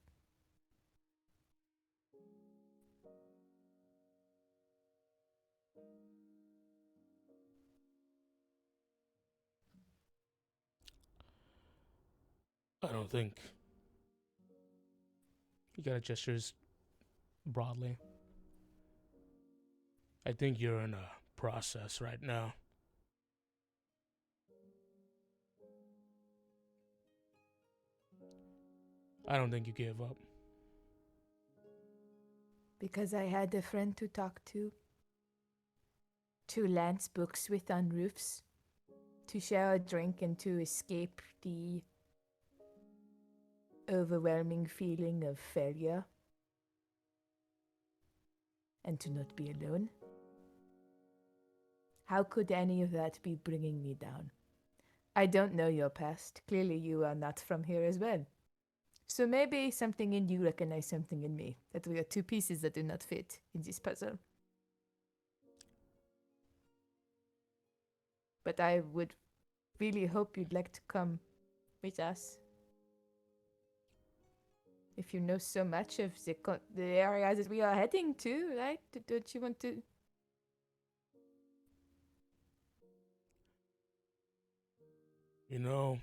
I don't think. You gotta gestures broadly. I think you're in a process right now. I don't think you gave up. Because I had a friend to talk to lance books with on roofs, to share a drink and to escape the overwhelming feeling of failure, and to not be alone. How could any of that be bringing me down? I don't know your past. Clearly you are not from here as well. So maybe something in you recognized something in me, that we are two pieces that do not fit in this puzzle. But I would really hope you'd like to come with us. If you know so much of the areas that we are heading to, right? Don't you want to? You know,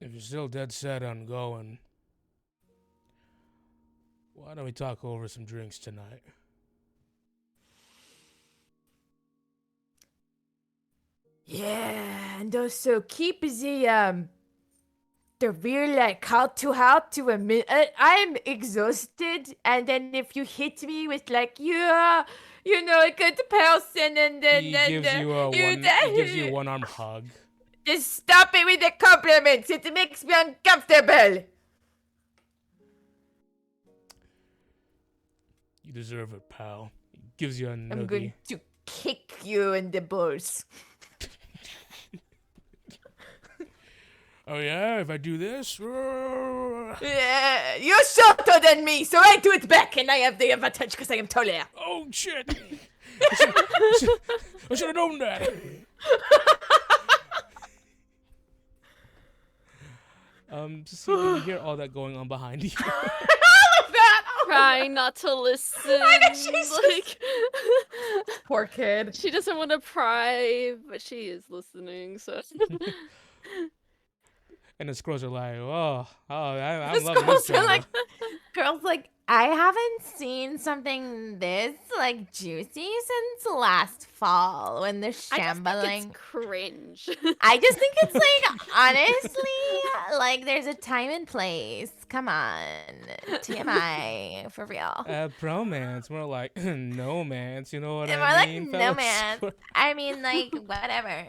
if you're still dead set on going, why don't we talk over some drinks tonight? Yeah, and also keep the real heart to a minute. I'm exhausted, and then if you hit me with a good person, and then He gives you a one-arm hug. Just stop it with the compliments. It makes me uncomfortable. You deserve it, pal. He gives you a noogie. I'm going to kick you in the balls. Oh yeah, if I do this? Yeah, you're shorter than me, so I do it back, and I have the advantage because I am taller. Oh shit! I should have known that. Just so you can hear all that going on behind you. Trying not to listen. Like, Poor kid. she doesn't want to pry, but she is listening. So And the squirrels are like, I'm The loving this squirrels are drama. like, Girls, like, I haven't seen something this, juicy since last fall when the I just shambling. think it's cringe. I just think it's, honestly, there's a time and place. Come on. TMI, for real. Bromance, more like no-mance, you know what More I like mean? no fellow man. squirrel? I mean, whatever.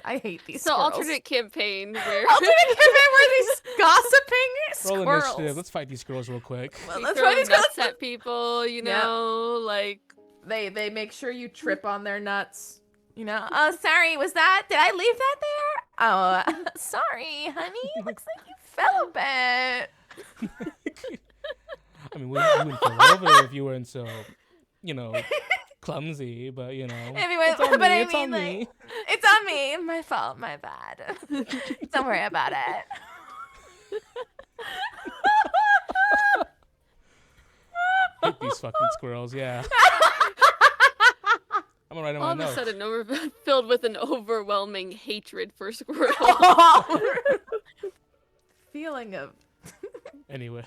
I hate these So squirrels. alternate campaign where Alternate campaign where these gossiping Roll squirrels. initiative. Let's fight these squirrels real quick. Well, we let's throw fight these squirrels. nuts at people, you Yeah. know, like They make sure you trip on their nuts. You know. Oh, sorry. Was that? Did I leave that there? Oh, sorry, honey. Looks like you fell a bit. I mean, we wouldn't fall over if you weren't so, clumsy. But Anyway, it's on but me. I It's on mean, me. it's on me. My fault. My bad. Don't worry about it. Hate these fucking squirrels. Yeah. I'm gonna write all on of my a notes. sudden filled with an overwhelming hatred for squirrels. Feeling of Anyways.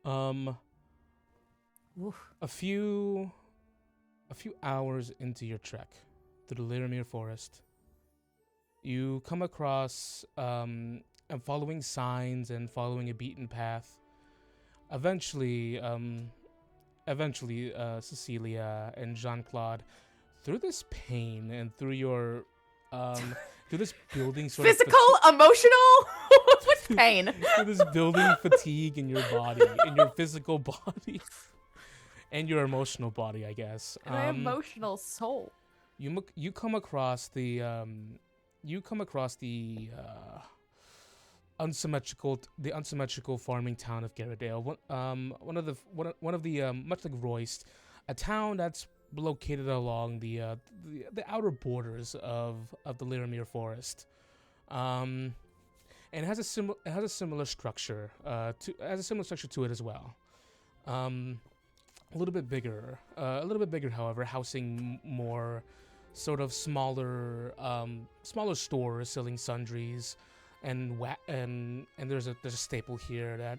A few hours into your trek through the Liramir forest, you come across and following signs and following a beaten path. Eventually, Cecilia and Jean-Claude, through this pain and through your through this building sort physical, emotional, with pain. through this building fatigue in your body, in your physical body, and your emotional body, I guess. My emotional soul. You come across the unsymmetrical farming town of Garradale. One of the much like Royst, a town that's located along the outer borders of the Liramir forest. And it has a similar structure to it as well. A little bit bigger, however, housing more sort of smaller stores selling sundries, and there's a staple here that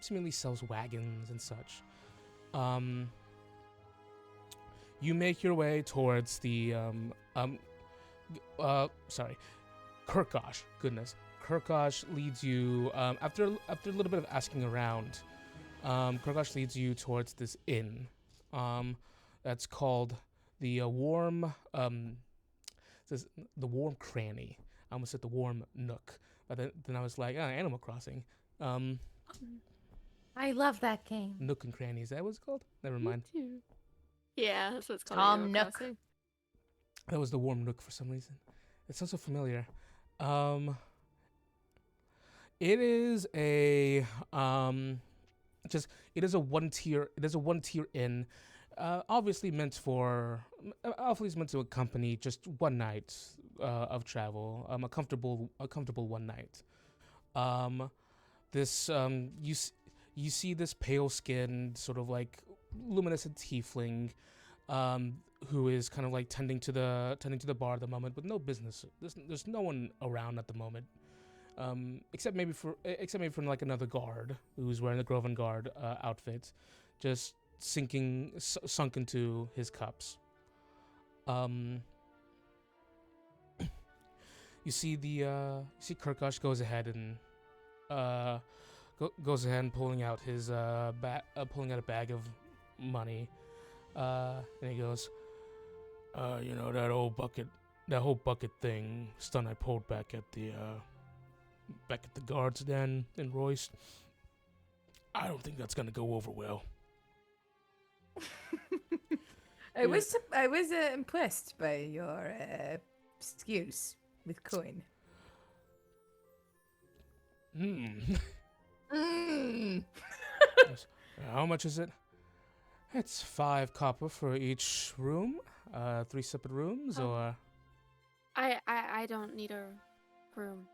seemingly sells wagons and such. You make your way towards the Kirkosh. Goodness, Kirkosh leads you after a little bit of asking around. Kirkosh leads you towards this inn that's called the Warm Cranny. I almost said the Warm Nook, but then I was like, Animal Crossing. I love that game. Nook and Cranny, is that what it's called? Never mind. Yeah, that's what it's called. Tom Animal Nook. Crossing. That was the Warm Nook for some reason. It sounds so familiar. It is a one tier inn, obviously meant to accompany just one night of travel, a comfortable one night. You see this pale-skinned, sort of like luminescent tiefling, who is kind of like tending to the bar at the moment with no business. There's no one around at the moment. Except maybe for like another guard who's wearing the Groven Guard outfit, just sunk into his cups. You see Kirkosh goes ahead and pulling out a bag of money, and he goes, that whole bucket thing, stun I pulled back at the guards den in Royce. I don't think that's gonna go over well. I was impressed by your skills with coin. How much is it? It's 5 copper for each room. 3 separate rooms, or I don't need a room.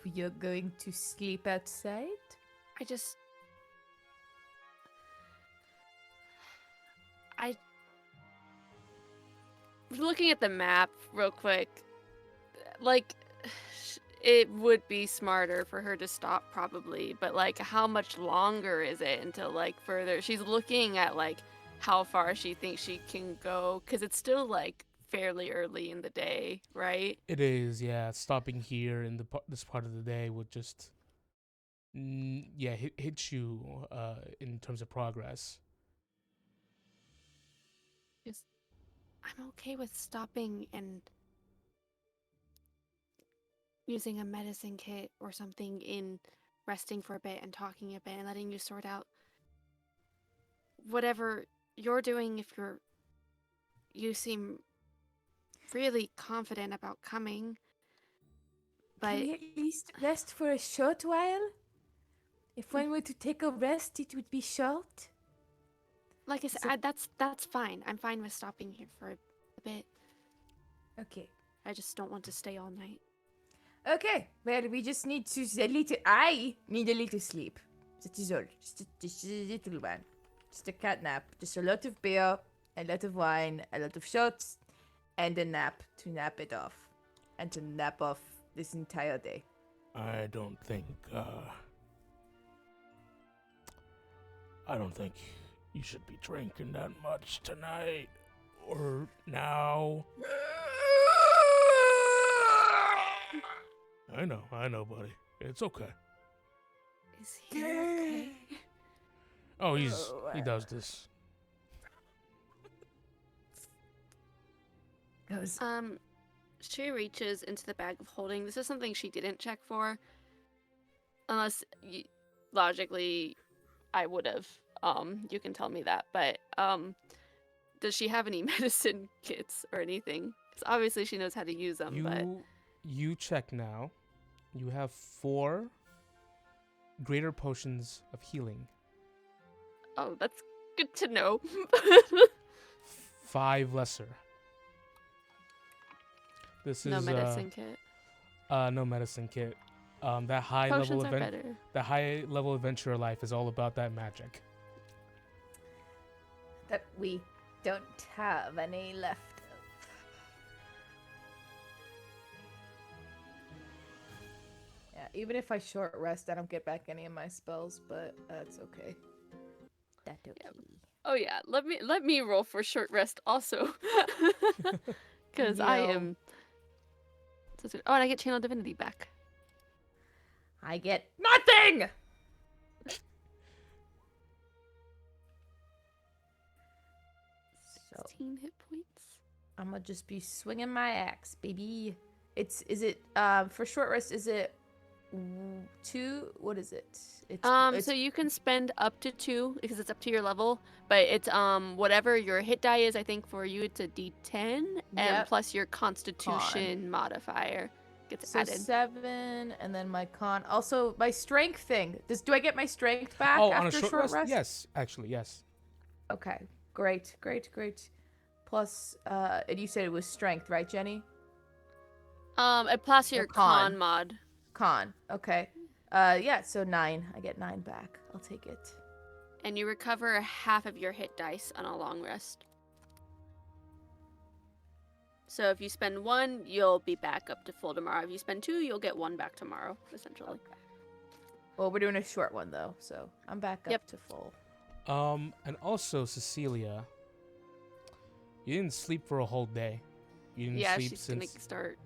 You're going to sleep outside? Looking at the map real quick, like, it would be smarter for her to stop probably, but like, how much longer is it until like further? She's looking at like how far she thinks she can go, because it's still like fairly early in the day, right? it is, yeah. Stopping here in this part of the day would just yeah, hit you in terms of progress. Just, I'm okay with stopping and using a medicine kit or something in resting for a bit and talking a bit and letting you sort out whatever you're doing. If you seem really confident about coming, but Can we at least rest for a short while? If one were to take a rest, it would be short. like I said, that's fine. I'm fine with stopping here for a bit. Okay. I just don't want to stay all night. Okay. Well, we just need to I need a little sleep. That is all. Just a little one. Just a cat nap. Just a lot of beer, a lot of wine, a lot of shots, and a nap to nap it off. And to nap off this entire day. I don't think you should be drinking that much tonight or now. I know, buddy. It's okay. Is he okay? Oh, he does this. Goes. She reaches into the bag of holding. This is something she didn't check for. Unless, logically, I would have. You can tell me that. But, does she have any medicine kits or anything? Because obviously she knows how to use them, but... You check now. You have 4 greater potions of healing. Oh, that's good to know. 5 lesser. This No is medicine kit. no medicine kit. That high Potions level are better. the high level adventurer life is all about that magic. That we don't have any left of. Yeah, even if I short rest, I don't get back any of my spells, but that's okay. That's okay. Oh yeah, let me roll for short rest also. Because I Yo. am... Oh, and I get Channel Divinity back. I get nothing! So 16 hit points. I'm gonna just be swinging my axe, baby. Is it for short rest, is it 2? What is it? It's So you can spend up to 2 because it's up to your level, but it's whatever your hit die is. I think for you it's a D10 and Yep. plus your Constitution modifier gets so added. 7, and then my con. Also, my strength thing. Do I get my strength back Oh, after on a short rest? rest? Yes, actually, yes. Okay, great. Plus, and you said it was strength, right, Jenny? And plus your con. con mod. Con. Okay. Yeah. So 9. I get 9 back. I'll take it. And you recover half of your hit dice on a long rest. So if you spend 1, you'll be back up to full tomorrow. If you spend 2, you'll get 1 back tomorrow, essentially. Well, we're doing a short one though, so I'm back up to full. And also, Cecilia, you didn't sleep for a whole day. You didn't Yeah, sleep she's since... gonna start.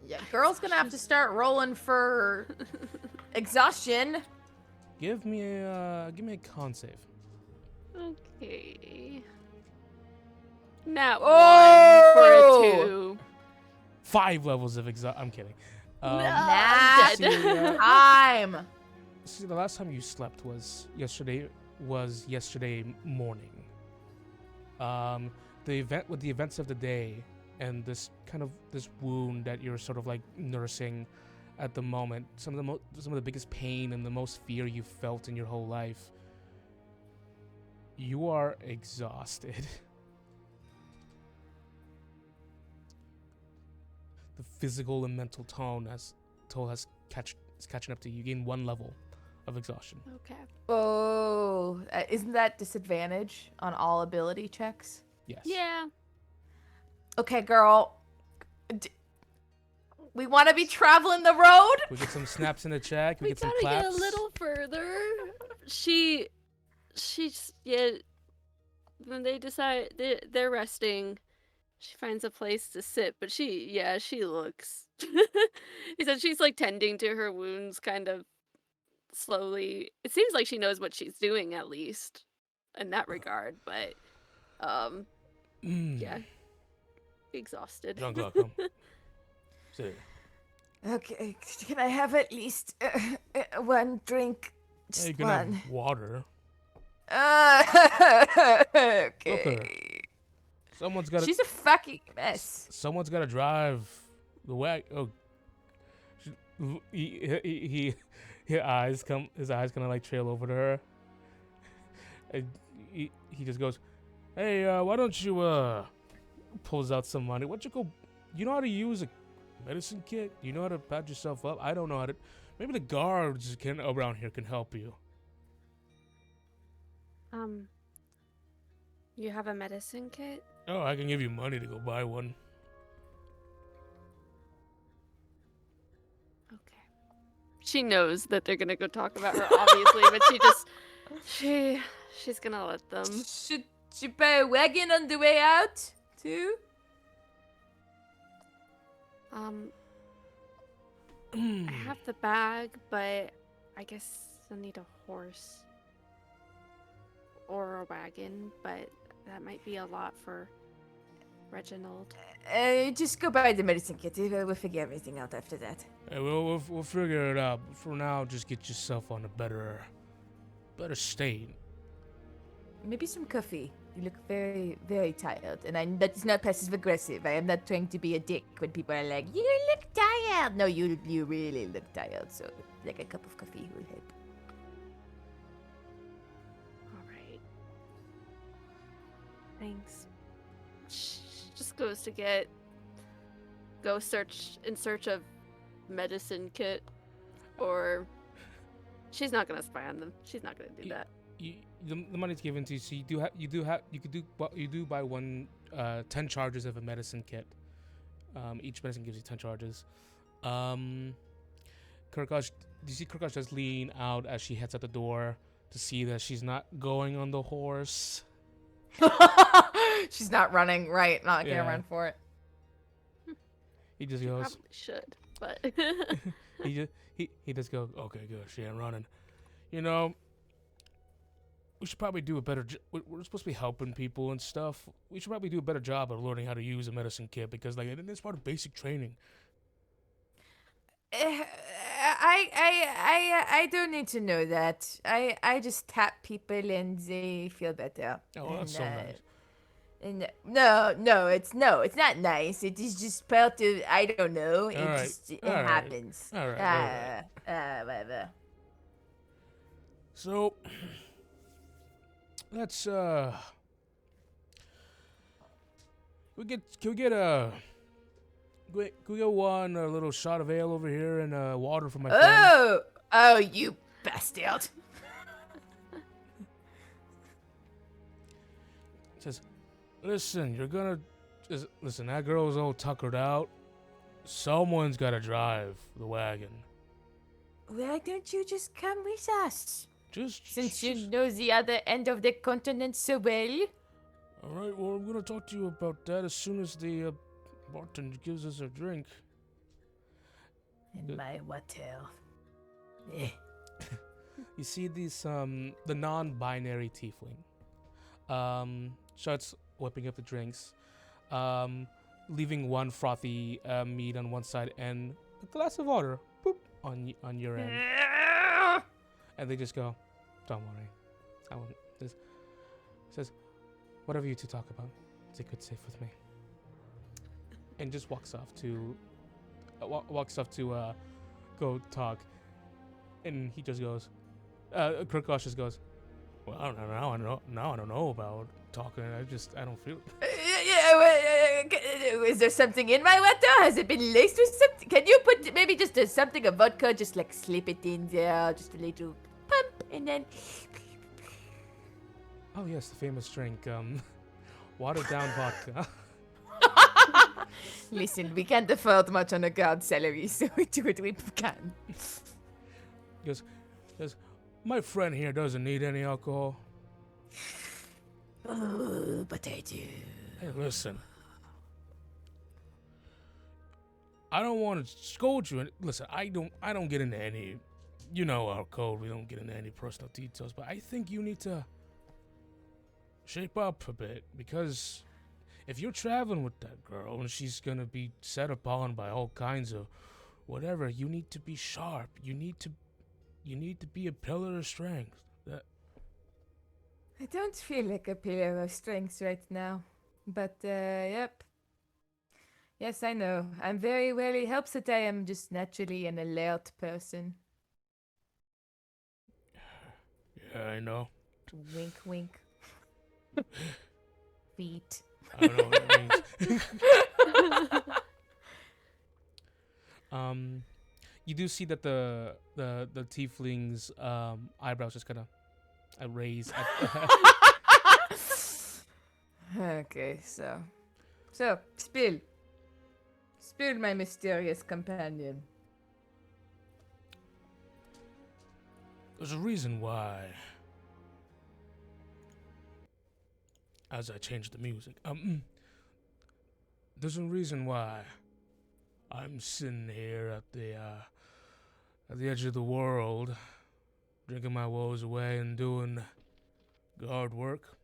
Yeah, girl's gonna have to start rolling for exhaustion. Give me a con save. Okay. Now Oh! 1 for a 2. 5 levels of exhaustion. I'm kidding. Nah, Cecilia, time. see, the last time you slept was yesterday morning. The events of the day and this wound that you're sort of like nursing at the moment, some of the biggest pain and the most fear you've felt in your whole life. You are exhausted. The physical and mental toll is catching up to you. You gain 1 level of exhaustion. Okay. Oh, isn't that disadvantage on all ability checks? Yes. Yeah. Okay, girl. We want to be traveling the road. We get some snaps in the chat. Can we get some gotta claps? get a little further. She's yeah. When they decide they're resting, she finds a place to sit. But she looks. He said she's like tending to her wounds, kind of slowly. It seems like she knows what she's doing, at least in that regard. But yeah, exhausted. Jean-Claude, come. Sit. Okay, can I have at least one drink? Yeah, Just you can one. have water. Okay. Someone's got to. She's a fucking mess. Someone's got to drive the way. Oh, his eyes kind of like trail over to her. And he just goes, "Hey, why don't you pulls out some money? Why don't you go? You know how to use a medicine kit? You know how to patch yourself up? I don't know how to. Maybe the guards around here can help you." You have a medicine kit? Oh, I can give you money to go buy one. Okay. She knows that they're gonna go talk about her, obviously, but she's gonna let them. Should she buy a wagon on the way out, too? I have the bag, but I guess I'll need a horse. Or a wagon, but that might be a lot for Reginald. Just go buy the medicine kit. We'll figure everything out after that. Hey, we'll figure it out. But for now, just get yourself on a better state. Maybe some coffee. You look very, very tired. And that is not passive aggressive. I am not trying to be a dick when people are like, you look tired. No, you really look tired. So, like a cup of coffee will help. Thanks. Just goes to go in search of medicine kit, or she's not gonna spy on them. She's not gonna do that. The money's given to you, so you do buy 10 charges of a medicine kit. Each medicine gives you 10 charges. Kirkosh, do you see Kirkosh just lean out as she heads out the door to see that she's not going on the horse? She's not running, right? Not gonna Yeah. run for it. He just goes. Probably should, but he just goes. Okay, good. She ain't running. You know, we should probably do a better. We're supposed to be helping people and stuff. We should probably do a better job of learning how to use a medicine kit because, like, it's part of basic training. I don't need to know that. I just tap people and they feel better. Oh, that's so nice. And no, it's not nice. It is just part of, I don't know. It All right. just it All right. happens. All right. Whatever. So let's can we get one a little shot of ale over here and water for my friend? Oh, you bastard. Says, listen, listen, that girl's all tuckered out. Someone's gotta drive the wagon. Why don't you just come with us? Since you just- know the other end of the continent so well. All right, well, I'm gonna talk to you about that as soon as the bartender gives us a drink. In my water. You see these the non-binary tiefling starts whipping up the drinks, leaving one frothy mead on one side and a glass of water on your end, and they just go, "Don't worry, I won't." This says, "Whatever you two talk about, stay good, safe with me," and just walks off to go talk, and he just goes. Kirkosh just goes, "Well, I don't know. Now I don't know about talking. I don't feel." Is there something in my water? Has it been laced with something? Can you put maybe just something of vodka? Just like slip it in there, just a little pump, and then. Oh yes, the famous drink, watered down vodka. Listen, we can't afford much on a guard salary, so we do what we can. Goes, my friend here doesn't need any alcohol. Oh, but I do. Hey, listen. I don't want to scold you. Listen, I don't get into any you know our code. We don't get into any personal details, but I think you need to shape up a bit, because if you're traveling with that girl and she's gonna be set upon by all kinds of whatever, you need to be sharp. You need to be a pillar of strength. I don't feel like a pillar of strength right now. But, yep. Yes, I know. I'm very well. It helps that I am just naturally an alert person. Yeah, I know. Wink, wink. Feet. I don't know what that means. You do see that the tiefling's eyebrows just kind of raise. Okay, so spill my mysterious companion. There's a reason why. As I change the music, there's a reason why I'm sitting here at the edge of the world, drinking my woes away and doing guard work.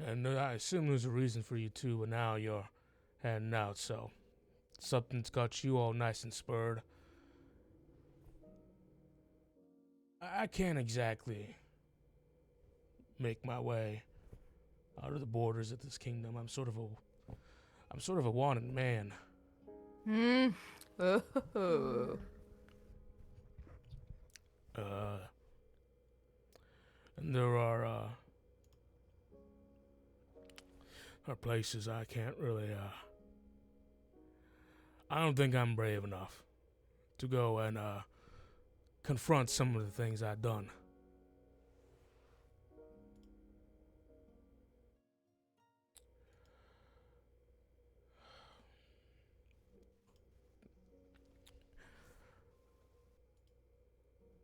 And I assume there's a reason for you too, but now you're heading out, so something's got you all nice and spurred. I can't exactly make my way out of the borders of this kingdom. I'm sort of a wanted man. Oh. And there are places I can't really I don't think I'm brave enough to go and confront some of the things I've done.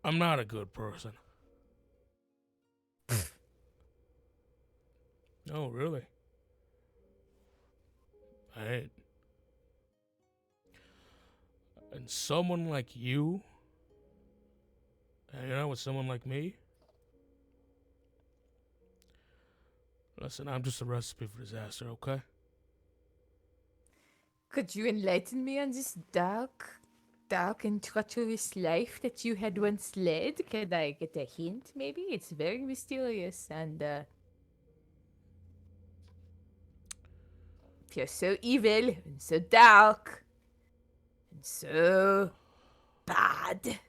I'm not a good person. No, really. I ain't. And someone like you, hanging out with someone like me? Listen, I'm just a recipe for disaster, okay? Could you enlighten me on this dark and treacherous life that you had once led? Can I get a hint, maybe? It's very mysterious, and, if you're so evil, and so dark, and so bad,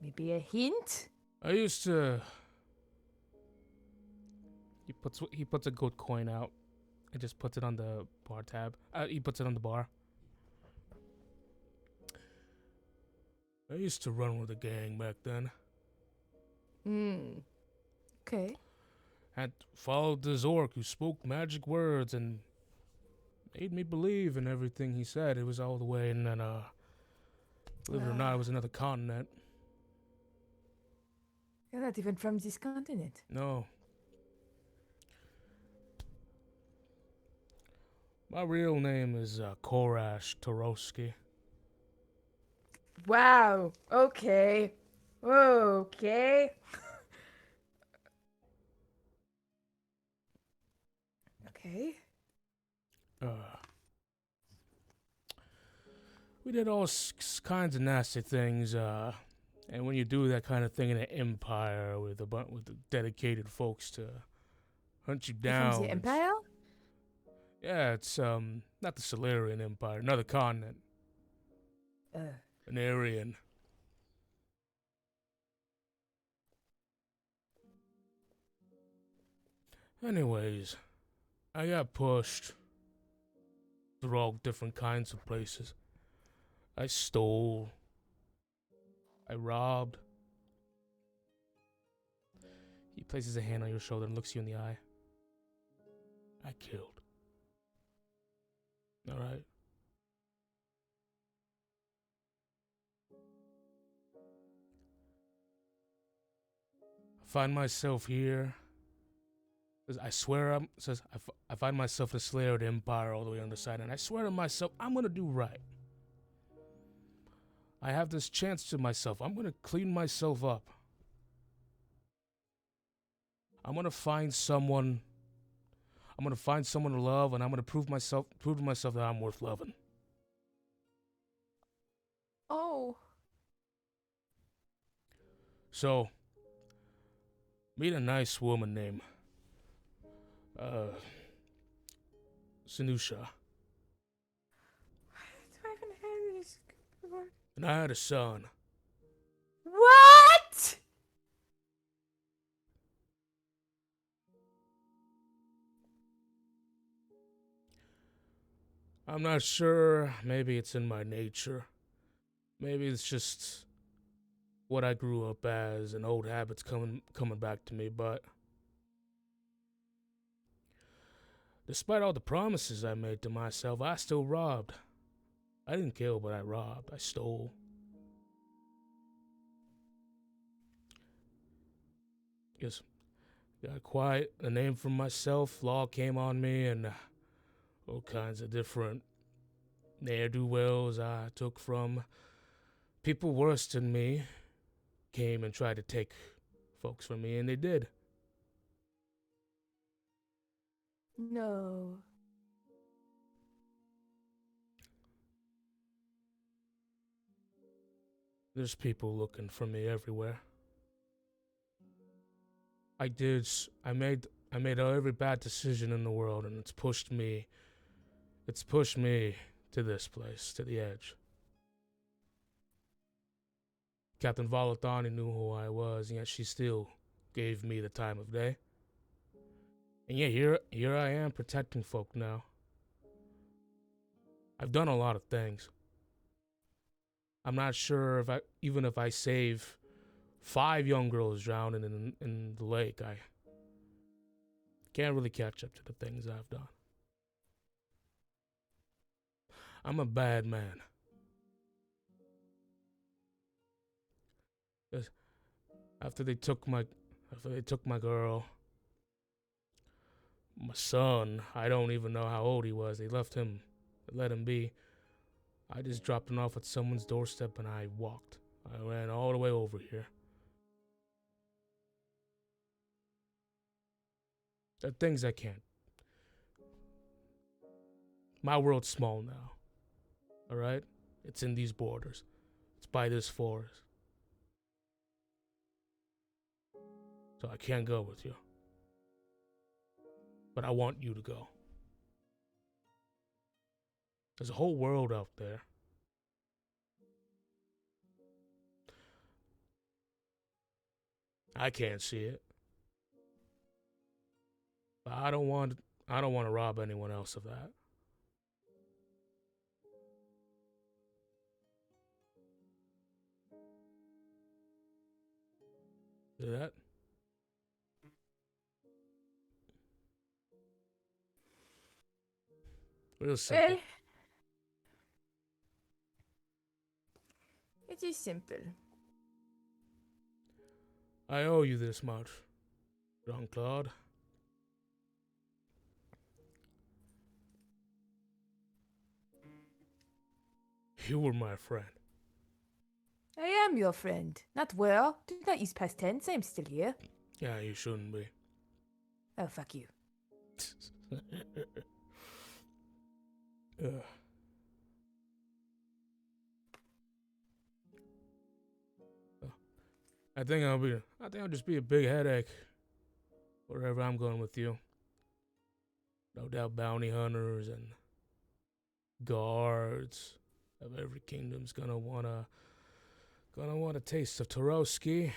maybe a hint? I used to... He puts a gold coin out and just puts it on the bar tab. He puts it on the bar. I used to run with a gang back then. Okay. Had followed this orc who spoke magic words and made me believe in everything he said. It was all the way in, and believe it or not, it was another continent. You're not even from this continent. No. My real name is Korash Torowski. Wow. Okay. Okay. Okay. We did all kinds of nasty things, and when you do that kind of thing in an empire with the dedicated folks to hunt you down, From the Empire? yeah, it's not the Solarian Empire, another continent, an Aryan. Anyways, I got pushed through all different kinds of places. I stole. I robbed. He places a hand on your shoulder and looks you in the eye. I killed. Alright? I find myself here. I swear I find myself a slayer of the Empire all the way on the side, and I swear to myself, I'm gonna do right. I have this chance to myself. I'm gonna clean myself up. I'm gonna find someone. I'm gonna find someone to love, and I'm gonna prove to myself that I'm worth loving. Oh. So, meet a nice woman named Sinusha. Do I even have this? And I had a son. What? I'm not sure. Maybe it's in my nature. Maybe it's just what I grew up as and old habits coming back to me, but despite all the promises I made to myself, I still robbed. I didn't kill, but I robbed. I stole. Just got quiet, a name for myself, law came on me, and all kinds of different ne'er-do-wells I took from people worse than me came and tried to take folks from me, and they did. No. There's people looking for me everywhere. I made every bad decision in the world, and it's pushed me to this place, to the edge. Captain Volotani knew who I was, and yet she still gave me the time of day. And yet here I am protecting folk now. I've done a lot of things. I'm not sure if I save 5 young girls drowning in the lake, I can't really catch up to the things I've done. I'm a bad man. After they took my girl, my son, I don't even know how old he was. They let him be. I just dropped him off at someone's doorstep and I walked. I ran all the way over here. There are things I can't. My world's small now. Alright? It's in these borders. It's by this forest. So I can't go with you. But I want you to go. There's a whole world out there. I can't see it. But I don't want to rob anyone else of that. See that? Real simple. Well, it is simple. I owe you this much, Jean-Claude. You were my friend. I am your friend. Not well. Do not use past tense. I am still here. Yeah, you shouldn't be. Oh, fuck you. Ugh. I think I'll just be a big headache wherever I'm going with you. No doubt bounty hunters and guards of every kingdom's gonna want a taste of Taroski.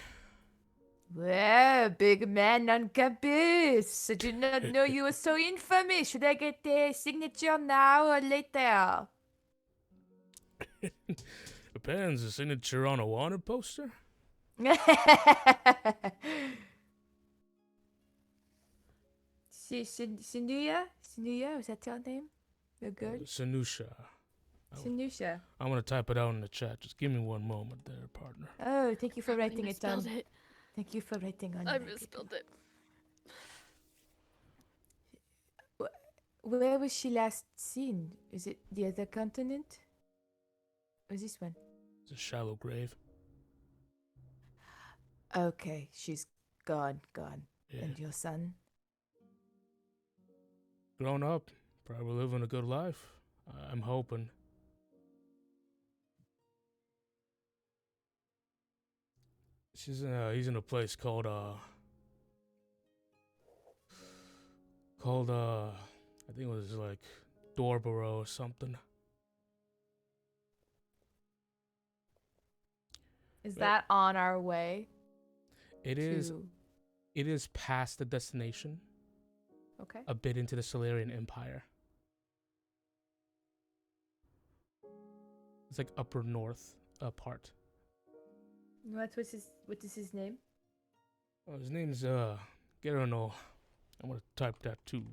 Well, big man on campus. I did not know you were so infamous. Should I get the signature now or later? Depends. A signature on a wanted poster? Sinuya? Sinuya, was that your name? The girl? Sinusha. Sinusha. I'm gonna type it out in the chat. Just give me one moment there, partner. Oh, thank you for writing it down. Misspelled it. Thank you for writing on I my paper. misspelled it. Where was she last seen? Is it the other continent? Or this one? a shallow grave. Okay, she's gone. Yeah. And your son? Grown up, probably living a good life. I'm hoping. He's in a place called I think it was like Dorborough or something. Is Yep. that on our way? It is. to... It is past the destination, Okay. a bit into the Solarian Empire. It's like upper north part. What is his name? Oh, his name's Gerano. I'm gonna type that too.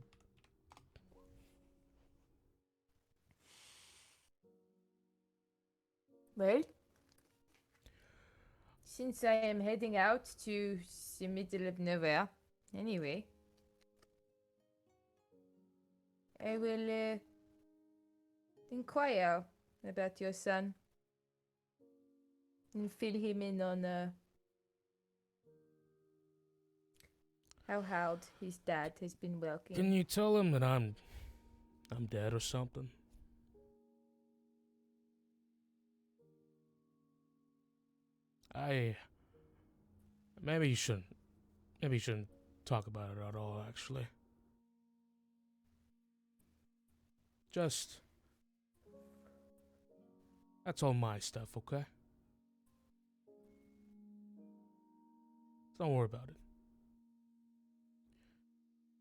Well, since I am heading out to the middle of nowhere, anyway, I will inquire about your son and fill him in on how hard his dad has been working. Can you tell him that I'm dead or something? Maybe you shouldn't talk about it at all, actually. That's all my stuff, okay? Don't worry about it.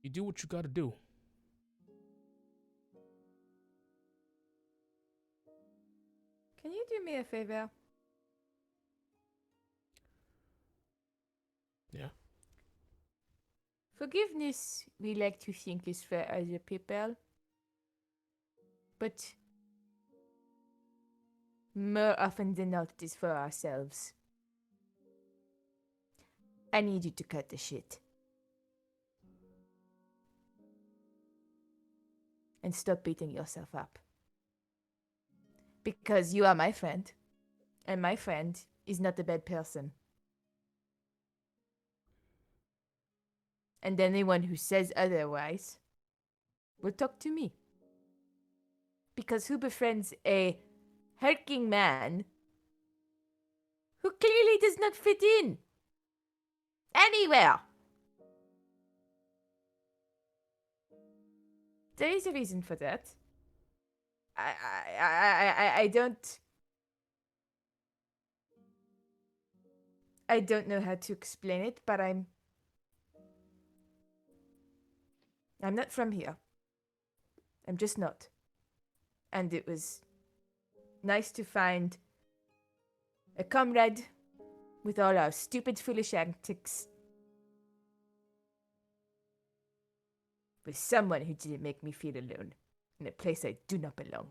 You do what you gotta do. Can you do me a favor? Yeah. Forgiveness, we like to think, is for other people. But more often than not, it is for ourselves. I need you to cut the shit. And stop beating yourself up. Because you are my friend. And my friend is not a bad person. And anyone who says otherwise will talk to me. Because who befriends a hulking man who clearly does not fit in anywhere? There is a reason for that. I don't know how to explain it, but I'm not from here. I'm just not. And it was nice to find a comrade with all our stupid, foolish antics. With someone who didn't make me feel alone in a place I do not belong.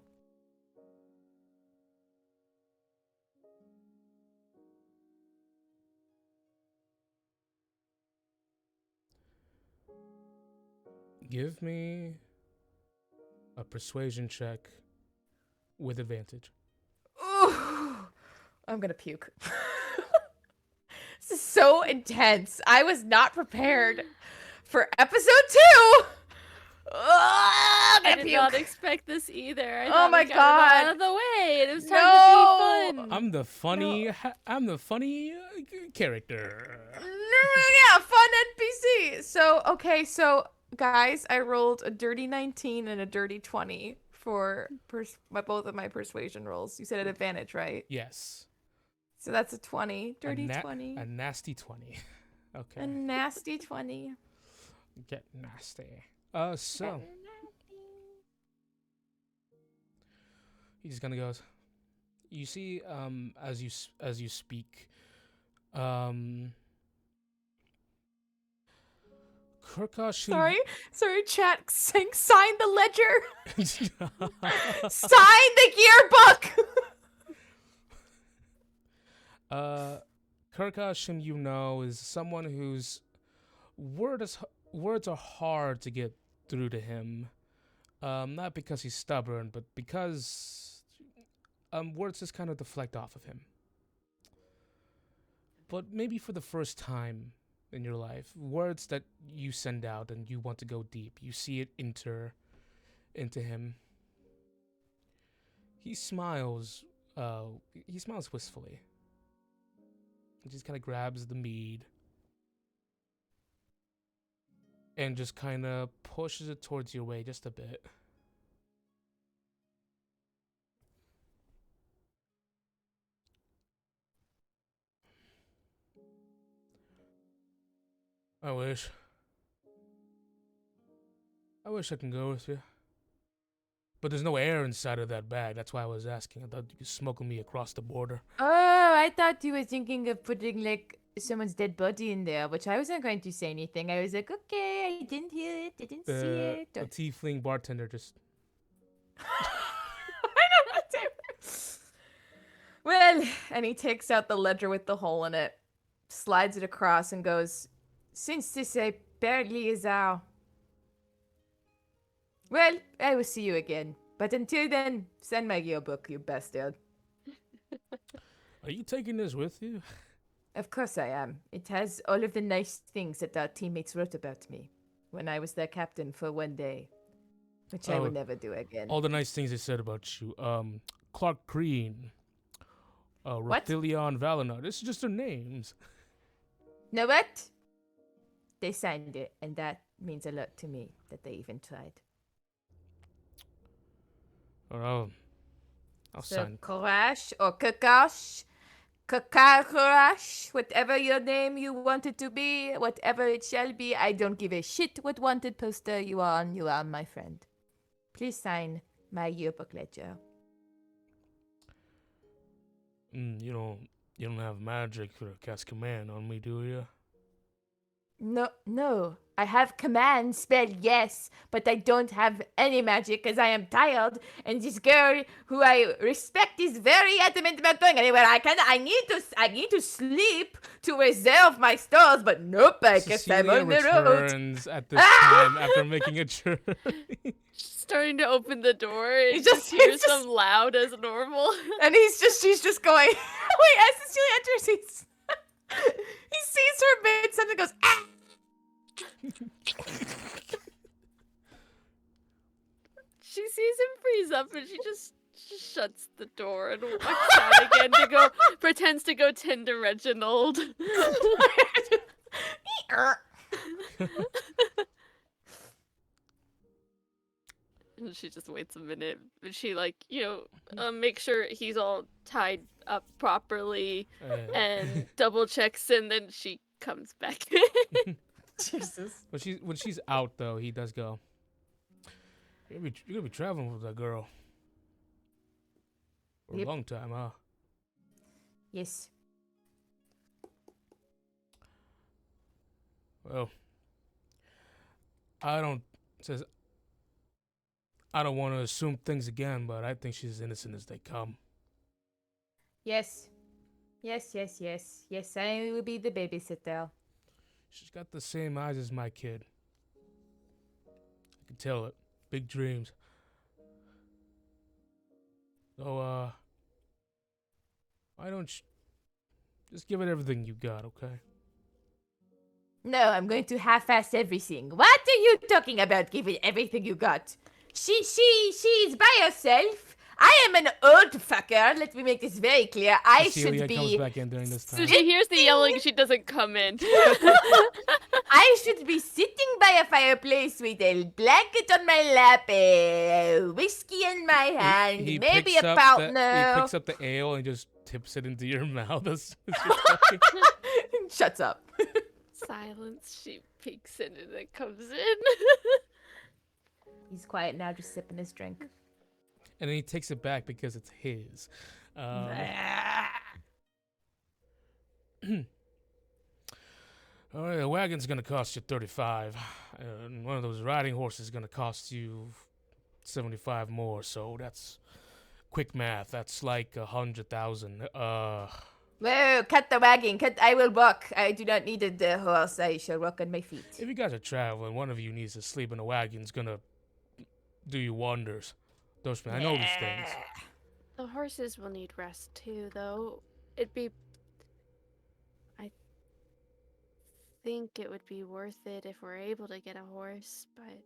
Give me a persuasion check with advantage. Ooh, I'm gonna puke. This is so intense. I was not prepared for episode 2. I did not expect this either. I thought my we got it God. out of the way. It was time No. to be fun. I'm the funny. I'm the funny character. Yeah, fun NPC. So guys, I rolled a dirty 19 and a dirty 20 for both of my persuasion rolls. You said at advantage, right? Yes. So that's a 20, dirty 20, A nasty 20. Okay. a nasty 20. Get nasty. So he's gonna go. You see, as you speak, Kurkosh. Sorry, chat saying sign the ledger. Sign the yearbook. Kurkosh, you know, is someone whose words are hard to get through to him. Not because he's stubborn, but because words just kind of deflect off of him. but maybe for the first time in your life, words that you send out and you want to go deep, you see it enter into him. He smiles. He smiles wistfully. He just kind of grabs the mead and just kind of pushes it towards your way just a bit. I wish I can go with you. But there's no air inside of that bag. That's why I was asking. I thought you could smuggle me across the border. Oh, I thought you were thinking of putting like someone's dead body in there, which I wasn't going to say anything. I was like, okay, I didn't hear it, I didn't see it. The tiefling bartender just... Well, and he takes out the ledger with the hole in it, slides it across, and goes, "Since this apparently is our... Well, I will see you again. But until then, send my yearbook, you bastard." Are you taking this with you? Of course I am. It has all of the nice things that our teammates wrote about me when I was their captain for one day, which I will never do again. All the nice things they said about you. Clark Green. What? Rathilion Valinor. This is just their names. Know what? They signed it, and that means a lot to me that they even tried. Or I'll So sign. Korash or Kakash, Kakarash, whatever your name you want it to be, whatever it shall be, I don't give a shit what wanted poster you are on. You are my friend. Please sign my yearbook ledger. You don't have magic to cast command on me, do you? No. I have command spell, yes, but I don't have any magic because I am tired, and this girl who I respect is very adamant about going anywhere. I need to sleep to reserve my stores, but nope, I guess I'm Cecilia on the road. returns at this time after making a journey. Starting to open the door. And He just- hears he's just- them loud as normal. And she's just going, wait, as Cecilia enters, he sees her mid something goes, ah! She sees him freeze up and she just shuts the door and walks out again to pretends to go tend to Reginald. And she just waits a minute. And she makes sure he's all tied up properly and double checks, and then she comes back in. Jesus. When she's out though, he does go. You're gonna be traveling with that girl for Yep. a long time, huh? Yes. Well, I don't want to assume things again, but I think she's as innocent as they come. Yes. Yes, I will be the babysitter. She's got the same eyes as my kid. I can tell it. Big dreams. So, why don't you just give it everything you got, okay? No, I'm going to half-ass everything. What are you talking about, give it everything you got? She's by herself. I am an old fucker. Let me make this very clear. I Cecilia should comes be... back in during this So time. she hears the yelling, she doesn't come in. I should be sitting by a fireplace with a blanket on my lap, a whiskey in my hand, He maybe picks a up partner. He picks up the ale and just tips it into your mouth as you're talking. Shuts up. Silence. She peeks in and then comes in. He's quiet now, just sipping his drink. And then he takes it back because it's his. All right, the wagon's gonna cost you 35, and one of those riding horses is gonna cost you 75 more. So that's quick math. That's like 100,000. Whoa, cut the wagon. I will walk. I do not need a horse. I shall walk on my feet. If you guys are traveling, one of you needs to sleep in a wagon. It's gonna do you wonders. Trust me, I know these things. The horses will need rest too, though. I think it would be worth it if we're able to get a horse, but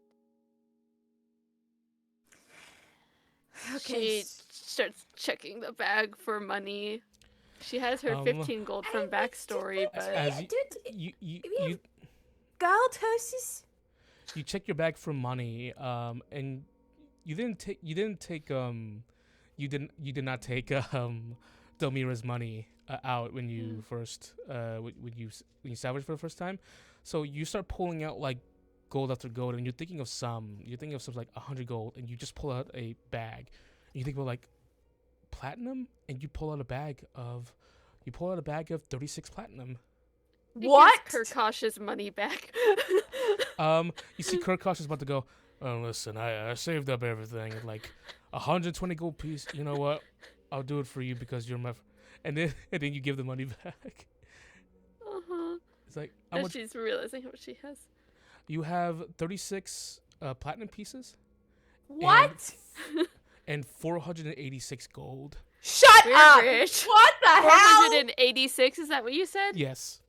she starts checking the bag for money. She has her 15 gold from backstory, but As you Gold horses? you check your bag for money, and you did not take Delmira's money out when you first when you salvaged for the first time. So you start pulling out like gold after gold, and you're thinking of some like 100 gold, and you just pull out a bag. And you think about like platinum, and you pull out a bag of 36 platinum. What? Kirkosh's money back. You see Kirkosh is about to go, oh, listen, I saved up everything, like 120 gold piece. You know what? I'll do it for you because you're my and then you give the money back. Uh-huh. It's like, how And much? she's realizing how much she has. You have 36 platinum pieces. What? And 486 gold. Shut We're up! rich. What the hell? 486, is that what you said? Yes.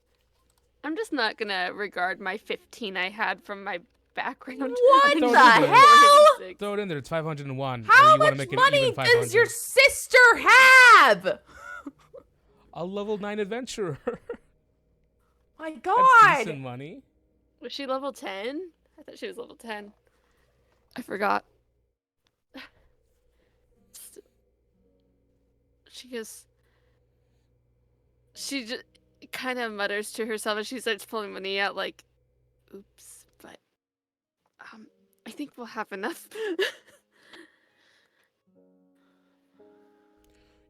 I'm just not gonna regard my 15 I had from my background. What Throw the it in there. hell? 486. Throw it in there. It's 501. How or you wanna much make it money even does 500. your sister have? A level 9 adventurer. My That's God. decent money. Was she level 10? I thought she was level 10. I forgot. She just kind of mutters to herself as she starts pulling money out, like, oops, but I think we'll have enough.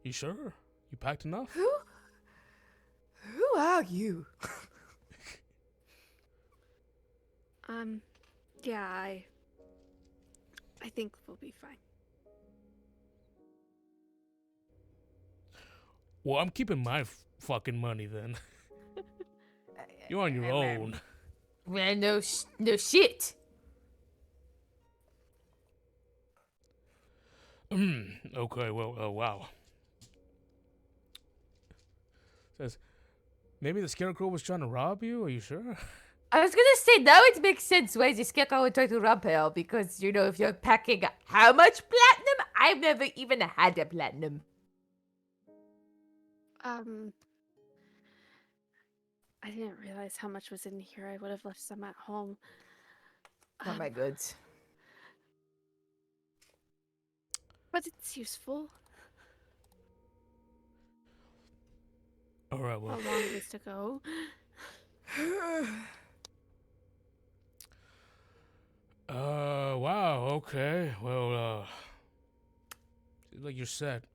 You sure? You packed enough? Who are you? Yeah, I think we'll be fine. Well, I'm keeping my fucking money then. You're on your own. Well, no shit. Okay, well, oh, wow. Says, maybe the scarecrow was trying to rob you? Are you sure? I was gonna say now it makes sense why the scarecrow would try to rob her because if you're packing how much platinum? I've never even had a platinum. I didn't realize how much was in here. I would have left some at home. Oh my goods. But it's useful. All right, well. How long is to go? Wow, okay. Well, like you said.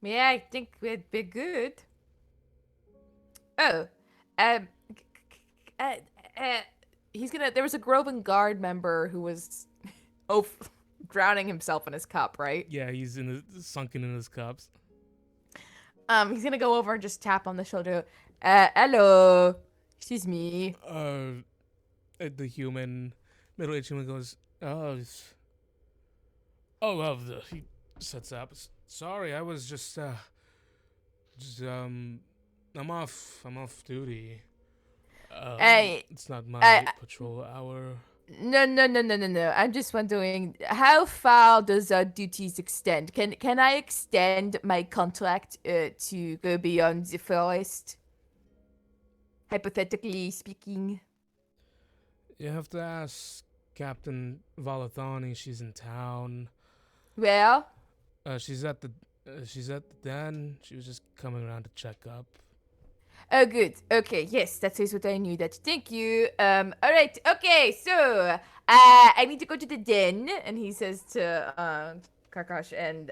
Yeah, I think we'd be good. Oh, there was a Groven Guard member who was, drowning himself in his cup, right? Yeah, he's sunken in his cups. He's gonna go over and just tap on the shoulder. Hello, excuse me. The middle-aged human goes, he sets up. Sorry, I was I'm off duty. It's not my patrol hour. No. I'm just wondering, how far does our duties extend? Can I extend my contract to go beyond the forest? Hypothetically speaking. You have to ask Captain Valathani. She's in town. Well, she's at the den. She was just coming around to check up. oh, good. Okay, yes, that is what I knew. Thank you. All right. Okay, so I need to go to the den, and he says to Karkash and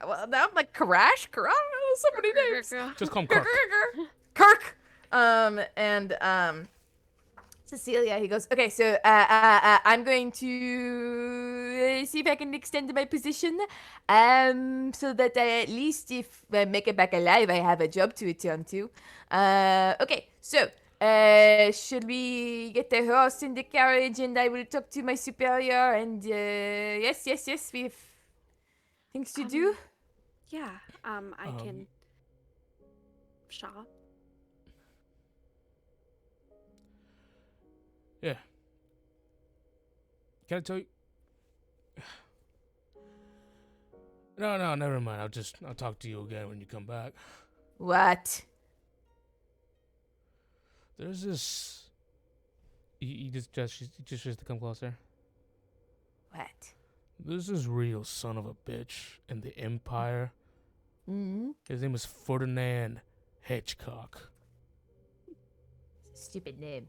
well, now I'm like Karash. So many names. Just call him Kirk. Kirk. And Cecilia, he goes, okay, so I'm going to see if I can extend my position, so that at least if I make it back alive, I have a job to return to. Okay, so should we get the horse in the carriage, and I will talk to my superior, and yes, we have things to do. Yeah, I can shop. Yeah. Can I tell you? No, never mind. I'll talk to you again when you come back. What? There's this. You just to come closer. What? There's this real son of a bitch in the Empire. Mm-hmm. His name is Ferdinand Hedgecock. Stupid name.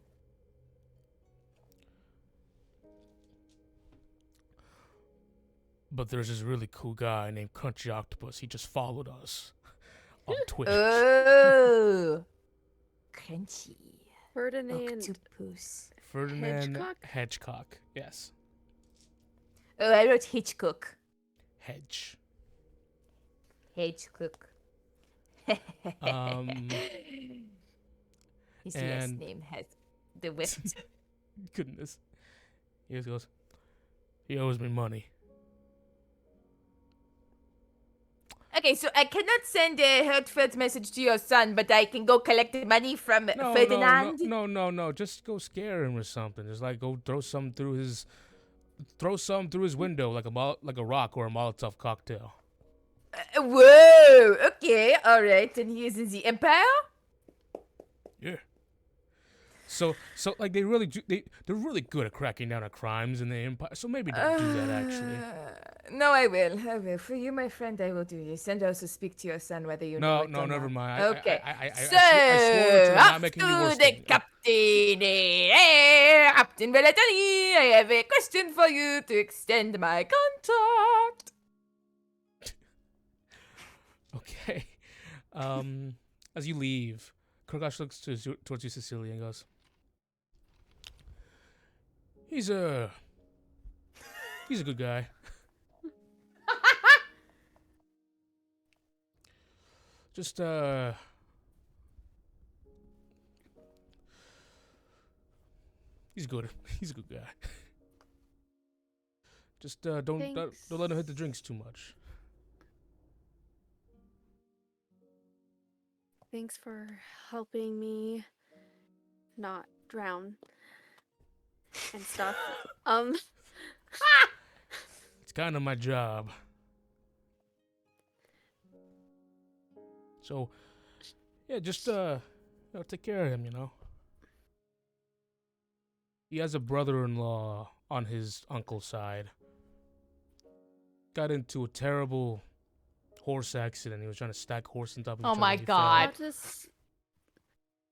But there's this really cool guy named Crunchy Octopus. He just followed us on Twitch. Oh. Crunchy. Ferdinand Octopus. Ferdinand Hedgecock? Hedgecock. Yes. Oh, I wrote Hitchcock. Hedge. Hedgecock. His last and- name has the whip. Goodness. He just goes, he owes me money. Okay, so I cannot send a heartfelt message to your son, but I can go collect the money from Ferdinand. No. Just go scare him or something. Just like go throw some through his window like a rock or a Molotov cocktail. Whoa. Okay. All right. And he is in the Empire. Yeah. So like they're really good at cracking down on crimes in the Empire. So maybe don't do that actually. No, I will. For you, my friend, I will do this. And also speak to your son whether you know it or Never not. mind. Okay. I So, swore to not up making to you worse the than- captain. Captain Bellatoni, I have a question for you to extend my contract. Okay. As you leave, Kurgash looks towards you, Cecilia, and goes, He's a good guy. Just he's good. He's a good guy. Just don't let him hit the drinks too much. Thanks for helping me not drown and stuff. It's kind of my job. So, yeah, just take care of him, you know. He has a brother-in-law on his uncle's side. Got into a terrible horse accident. He was trying to stack horses on top of each Oh other. my He fell. God.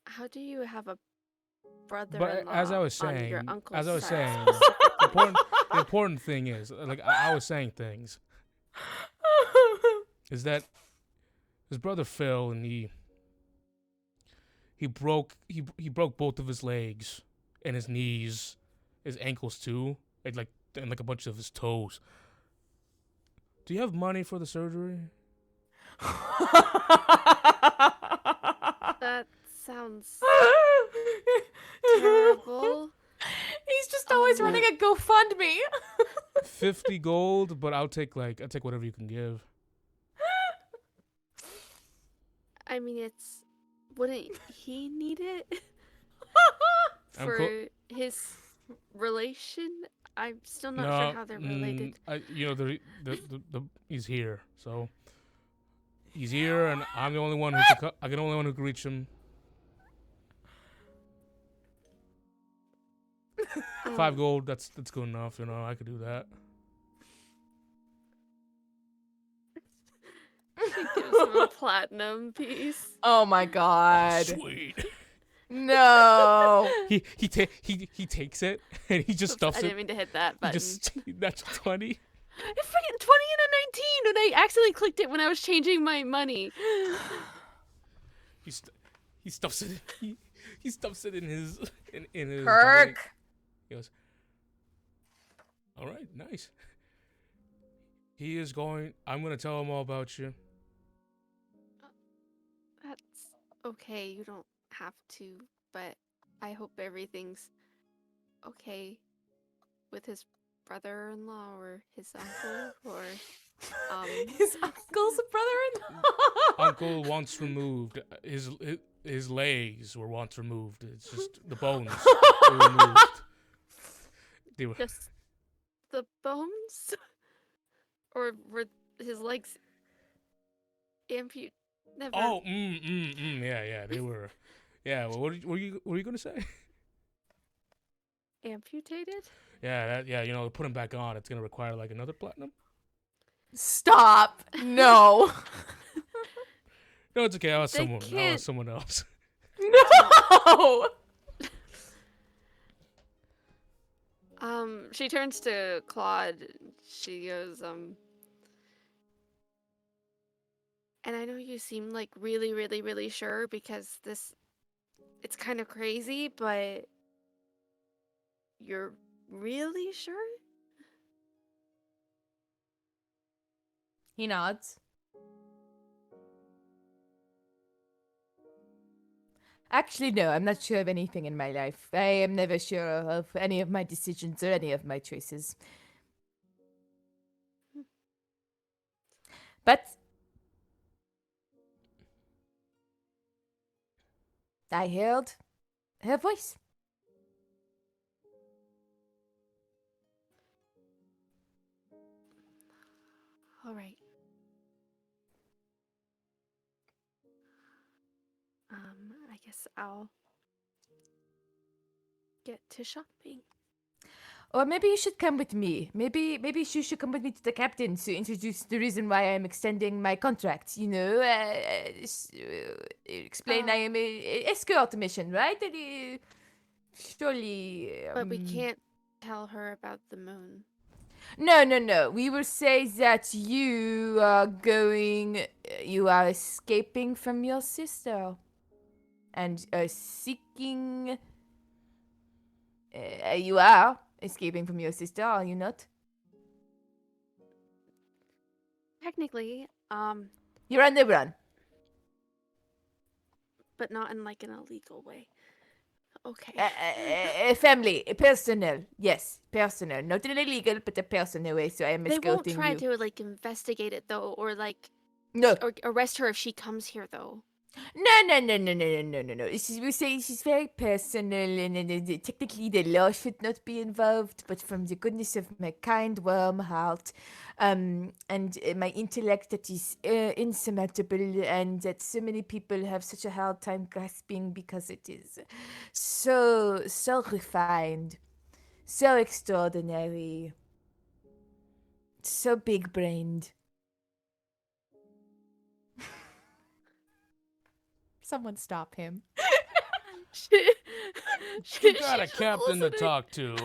How do you have a brother-in-law But as I was on saying, your uncle's side? the important thing is, like I was saying things, is that his brother fell and he broke both of his legs and his knees, his ankles too, and a bunch of his toes. Do you have money for the surgery? That sounds terrible. He's just always running a GoFundMe. 50 gold, but I'll take whatever you can give. I mean, wouldn't he need it for his relation? I'm still not sure how they're related. He's here, so he's here, and I'm the only one who can reach him. 5 gold, that's good enough, you know. I could do that. She gives him a platinum piece. Oh my God. Sweet. No. He takes it and he just stuffs I it. didn't mean to hit that button. That's 20. It's freaking 20 and a 19, and I accidentally clicked it when I was changing my money. He stuffs it. He stuffs it in his Kirk. He goes, all right, nice. I'm going to tell him all about you. That's okay. You don't have to, but I hope everything's okay with his brother-in-law or his uncle or His uncle's brother-in-law. Uncle once removed. His legs were once removed. It's just the bones were removed. They were. Just the bones? Or were his legs never Oh, yeah, they were. Yeah, well, what were you gonna say? amputated? Yeah, put them back on. It's gonna require like another platinum. Stop. No. No, it's okay. I'll ask They someone. I'll can't- ask someone else. No. She turns to Claude. She goes, and I know you seem like really, really, really sure because it's kind of crazy, but you're really sure? He nods. Actually, no, I'm not sure of anything in my life. I am never sure of any of my decisions or any of my choices. But I heard her voice. All right. I guess I'll get to shopping. Or maybe you should come with me. Maybe you should come with me to the captain to introduce the reason why I'm extending my contract. Explain I am a escort mission, right? Surely. But we can't tell her about the moon. No. We will say that you are escaping from your sister, and seeking. You are escaping from your sister, are you not? Technically, You're on the run. but not in like an illegal way. Okay. Family, personal. Yes, personal. Not in an illegal, but a personal way. So I am They won't escorting try you. to like investigate it though, or like No. or arrest her if she comes here though. No. We say she's very personal, and technically the law should not be involved, but from the goodness of my kind, warm heart, and my intellect that is insurmountable, and that so many people have such a hard time grasping because it is so refined, so extraordinary, so big-brained. Someone stop him. You got a captain to talk to.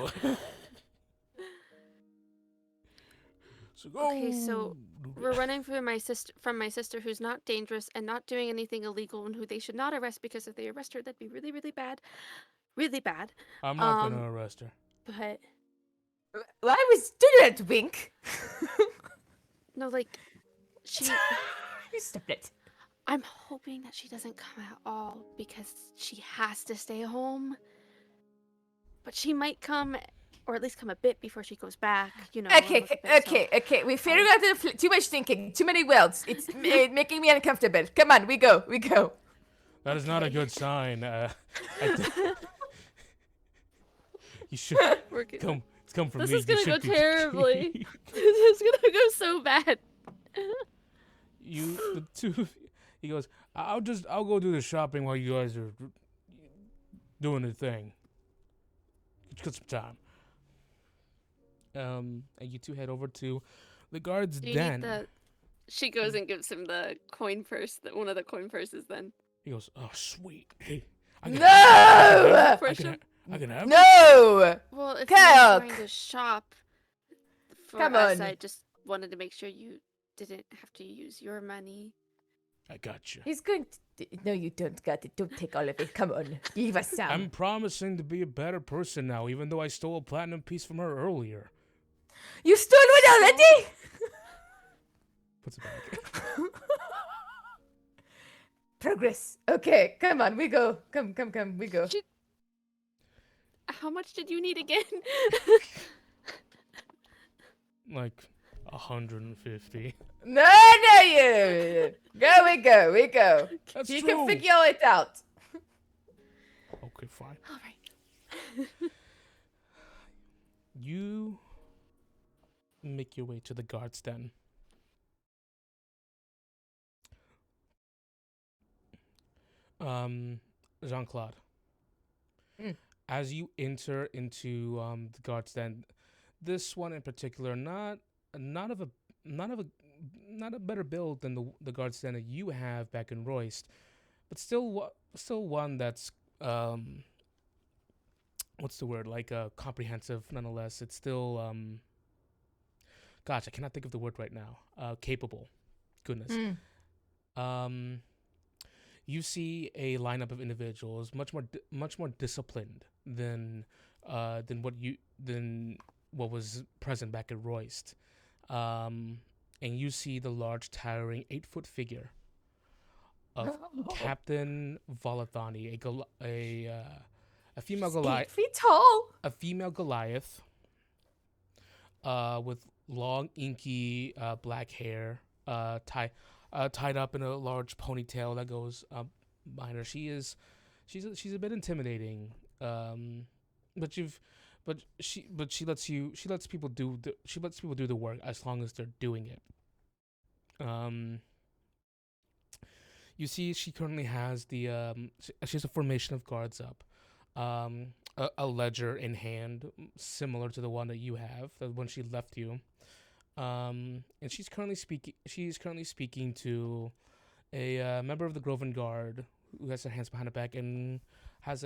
Okay, so we're running from my sister who's not dangerous and not doing anything illegal and who they should not arrest because if they arrest her that'd be really, really bad. Really bad. I'm not gonna arrest her. But Why was do that wink? no, like she You stop it. I'm hoping that she doesn't come at all because she has to stay home. But she might come, or at least come a bit before she goes back, and look a bit, Okay. We figured out too much thinking, too many words. It's making me uncomfortable. Come on, we go. That is not a good sign. You should come. It's come from This me. is gonna You go should be- terribly. This is gonna go so bad. The two. He goes. I'll go do the shopping while you guys are doing the thing. Get some time. And you two head over to the guard's Do you den. need the... She goes and gives him the coin purse, one of the coin purses then. He goes, "Oh, sweet. Hey, No! For I sure. can have it." No! Well, if Cook! you're trying to shop for Come us, on. I just wanted to make sure you didn't have to use your money. I got you. He's going to... No, you don't got it. Don't take all of it. Come on. Leave us some. I'm promising to be a better person now, even though I stole a platinum piece from her earlier. You stole one already? Puts it back. Progress. Okay, come on. We go. Come. We go. How much did you need again? Like 150. No, you. We go. That's You true. can figure it out. Okay, fine. All right. You make your way to the guard's den. Jean-Claude. Mm. As you enter into the guard's den, this one in particular, not of a not of a not a better build than the guard's den that you have back in Royst, but still one that's what's the word, like comprehensive nonetheless. It's still gosh, I cannot think of the word right now. Capable. Goodness. Mm. You see a lineup of individuals much more disciplined than what was present back at Royst. And you see the large, towering 8-foot figure of Captain Volathani, a female 8 Goliath, feet tall. with long, inky black hair, tied up in a large ponytail that goes behind her. She's a bit intimidating, but she lets people do the work as long as they're doing it. You see, she currently has she has a formation of guards up, a ledger in hand, similar to the one that you have, the one she left you. And she's currently speaking to a member of the Groven Guard who has her hands behind her back and has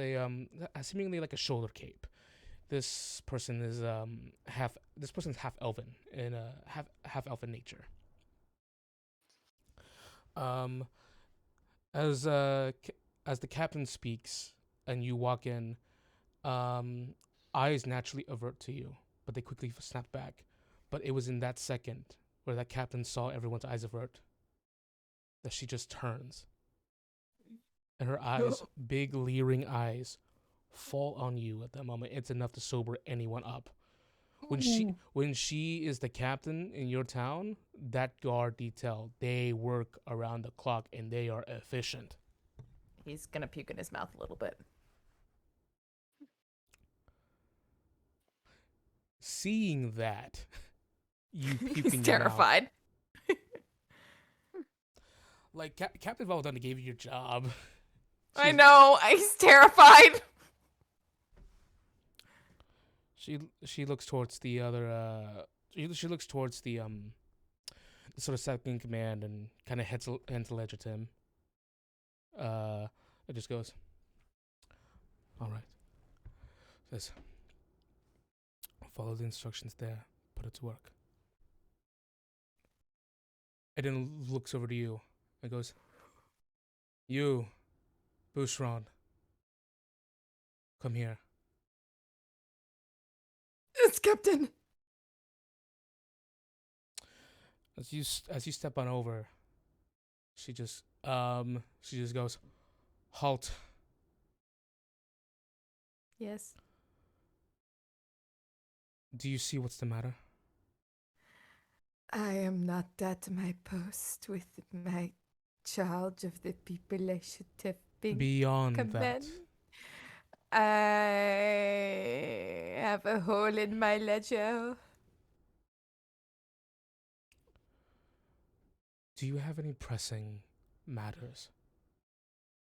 seemingly like a shoulder cape. This person is half elven in half elven nature. As the captain speaks and you walk in, eyes naturally avert to you, but they quickly snap back. But it was in that second where that captain saw everyone's eyes avert that she just turns. And her eyes, big leering eyes, fall on you at that moment. It's enough to sober anyone up. When she is the captain in your town, that guard detail, they work around the clock and they are efficient. He's gonna puke in his mouth a little bit. Seeing that, you puke He's in your mouth. terrified. Like Captain Valdana gave you your job. I know. He's terrified. She looks towards the other. She looks towards the sort of second in command and kind of hands a ledger to him. It just goes. All right. Says. Follow the instructions there. Put it to work. And then looks over to you and goes, "You, Bushron, come here." Yes, Captain. As you step on over, she just goes, "Halt." Yes. Do you see what's the matter? I am not at my post with my charge of the people I should have been. Beyond Command. that, I have a hole in my ledger. do you have any pressing matters?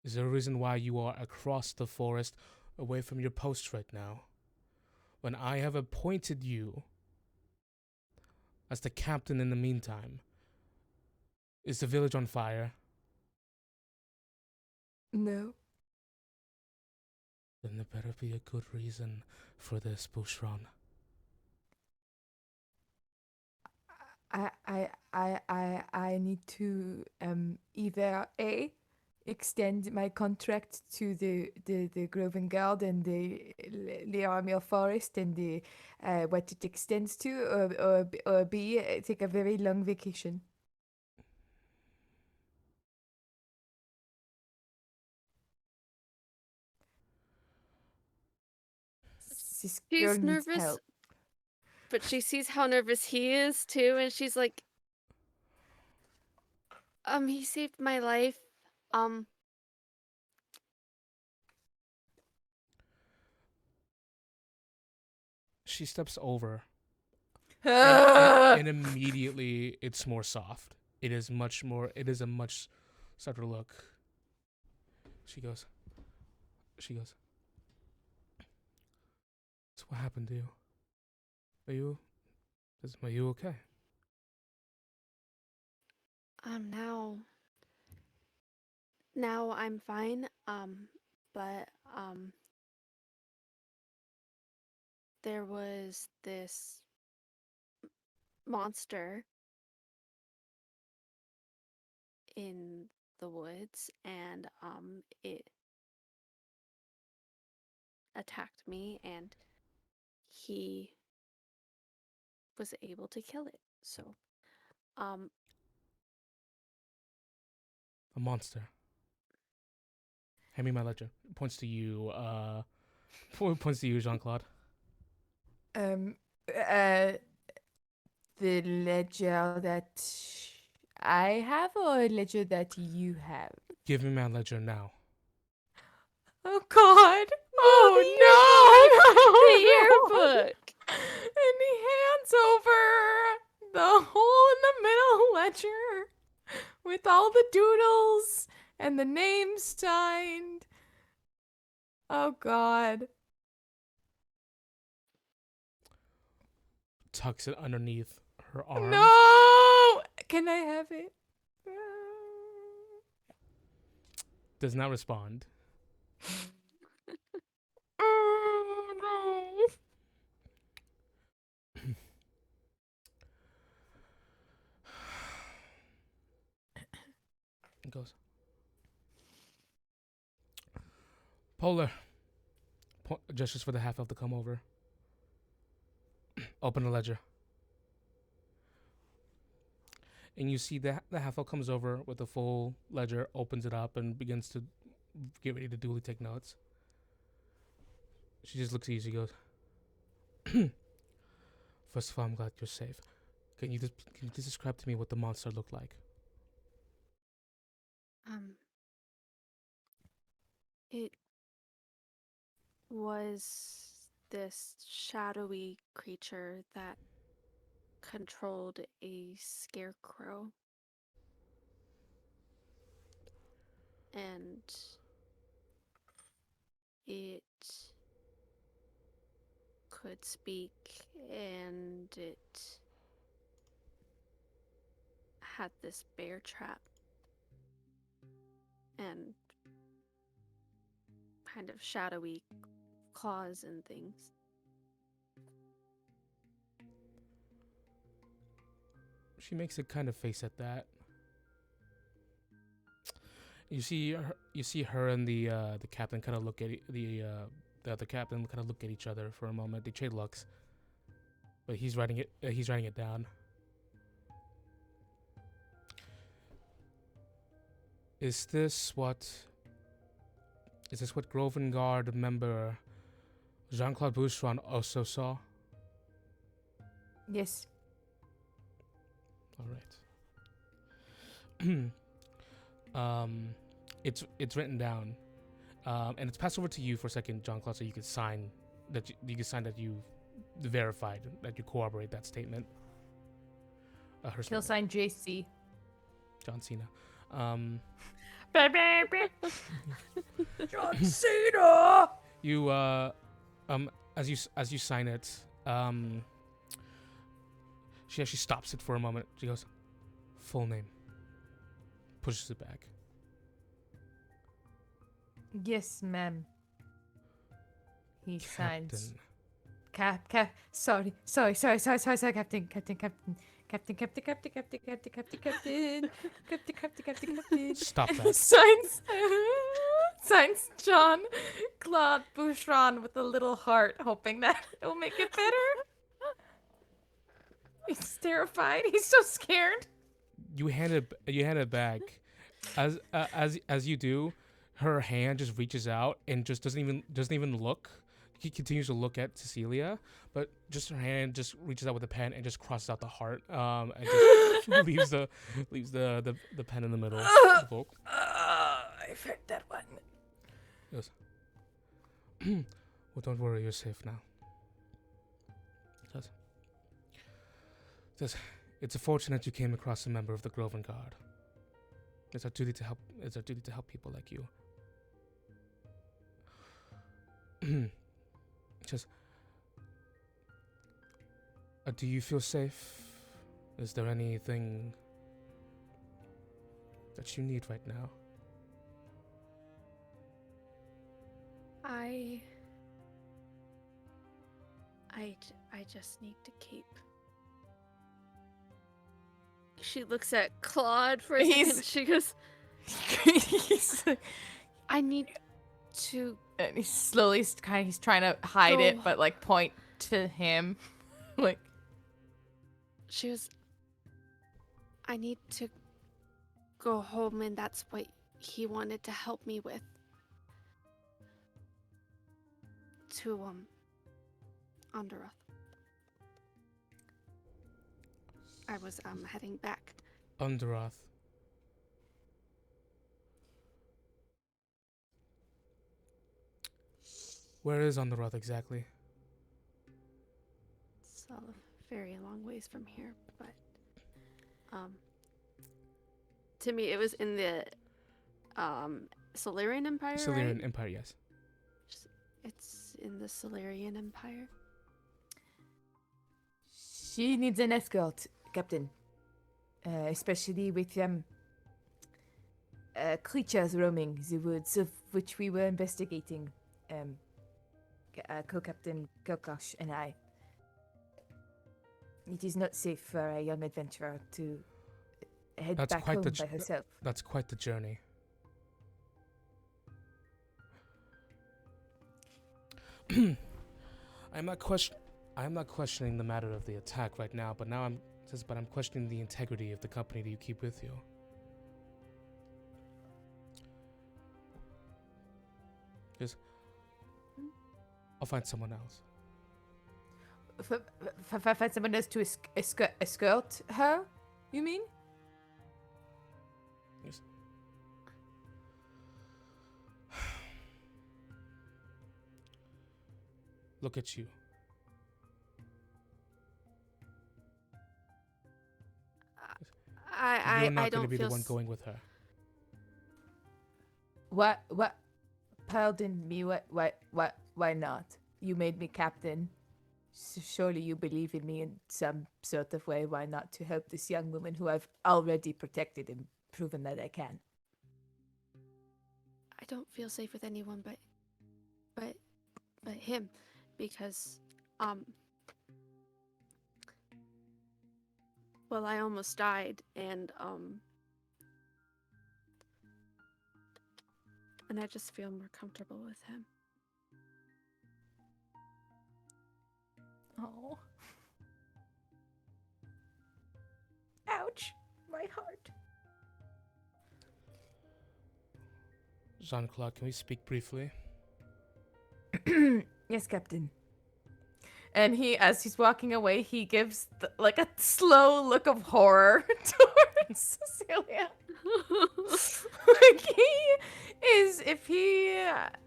Is there a reason why you are across the forest away from your post right now? When I have appointed you as the captain in the meantime, is the village on fire? No. Then there better be a good reason for this, Bushron. I need to either A, extend my contract to the Groven Guard and the Army of Forest and the what it extends to, or B, take a very long vacation. This She's girl needs nervous, help. but she sees how nervous he is too, and she's like, he saved my life. She steps over, and immediately it's more soft. It is much more. It is a much softer look. She goes. So what happened to you? Are you okay? Now I'm fine. But there was this monster in the woods, and it attacked me, and he was able to kill it. So, A monster. Hand me my ledger. Points to you. Points to you, Jean-Claude. The ledger that I have or a ledger that you have? Give me my ledger now. Oh God! Oh the yearbook. And he hands over the hole in the middle ledger with all the doodles and the names signed. Oh God. Tucks it underneath her arm. No! Can I have it? Does not respond. Oh no. It goes. Polar. Gestures for the half elf to come over. Open the ledger. And you see that the half elf comes over with the full ledger, opens it up, and begins to get ready to duly take notes. She just looks at you. She goes, "First of all, I'm glad you're safe. Can you just describe to me what the monster looked like?" It was this shadowy creature that controlled a scarecrow. And it could speak, and it had this bear trap and kind of shadowy claws and things. She makes a kind of face at that. You see her and the captain kind of look at the other captain kind of look at each other for a moment. They trade looks, but he's writing it down. Is this what Grovengard member Jean-Claude Boucheron also saw? Yes. All right. It's written down, and it's passed over to you for a second, Jean-Claude, so you can sign that you verified, that you corroborate that statement. He'll sign JC. John Cena. John Cena. You as you sign it, she actually stops it for a moment. She goes, "Full name." Pushes it back. Yes, ma'am. He signs. Captain. Sorry, Captain. Stop that. Signs John Claude Boucheron with a little heart, hoping that it'll make it better. He's terrified. He's so scared. You hand it back. As you do, her hand just reaches out and just doesn't even look. He continues to look at Cecilia, but just her hand just reaches out with the pen and just crosses out the heart, and just leaves the pen in the middle. Of the book. I've heard that one. He goes, "Well, don't worry, you're safe now." It's unfortunate you came across a member of the Groven Guard. It's our duty to help. It's our duty to help people like you. Just, do you feel safe? Is there anything that you need right now? I just need to keep. She looks at Claude for a second. She goes, he's I need to. and he's slowly he's trying to hide Go. it, but like point to him, like She was. I need to go home, and that's what he wanted to help me with. To Underoath. I was heading back. Underoath. Where is Underoath exactly? It's a very long ways from here, but to me it was in the Solarian Empire. Solarian right? Empire, yes. It's in the Solarian Empire. She needs an escort, Captain. Especially with creatures roaming the woods of which we were investigating. Co-Captain Kokosh and I. It is not safe for a young adventurer to head That's back quite home the by herself. That's quite the journey. I'm not questioning the matter of the attack right now, but I'm questioning the integrity of the company that you keep with you. Just, I'll find someone else. Find someone else to escort her, you mean? Yes. Look at you. You're not I going to don't be feel the one going with her. What? Pardon me, why not? You made me captain. Surely you believe in me in some sort of way. Why not to help this young woman who I've already protected and proven that I can? I don't feel safe with anyone but him, because well, I almost died, and I just feel more comfortable with him. Oh. Ouch. My heart. Jean-Claude, can we speak briefly? Yes, Captain. and as he's walking away, he gives like a slow look of horror towards Cecilia. Like if he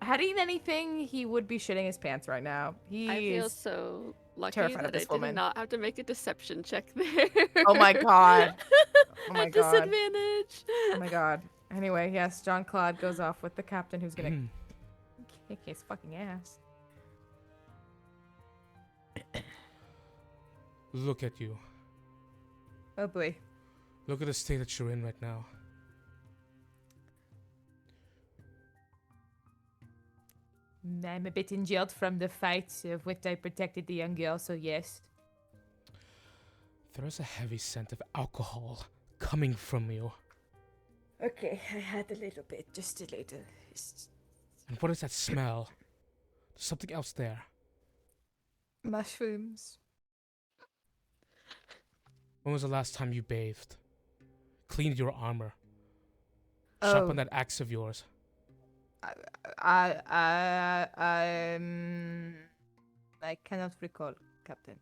had eaten anything, he would be shitting his pants right now. I feel He's so lucky terrified of that I this did woman. not have to make a deception check there. Oh my god. Oh my At god. disadvantage. Oh my god. Anyway, yes, John Claude goes off with the captain who's gonna kick his fucking ass. Look at you. Oh boy. Look at the state that you're in right now. I'm a bit injured from the fight of which I protected the young girl, so yes. There is a heavy scent of alcohol coming from you. Okay, I had a little bit, just a little. And what is that smell? There's something else there. Mushrooms. When was the last time you bathed? Cleaned your armor? Oh. Sharpened that axe of yours? I cannot recall, Captain.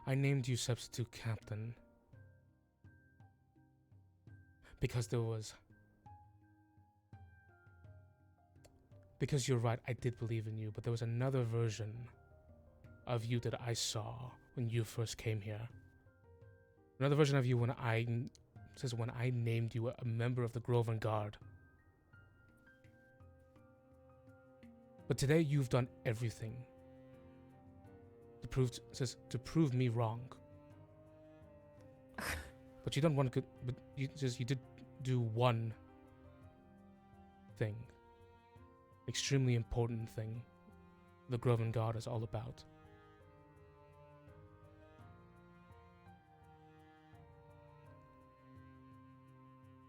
I named you substitute captain because Because you're right, I did believe in you, but there was another version of you that I saw when you first came here. Another version of you when I named you a member of the Groven Guard. But today you've done everything to prove me wrong. But you done one good. But you did do one thing, extremely important thing. The Groven Guard is all about.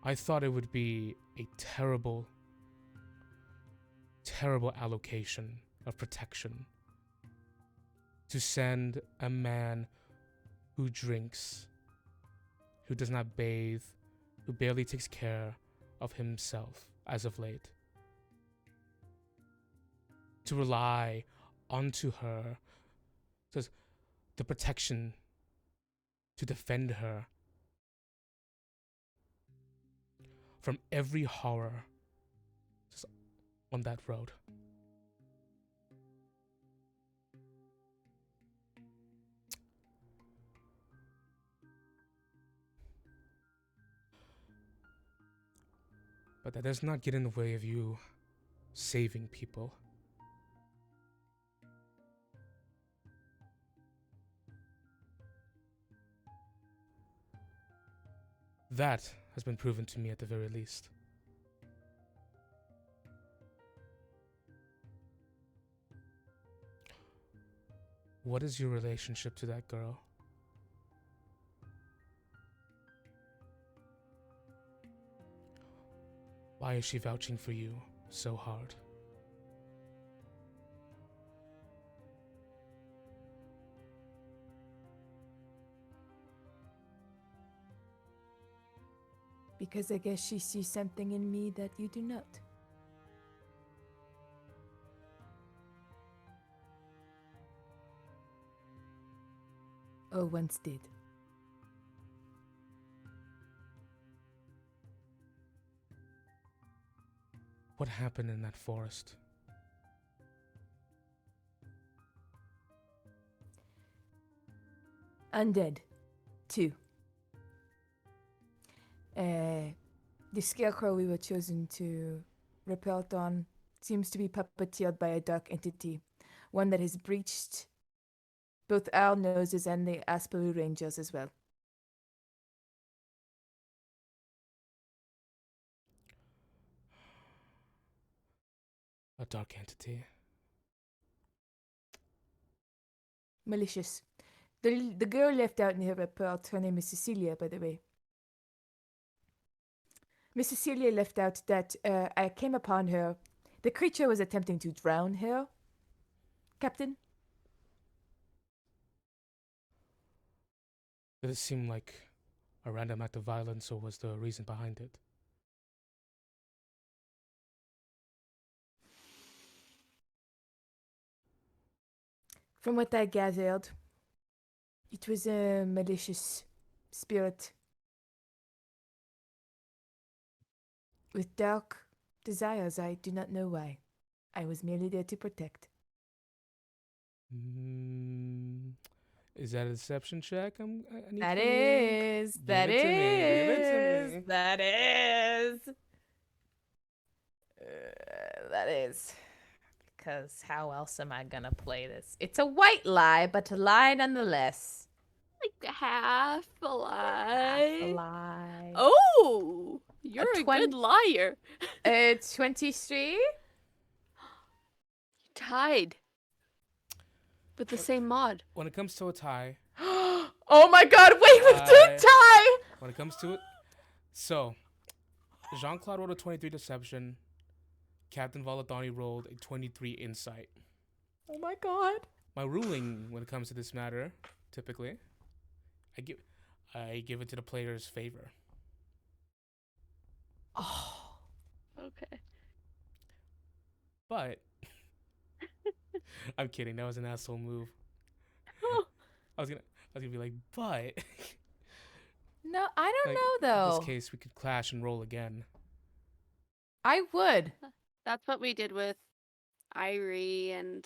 I thought it would be a terrible, terrible allocation of protection to send a man who drinks, who does not bathe, who barely takes care of himself as of late, to rely onto her, the protection to defend her from every horror on that road. But that does not get in the way of you saving people. That has been proven to me at the very least. What is your relationship to that girl? Why is she vouching for you so hard? Because I guess she sees something in me that you do not. Or once did. What happened in that forest? Undead. 2. The scarecrow we were chosen to repel on seems to be puppeteered by a dark entity, one that has breached both our noses and the Asperu Rangers as well. A dark entity. Malicious. The girl left out in her report, her name is Cecilia, by the way. Miss Cecilia left out that I came upon her. The creature was attempting to drown her, Captain. Did it seem like a random act of violence, or was there a reason behind it? From what I gathered, it was a malicious spirit with dark desires. I do not know why. I was merely there to protect. Is that a deception check? I need That from you? is. Give That it to me, give it to is. me. That is. That is. Because how else am I gonna play this? It's a white lie, but a lie nonetheless. Like half a Half lie. a lie. Oh, you're a, twen- good liar. 23? Tied. With the same mod. When it comes to a tie, Oh my god, wait, we did tie! when it comes to it, so Jean-Claude rolled a 23 deception. Captain Voladoni rolled a 23 insight. Oh my god. My ruling when it comes to this matter, typically, I give it to the player's favor. Oh. Okay. But I'm kidding. That was an asshole move. I was gonna be like, but No, I don't like, know in though. this case, we could clash and roll again. I would. That's what we did with Irie and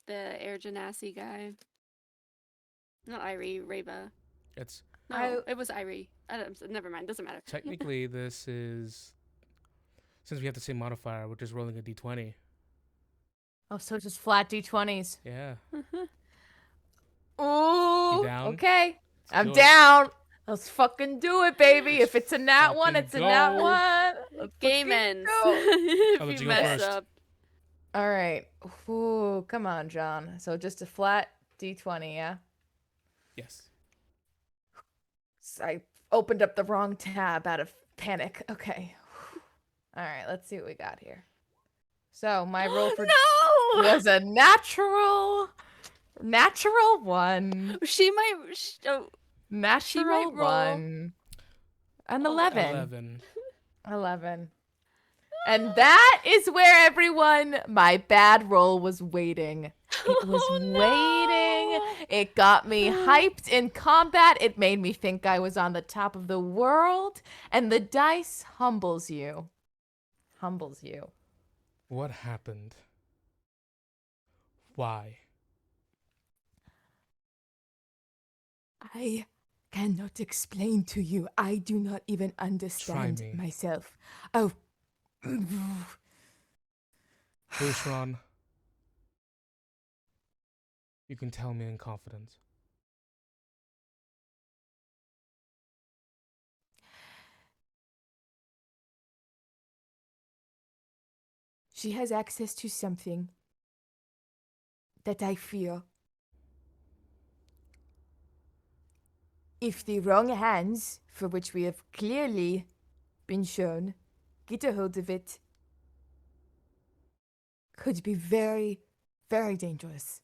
the Air Genasi guy. Not Irie, Reba. It's No, it was Irie. Never mind, doesn't matter. technically this is, since we have the same modifier, we're just rolling a d20. Oh, so just flat d20s. Yeah. Ooh. You down? Okay. I'm do it. down. Let's fucking do it, baby. If it's a nat one, fucking it's a nat go. one. Let's Game fucking ends. go. If I'll let you you go mess first. up. All right. Ooh, come on, John. So just a flat d20, yeah? Yes. I opened up the wrong tab out of panic. Okay. All right, let's see what we got here. So my roll for No! was a natural one. She might. Natural roll. one. An Oh, 11. 11. And that is where everyone, my bad roll was waiting. It was waiting. It got me hyped in combat. It made me think I was on the top of the world. And the dice humbles you. Humbles you. What happened? Why? I cannot explain to you. I do not even understand me. myself. Oh. Bushron, you can tell me in confidence. She has access to something that I fear. If the wrong hands, for which we have clearly been shown, get a hold of it, could be very, very dangerous.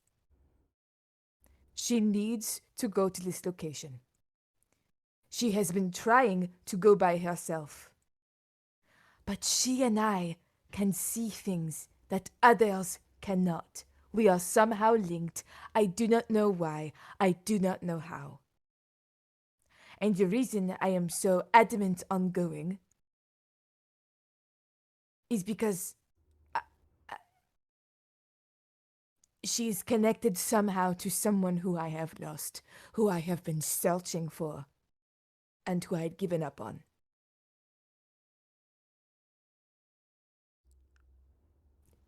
She needs to go to this location. She has been trying to go by herself. But she and I can see things that others cannot. We are somehow linked. I do not know why. I do not know how. And the reason I am so adamant on going is because she is connected somehow to someone who I have lost, who I have been searching for, and who I had given up on.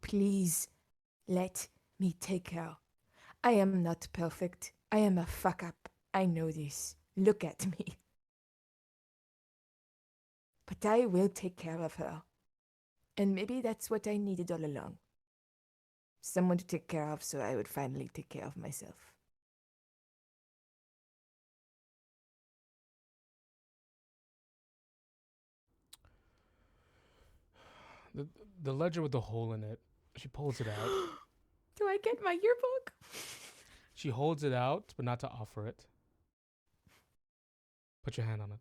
Please let me take her. I am not perfect. I am a fuck up. I know this. Look at me. But I will take care of her. And maybe that's what I needed all along. Someone to take care of so I would finally take care of myself. The ledger with the hole in it, she pulls it out. Do I get my yearbook? She holds it out, but not to offer it. Put your hand on it.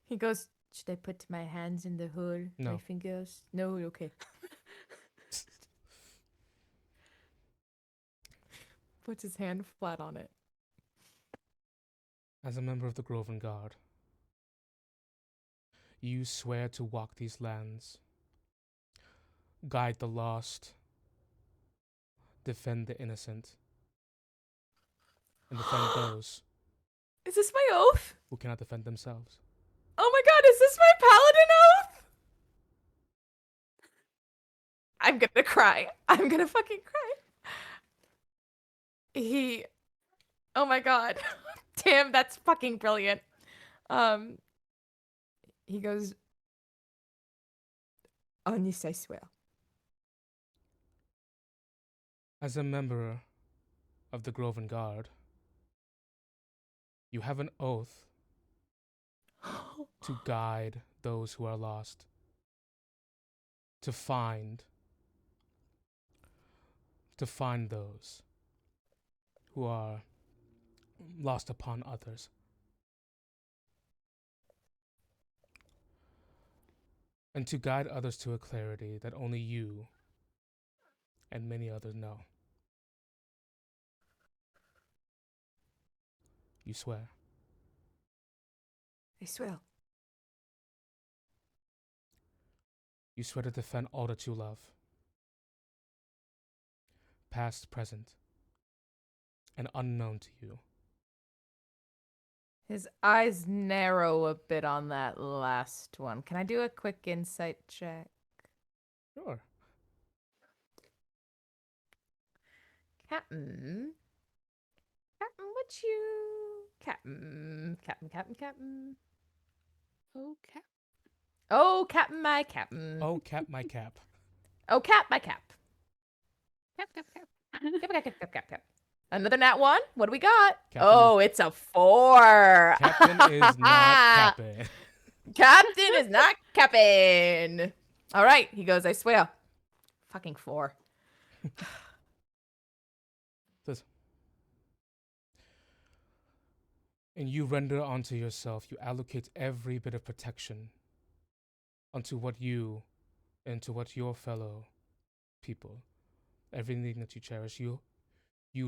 He goes, should I put my hands in the hole? No. My fingers? No, okay. Puts his hand flat on it. As a member of the Groven Guard, you swear to walk these lands, guide the lost, defend the innocent, and defend those Is this my oath? who cannot defend themselves. Oh my god, is this my paladin oath? I'm gonna cry. I'm gonna fucking cry. Oh my god. Damn, that's fucking brilliant. He goes, on this I swear. As a member of the Groven Guard, you have an oath to guide those who are lost, to find those who are lost upon others. And to guide others to a clarity that only you and many others know. You swear. I swear. You You swear to defend all that you love. Past, present, and unknown to you. His eyes narrow a bit on that last one. Can I do a quick insight check? Sure. Captain. Captain, what you? Captain. Okay. Oh, Captain, my Captain. Oh, cap my cap. Oh, Cap, my Cap. Cap. Cap. Another nat one. What do we got? Captain Oh, it's a 4. Captain is not capping. Captain is not capping. All right, he goes, I swear. Fucking 4. Says, and you render onto yourself, you allocate every bit of protection onto what you and to what your fellow people, everything that you cherish, you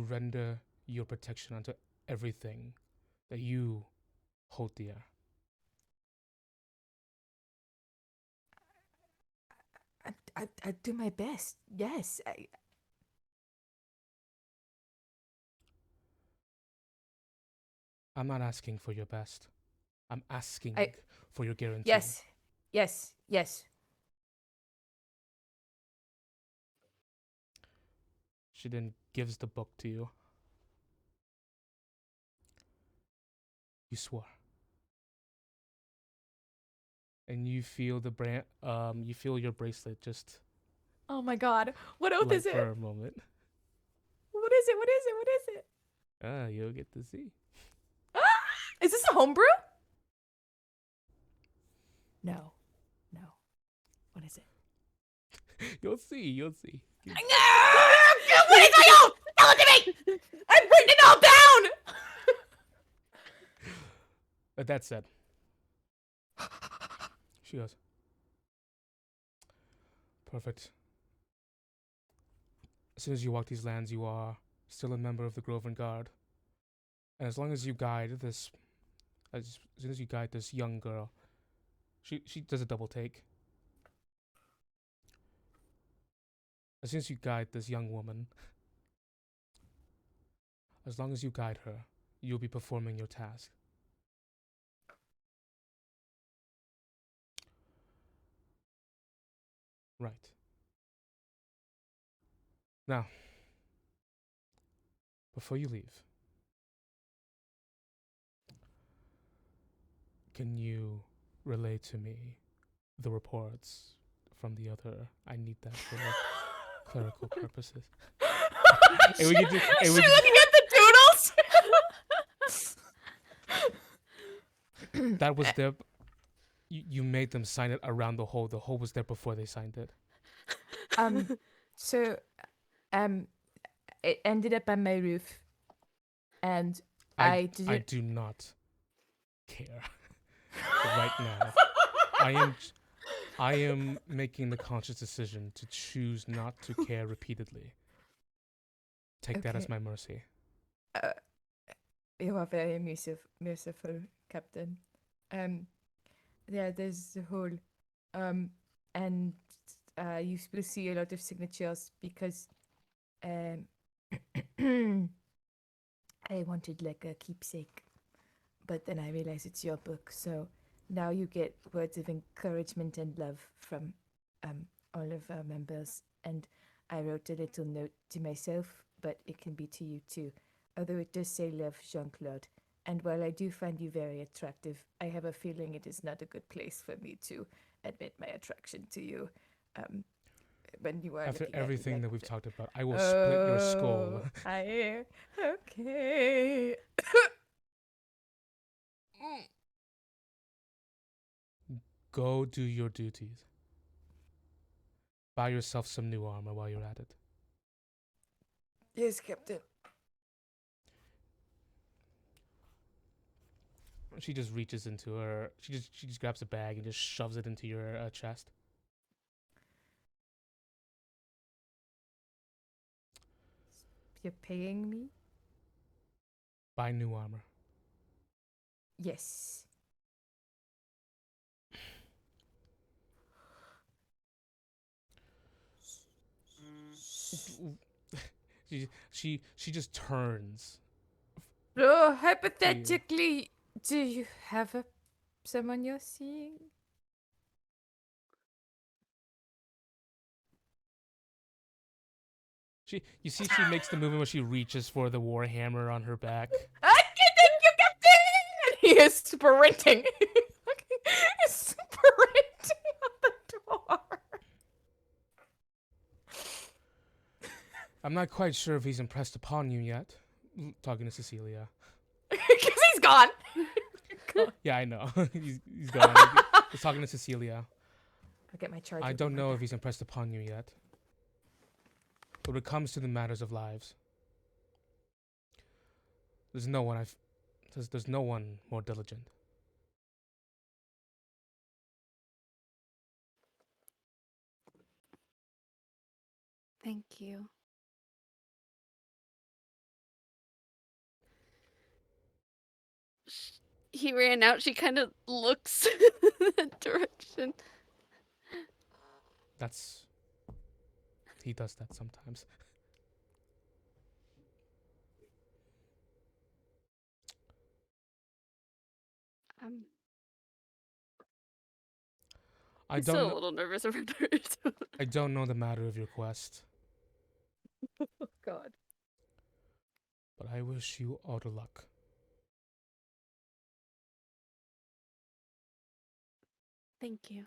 render your protection onto everything that you hold dear. I do my best. Yes. I'm not asking for your best. I'm asking for your guarantee. Yes. She then gives the book to you. You swore. And you feel you feel your bracelet just Oh my god. What oath light is it? for a moment. What is it? You'll get to see. Is this a homebrew? No. What is it? You'll see. What is my oath? Tell it to me! I've written it all down! But that said, she goes, perfect. As soon as you walk these lands, you are still a member of the Groven Guard. And as long as you guide this, as soon as you guide this young girl, she does a double take. As soon as you guide this young woman, as long as you guide her, you'll be performing your task. Right. Now, before you leave, can you relay to me the reports from the other? I need that for clerical purposes. She's looking at the doodles. That was their. You made them sign it around the hole. The hole was there before they signed it. So, it ended up on my roof, and I do not care right now. I am making the conscious decision to choose not to care repeatedly. Take that as Okay. my mercy. You are very merciful, Captain. Yeah, there's the hole. And you will see a lot of signatures because I wanted like a keepsake, but then I realized it's your book, so now you get words of encouragement and love from all of our members. And I wrote a little note to myself, but it can be to you too. Although it does say love, Jean-Claude. And while I do find you very attractive, I have a feeling it is not a good place for me to admit my attraction to you. When you are After looking at me everything like that we've that. talked about, I will split your skull. Okay. Go do your duties. Buy yourself some new armor while you're at it. Yes, Captain. She just reaches into her. She just grabs a bag and just shoves it into your chest. You're paying me? Buy new armor. Yes. She just turns. So, hypothetically, do you have someone you're seeing? You see, she makes the movement where she reaches for the warhammer on her back. I thank you, Captain! And he is sprinting. He's sprinting out the door. I'm not quite sure if he's impressed upon you yet. Talking to Cecilia. Because he's gone. Yeah, I know. he's gone. He's talking to Cecilia. I'll get my charger. I don't know if he's impressed upon you yet. But when it comes to the matters of lives, there's no one more diligent. Thank you. He ran out. She kind of looks that direction. He does that sometimes. I'm still a little nervous around her. I don't know the matter of your quest, Oh God. but I wish you all the luck. Thank you.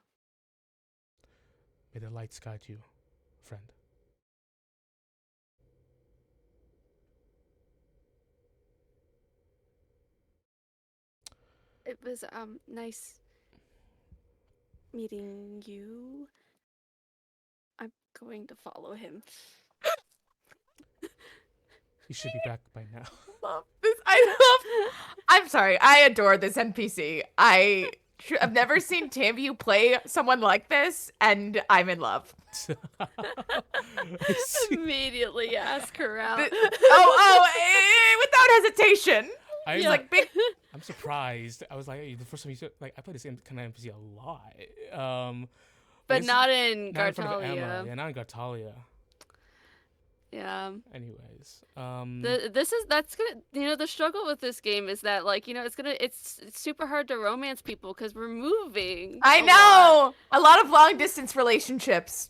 May the lights guide you, friend. It was nice meeting you. I'm going to follow him. He should be back by now. Love this. I'm sorry. I adore this NPC. I've never seen Tamview play someone like this, and I'm in love. Immediately ask her out. Without hesitation. I'm He's like big. I'm surprised. I was like, the first time you said, like, I play this kind of NPC a lot. But this- not in not in front of Emma. Gartalia. Yeah, not in Gartalia. Yeah. Anyways, That's gonna, the struggle with this game is that, like, it's super hard to romance people because we're moving. I know a lot of long distance relationships.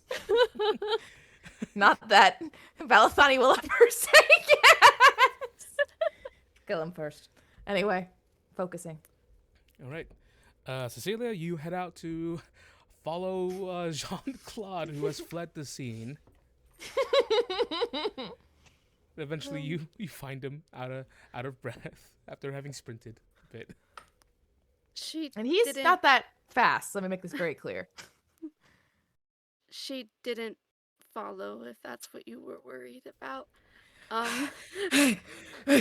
Not that Valathani will ever say yes. Kill him first. Anyway, focusing. all right, Cecilia, you head out to follow Jean-Claude, who has fled the scene. Eventually, you find him out of breath after having sprinted a bit. And he's not that fast. Let me make this very clear. She didn't follow, if that's what you were worried about.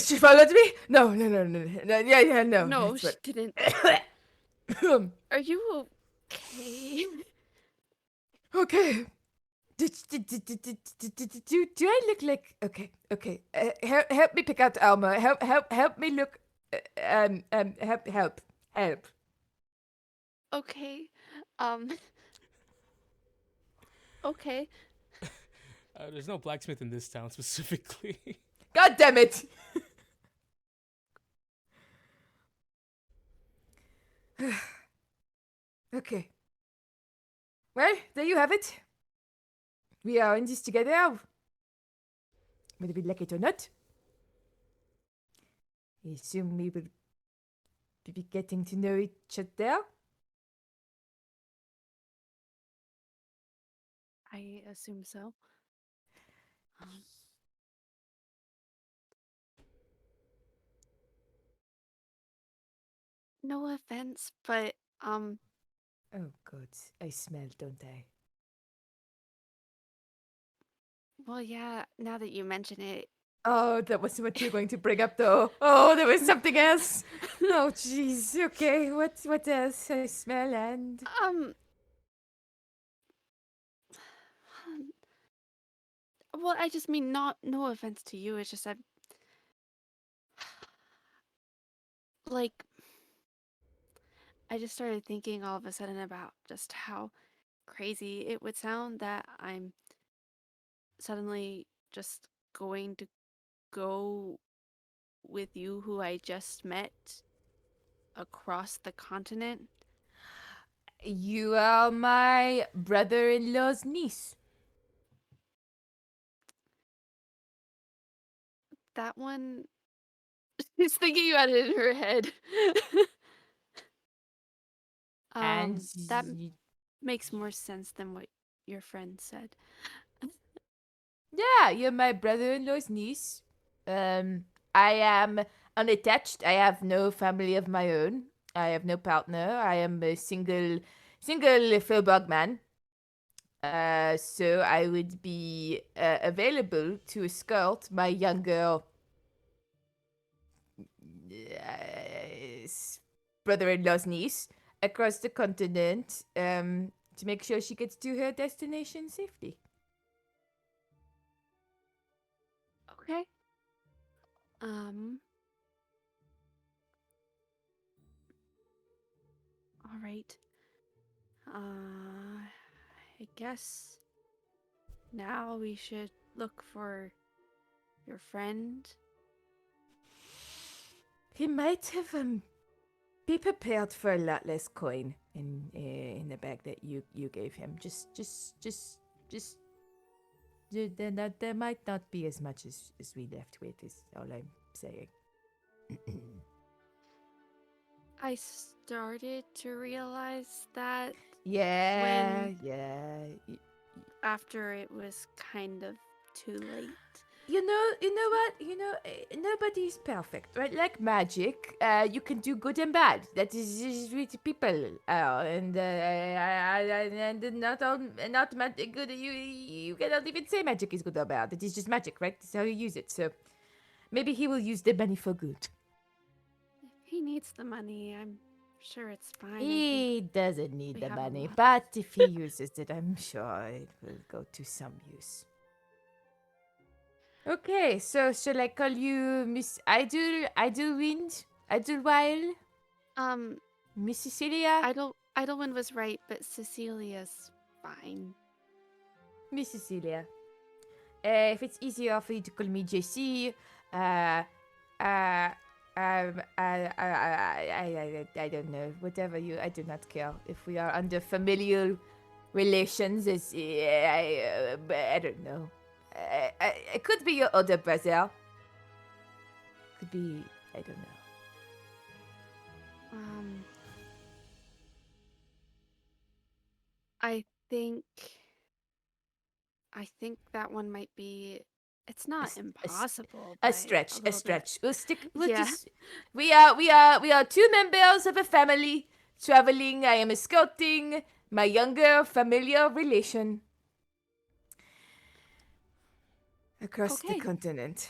She followed me? No. Yeah, no. No, that's she didn't. what- Are you okay? Okay. Do I look like okay? Help me pick out Alma. Help me look. Help. Okay. Okay. There's no blacksmith in this town specifically. God damn it! Okay. Well, there you have it. We are in this together. Whether we like it or not. I assume we will be getting to know each other. I assume so. No offense, but Oh God, I smell, don't I? well, yeah, now that you mention it, Oh, that wasn't what you were going to bring up, though. Oh, there was something else. Oh, jeez. Okay, what else? I smell and well, I just mean no offense to you, it's just like I just started thinking all of a sudden about just how crazy it would sound that I'm suddenly just going to go with you, who I just met, across the continent? You are my brother-in-law's niece. That one is thinking about it in her head. And That makes more sense than what your friend said. yeah, you're my brother-in-law's niece. I am unattached. I have no family of my own. I have no partner. I am a single Fellbug man. So I would be available to escort my younger brother-in-law's niece across the continent to make sure she gets to her destination safely. Okay. All right. I guess now we should look for your friend. He might have be prepared for a lot less coin in the bag that you gave him. There might not be as much as we left with. Is all I'm saying. I started to realize that Yeah, When- yeah. after it was kind of too late. You know what? Nobody's perfect, right? Like magic, you can do good and bad. That is what people are, and not magic good. You cannot even say magic is good or bad. It is just magic, right? That's how you use it. So maybe he will use the money for good. If he needs the money, I'm sure it's fine. I He think doesn't need we the have a money, lot. but if he uses it, I'm sure it will go to some use. Okay, so shall I call you Miss Idlewind? Idlewild? Miss Cecilia? Idlewind was right, but Cecilia's fine. Miss Cecilia. If it's easier for you to call me JC, I don't know. Whatever you, I do not care. If we are under familial relations, I don't know. It could be your older brother. Could be, I don't know. I think that one might be. It's not impossible. A by stretch, a little bit. stretch. We'll stick. We'll Yeah. just. We are two members of a family traveling. I am escorting my younger familiar relation across the Okay. continent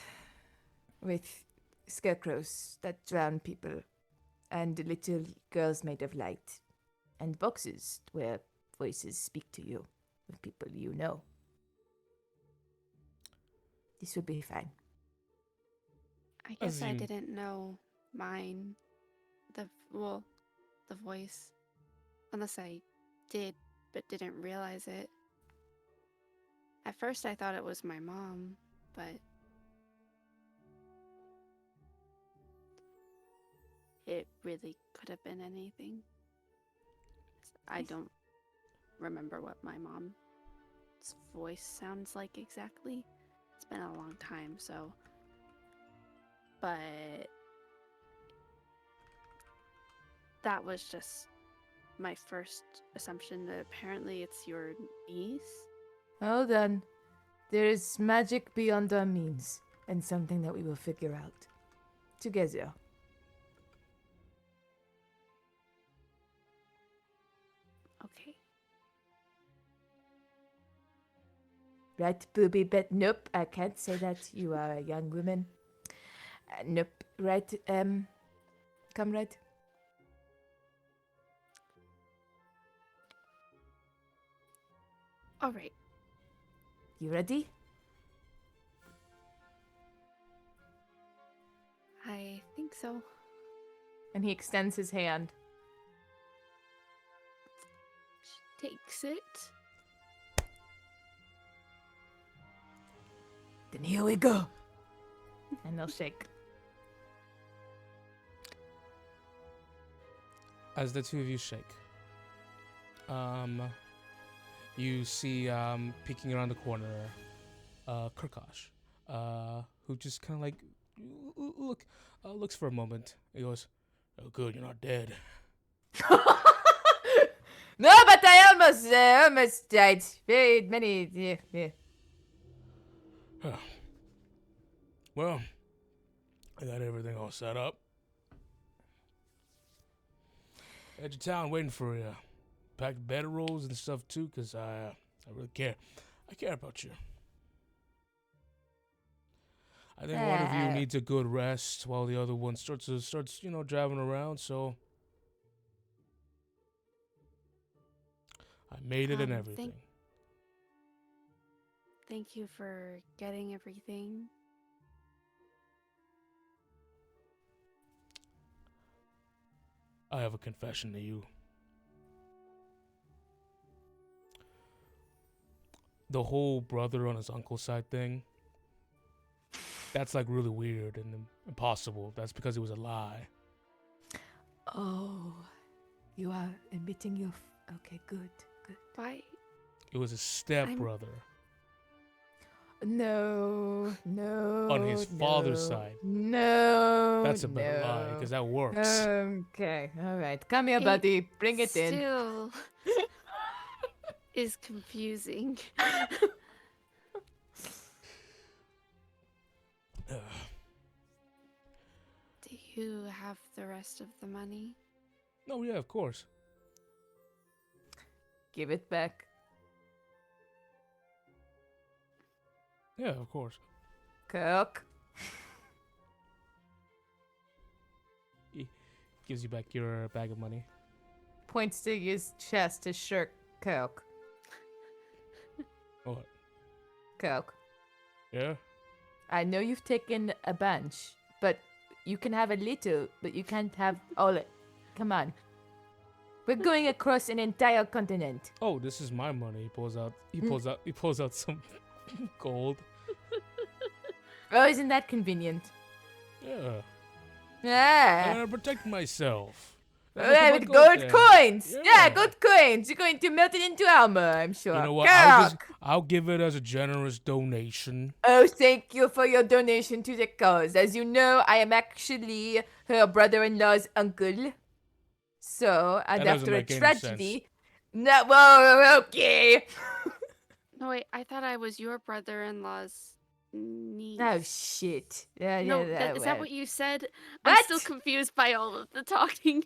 with scarecrows that drown people and little girls made of light and boxes where voices speak to you with people you know. This will be fine. I guess I Azim. didn't know mine. The voice. Unless I did, but didn't realize it. At first I thought it was my mom, but it really could have been anything. I don't remember what my mom's voice sounds like exactly. It's been a long time, so. But that was just my first assumption that apparently it's your niece. Hold on. There is magic beyond our means, and something that we will figure out together. Okay. Right, booby bet? Nope, I can't say that. You are a young woman. Nope. Right, comrade? All right. You ready? I think so. And he extends his hand. She takes it. Then here we go. And they'll shake. As the two of you shake, you see peeking around the corner, Kirkosh, who just kind of like looks for a moment. He goes, "Oh, good, you're not dead." No, but I almost died. Very many. Yeah. Well, I got everything all set up. At your town waiting for you. Packed bedrolls and stuff too, cause I really care. I care about you. I think one of you needs a good rest while the other one starts driving around. So I made it and everything. Thank you for getting everything. I have a confession to you. The whole brother on his uncle's side thing, that's like really weird and impossible. That's because it was a lie. Oh, you are admitting your. Okay, good. Why? It was a stepbrother No. on his father's side. No. That's a better lie because that works. Okay, all right. Come here, buddy. Bring it in. Still is confusing. Do you have the rest of the money? Oh yeah, of course. Give it back. Yeah, of course. Cook. He gives you back your bag of money. Points to his chest, his shirt. Coke. What? Coke. Yeah? I know you've taken a bunch, but you can have a little, but you can't have all it. Come on. We're going across an entire continent. Oh, this is my money. He pulls out some gold. Oh, isn't that convenient? Yeah. Yeah. I'm gonna protect myself. Yeah, with gold coins. Yeah, gold coins. You're going to melt it into armor, I'm sure. You know what? I'll give it as a generous donation. Oh, thank you for your donation to the cause. As you know, I am actually her brother-in-law's uncle. So, and That doesn't after a make any tragedy... No, well, okay. No, wait, I thought I was your brother-in-law's niece. Oh, shit. Yeah, No, yeah, is that what you said? What? I'm still confused by all of the talking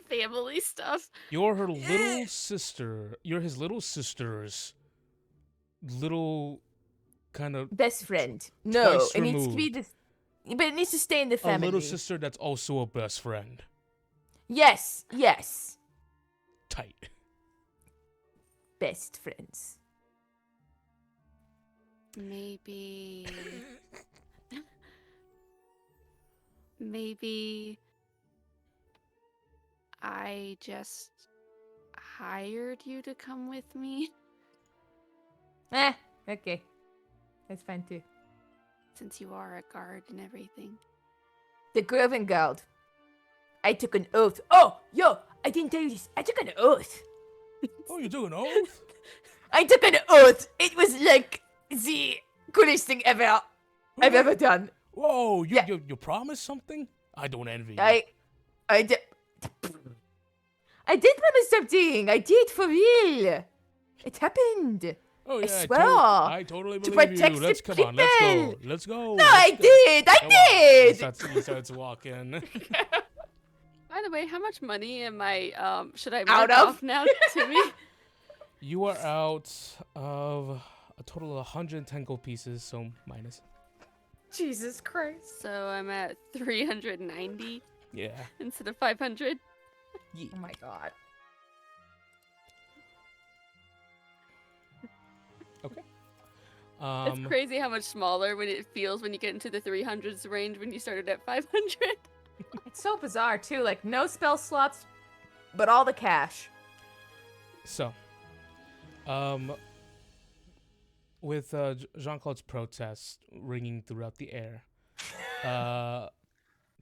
family stuff. You're her little sister. You're his little sister's little kind of Best friend. No, twice it needs to be removed. this... But it needs to stay in the a family. little sister that's also a best friend. Yes. Tight. Best friends. Maybe I just hired you to come with me Okay. That's fine too. since you are a guard and everything. The Groven Guard. I took an oath. Oh, yo, I didn't tell you this. I took an oath. Oh, you doing oath? I took an oath. It was like the coolest thing ever I've ever done. Whoa, you Yeah. you promised something? I don't envy you. I did promise something. I did for real. It happened. Oh yeah, swear. I totally To believe protect you. the Let's come on, let's people. go. Let's go. No, I did. Come on. He starts walking. By the way, how much money am I should I Out mark of? off now, Timmy? You are out of a total of 110 gold pieces, so minus. Jesus Christ. So I'm at 390 Yeah. instead of 500. Oh my god. Okay. It's crazy how much smaller when it feels when you get into the 300s range when you started at 500. It's so bizarre too. Like no spell slots, but all the cash. So, with Jean-Claude's protest ringing throughout the air,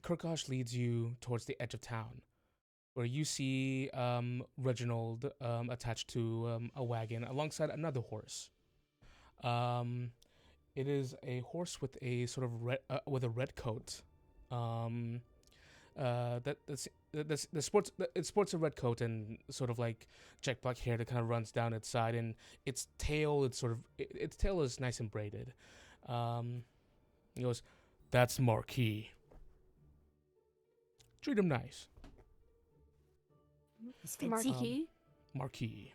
Kirkosh leads you towards the edge of town, where you see Reginald attached to a wagon alongside another horse. It is a horse with a sort of red coat. It sports a red coat and sort of like jet black hair that kind of runs down its side, and its tail its tail is nice and braided. He goes, "That's Marquis. Treat him nice." Marquis? Marquis.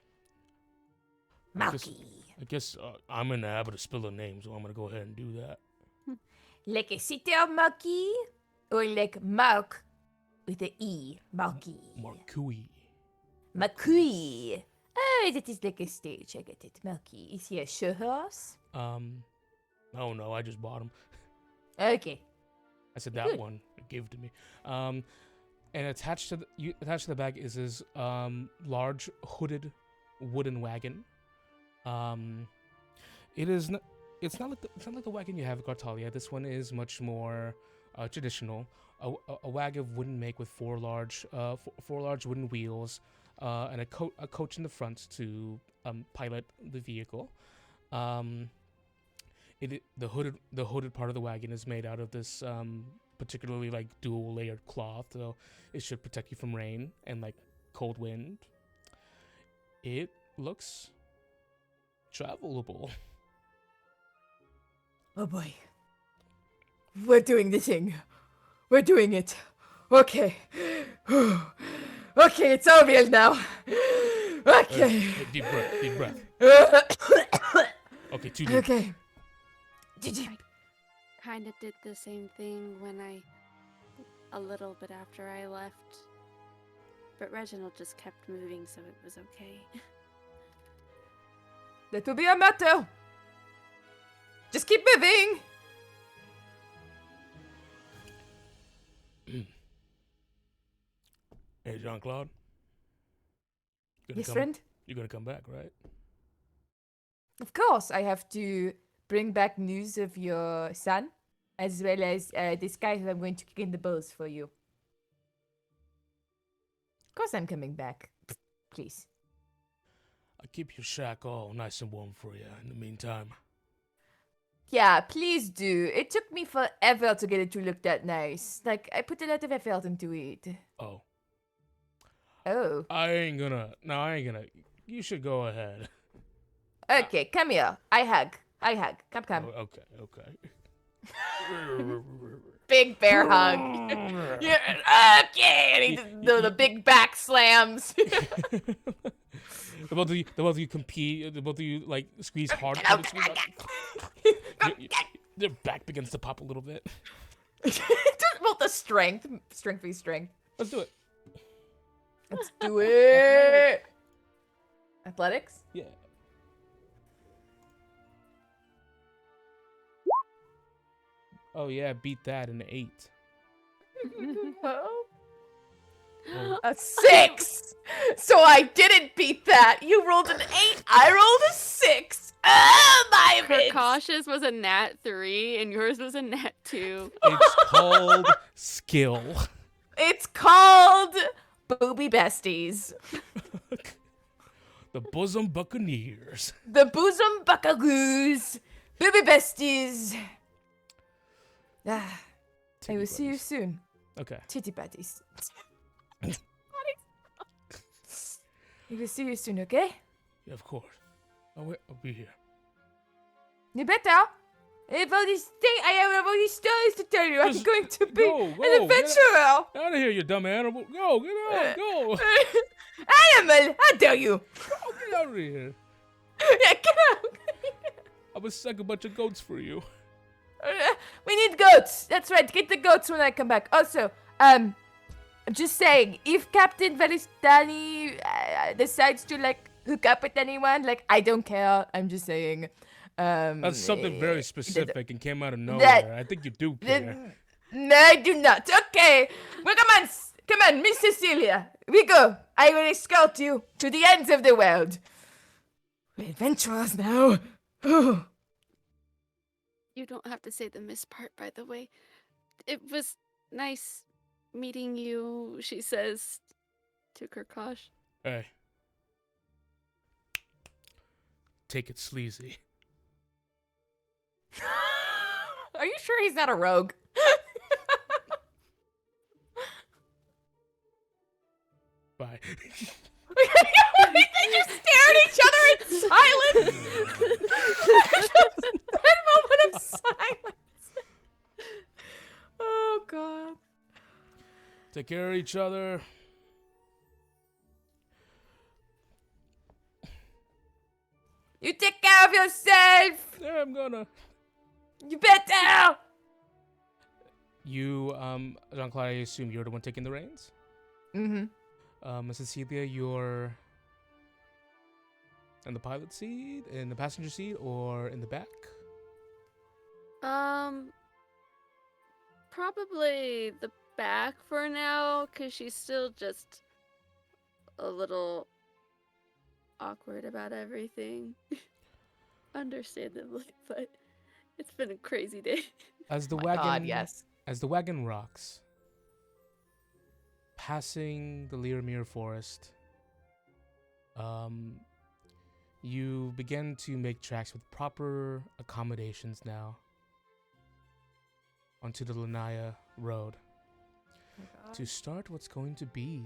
Marquis. I guess I'm in the habit of spilling names, so I'm gonna go ahead and do that. Like a citer Marquis? Or like Mark with a E? Marquis. Marquis. Marquis. Oh, that is like a stage. I get it. Marquis. Is he a show horse? Oh no, I just bought him. Okay. I said that Good. one. It gave it to me. And attached to the bag is this large hooded wooden wagon. It's not like the wagon you have at Gartalia. This one is much more traditional. A wagon of wooden make with four large wooden wheels, and a coach in the front to pilot the vehicle. The hooded part of the wagon is made out of this particularly like dual layered cloth, so it should protect you from rain and like cold wind. It looks travelable. Oh boy. We're doing the thing. We're doing it. Okay. Okay, it's all real now. Okay. Deep breath. Okay, too deep. Okay. Kind of did the same thing a little bit after I left. But Reginald just kept moving, so it was okay. That will be our motto. Just keep moving. Hey, Jean-Claude. Yes, friend? You're gonna come back, right? Of course, I have to bring back news of your son, as well as this guy who I'm going to kick in the balls for you. Of course I'm coming back. Please. I'll keep your shack all nice and warm for you in the meantime. Yeah, please do. It took me forever to get it to look that nice. Like, I put a lot of effort into it. Oh. Oh. I ain't gonna. You should go ahead. Okay, come here. I hug. Come. Oh, okay. Big bear hug. Yeah, okay. And he just, the big back slams. The both of you compete. The both of you like squeeze hard. Their back begins to pop a little bit. Just about the strength v strength. Let's do it. Let's do it. Athletics? Yeah. Oh yeah, beat that in 8. A 6. So I didn't beat that. You rolled an 8. I rolled a 6. Oh my bitch. Cautious was a nat 3 and yours was a nat 2. It's called skill. It's called Booby Besties. The Bosom Buccaneers. The Bosom Buckaroos. Booby Besties. I will see you soon. Okay. Titty patties. I will see you soon, okay? Yeah, of course. I'll be here. You better. I have all these stories to tell you. I'm Just going to be go, an adventurer. Out of here, you dumb animal. Go, get out, go. Animal, how dare you? Go, get out of here. Yeah, get out. I will sack a bunch of goats for you. We need goats. That's right. Get the goats when I come back. Also, I'm just saying, if Captain Valistani decides to like hook up with anyone, like I don't care. I'm just saying. That's something very specific and came out of nowhere. I think you do care. No, I do not. Okay. Well, come on, Miss Cecilia. We go. I will escort you to the ends of the world. We're adventurers now. You don't have to say the miss part, by the way. It was nice meeting you, she says to Kirkosh. Hey. Take it sleazy. Are you sure he's not a rogue? Bye. They just stare at each other in silence. That moment of silence. Oh God. Take care of each other. You take care of yourself. Yeah, I'm gonna. You better. You, Jean-Claude, I assume you're the one taking the reins? Mm-hmm. Cecilia, you're in the pilot seat, in the passenger seat, or in the back? Probably the back for now, because she's still just a little awkward about everything. Understandably, but it's been a crazy day. As the My wagon, God, yes. As the wagon rocks, passing the Learmere forest, you begin to make tracks with proper accommodations now onto the Lanya road to start what's going to be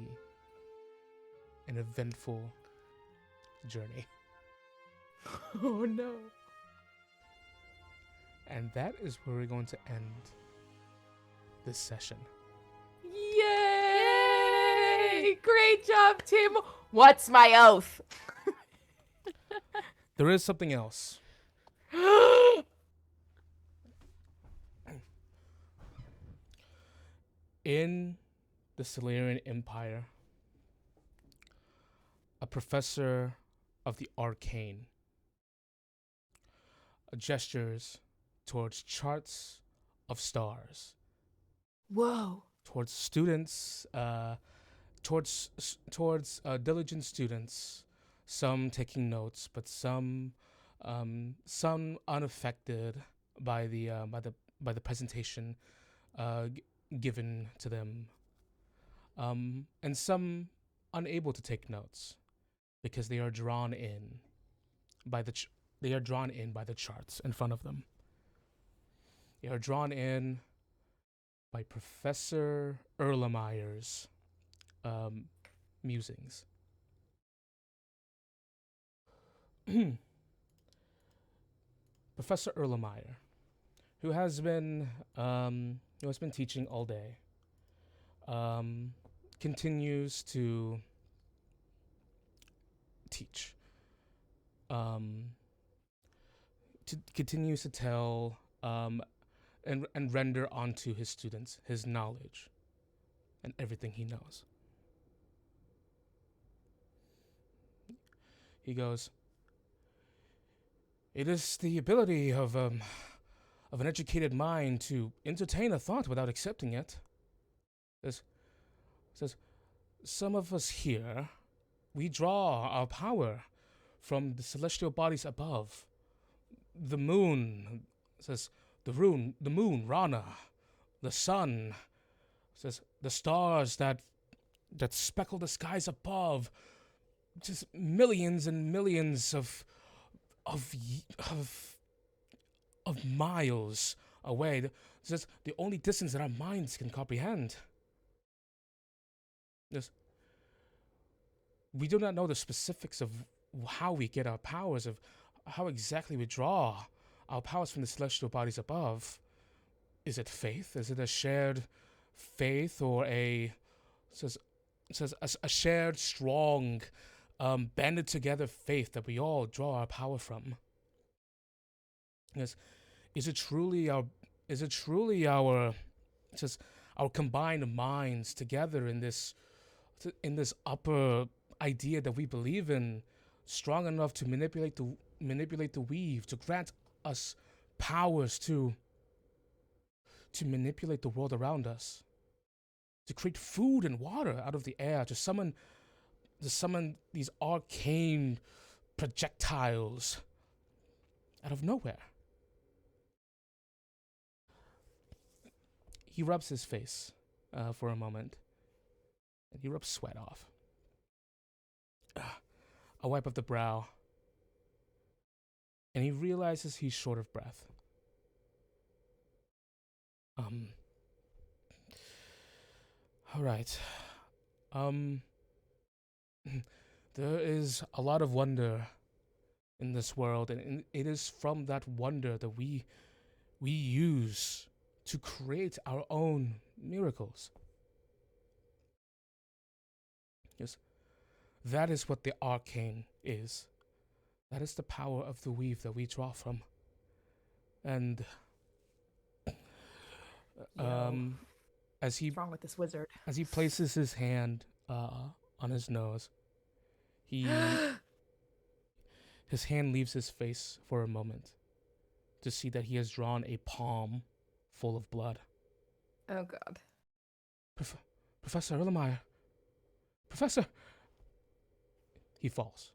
an eventful journey. Oh no. And that is where we're going to end this session. Yay! Great job, Tim. What's my oath? There is something else. In the Solarian Empire, a professor of the arcane gestures towards charts of stars, Whoa. towards students, towards diligent students, some taking notes, but some unaffected by the presentation given to them, and some unable to take notes because they are drawn in by the charts in front of them. They are drawn in by Professor Erlemeyer's musings. Professor Erlemeyer, who has been teaching all day, continues to teach, continues to tell, and render onto his students his knowledge and everything he knows. He goes, "It is the ability of an educated mind to entertain a thought without accepting it. Says, some of us here, we draw our power from the celestial bodies above. The moon, says the moon, Rana, the sun, says the stars that speckle the skies above, just millions and millions of miles away. It's the only distance that our minds can comprehend. We do not know the specifics of how we get our powers, of how exactly we draw our powers from the celestial bodies above. Is it faith? Is it a shared faith, or a shared, strong, banded together faith that we all draw our power from? Yes, is it truly our combined minds together in this upper idea that we believe in, strong enough to manipulate the weave, to grant us powers to manipulate the world around us, to create food and water out of the air, to summon these arcane projectiles out of nowhere? he rubs his face for a moment, and he rubs sweat off. A wipe of the brow, and he realizes he's short of breath. All right. There is a lot of wonder in this world, and it is from that wonder that we use to create our own miracles. Yes, that is what the arcane is. That is the power of the weave that we draw from. And as he What's wrong with this wizard? as he places his hand on his nose, his hand leaves his face for a moment to see that he has drawn a palm full of blood. Oh God. Professor Erlenmeyer. Professor! He falls.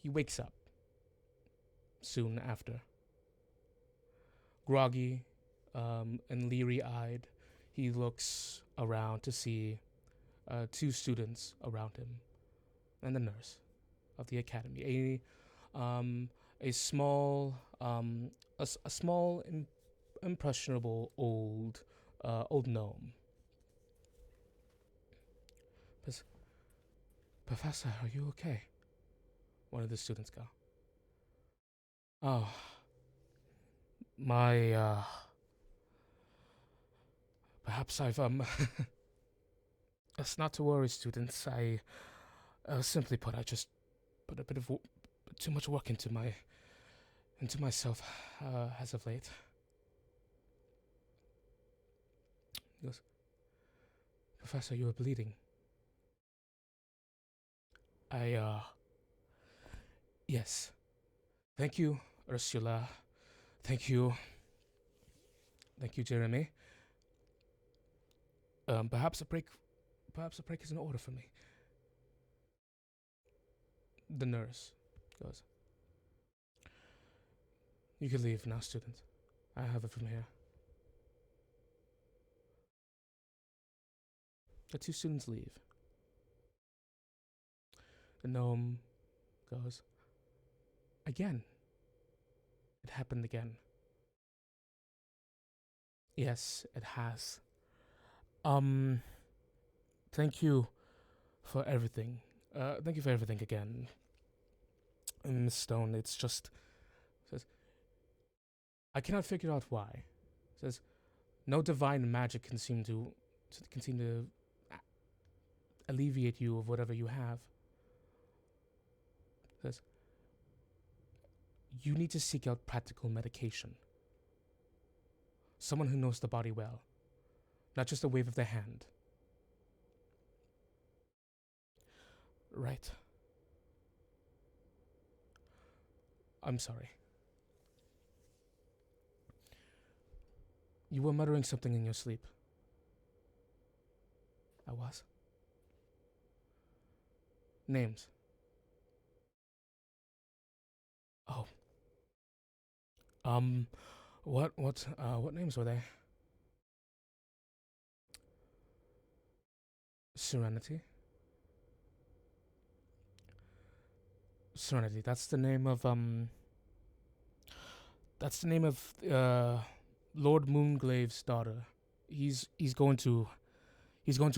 He wakes up soon after. Groggy and leery-eyed, he looks around to see two students around him and the nurse of the academy. A small, impressionable old gnome. Professor, are you okay? One of the students go. Oh, my, perhaps I've, it's not to worry, students. Simply put, I just put a bit of too much work into myself, as of late. He goes, Professor, you are bleeding. Yes. Thank you, Ursula. Thank you, Jeremy. Perhaps a break is in order for me. The nurse goes, you can leave now, student. I have it from here. The two students leave. The gnome goes, again. It happened again. Yes, it has. Thank you for everything. Thank you for everything again. Miss Stone, it's just, says, I cannot figure out why. Says, no divine magic can seem to alleviate you of whatever you have. Says, you need to seek out practical medication. Someone who knows the body well, not just a wave of the hand. Right. I'm sorry. You were muttering something in your sleep. I was. Names. Oh. What names were they? Serenity. Serenity. That's the name of Lord Moonglave's daughter. He's going to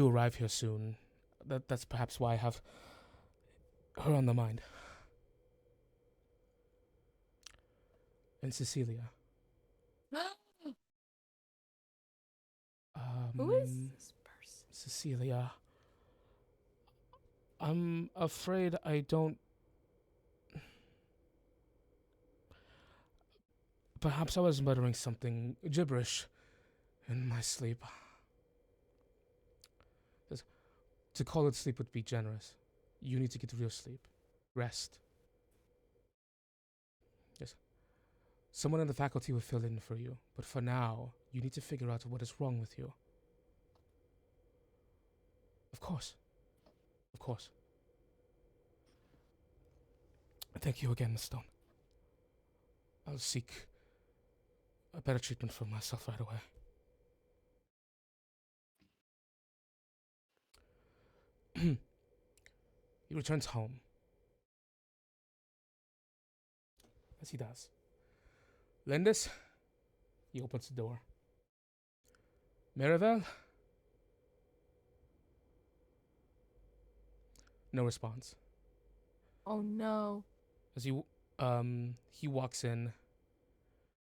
arrive here soon. That's perhaps why I have her on the mind. And Cecilia. Who is this person? Cecilia. I'm afraid I don't. Perhaps I was muttering something gibberish in my sleep. To call it sleep would be generous. You need to get real sleep. Rest. Yes. Someone in the faculty will fill in for you, but for now, you need to figure out what is wrong with you. Of course. Of course. Thank you again, Miss Stone. I'll seek a better treatment for myself right away. He returns home. As he does. Lindis, he opens the door. Miravel? No response. Oh no. As he walks in,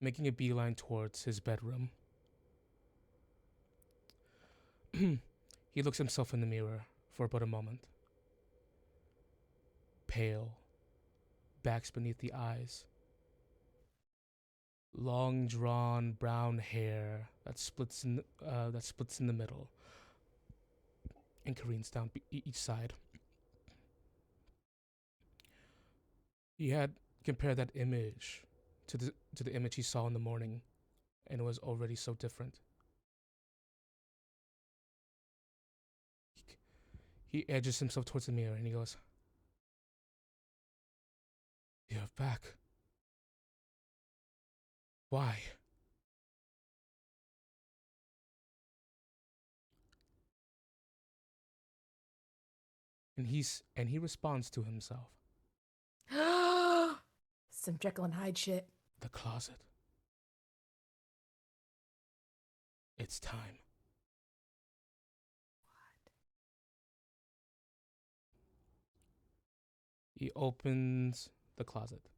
making a beeline towards his bedroom. He looks himself in the mirror for about a moment. Pale, backs beneath the eyes. Long drawn brown hair that splits in the middle and careens down each side. He had compared that image to the image he saw in the morning, and it was already so different. He edges himself towards the mirror and he goes, "You're back. Why?" And he responds to himself. Some Jekyll and Hyde shit. The closet. It's time. He opens the closet.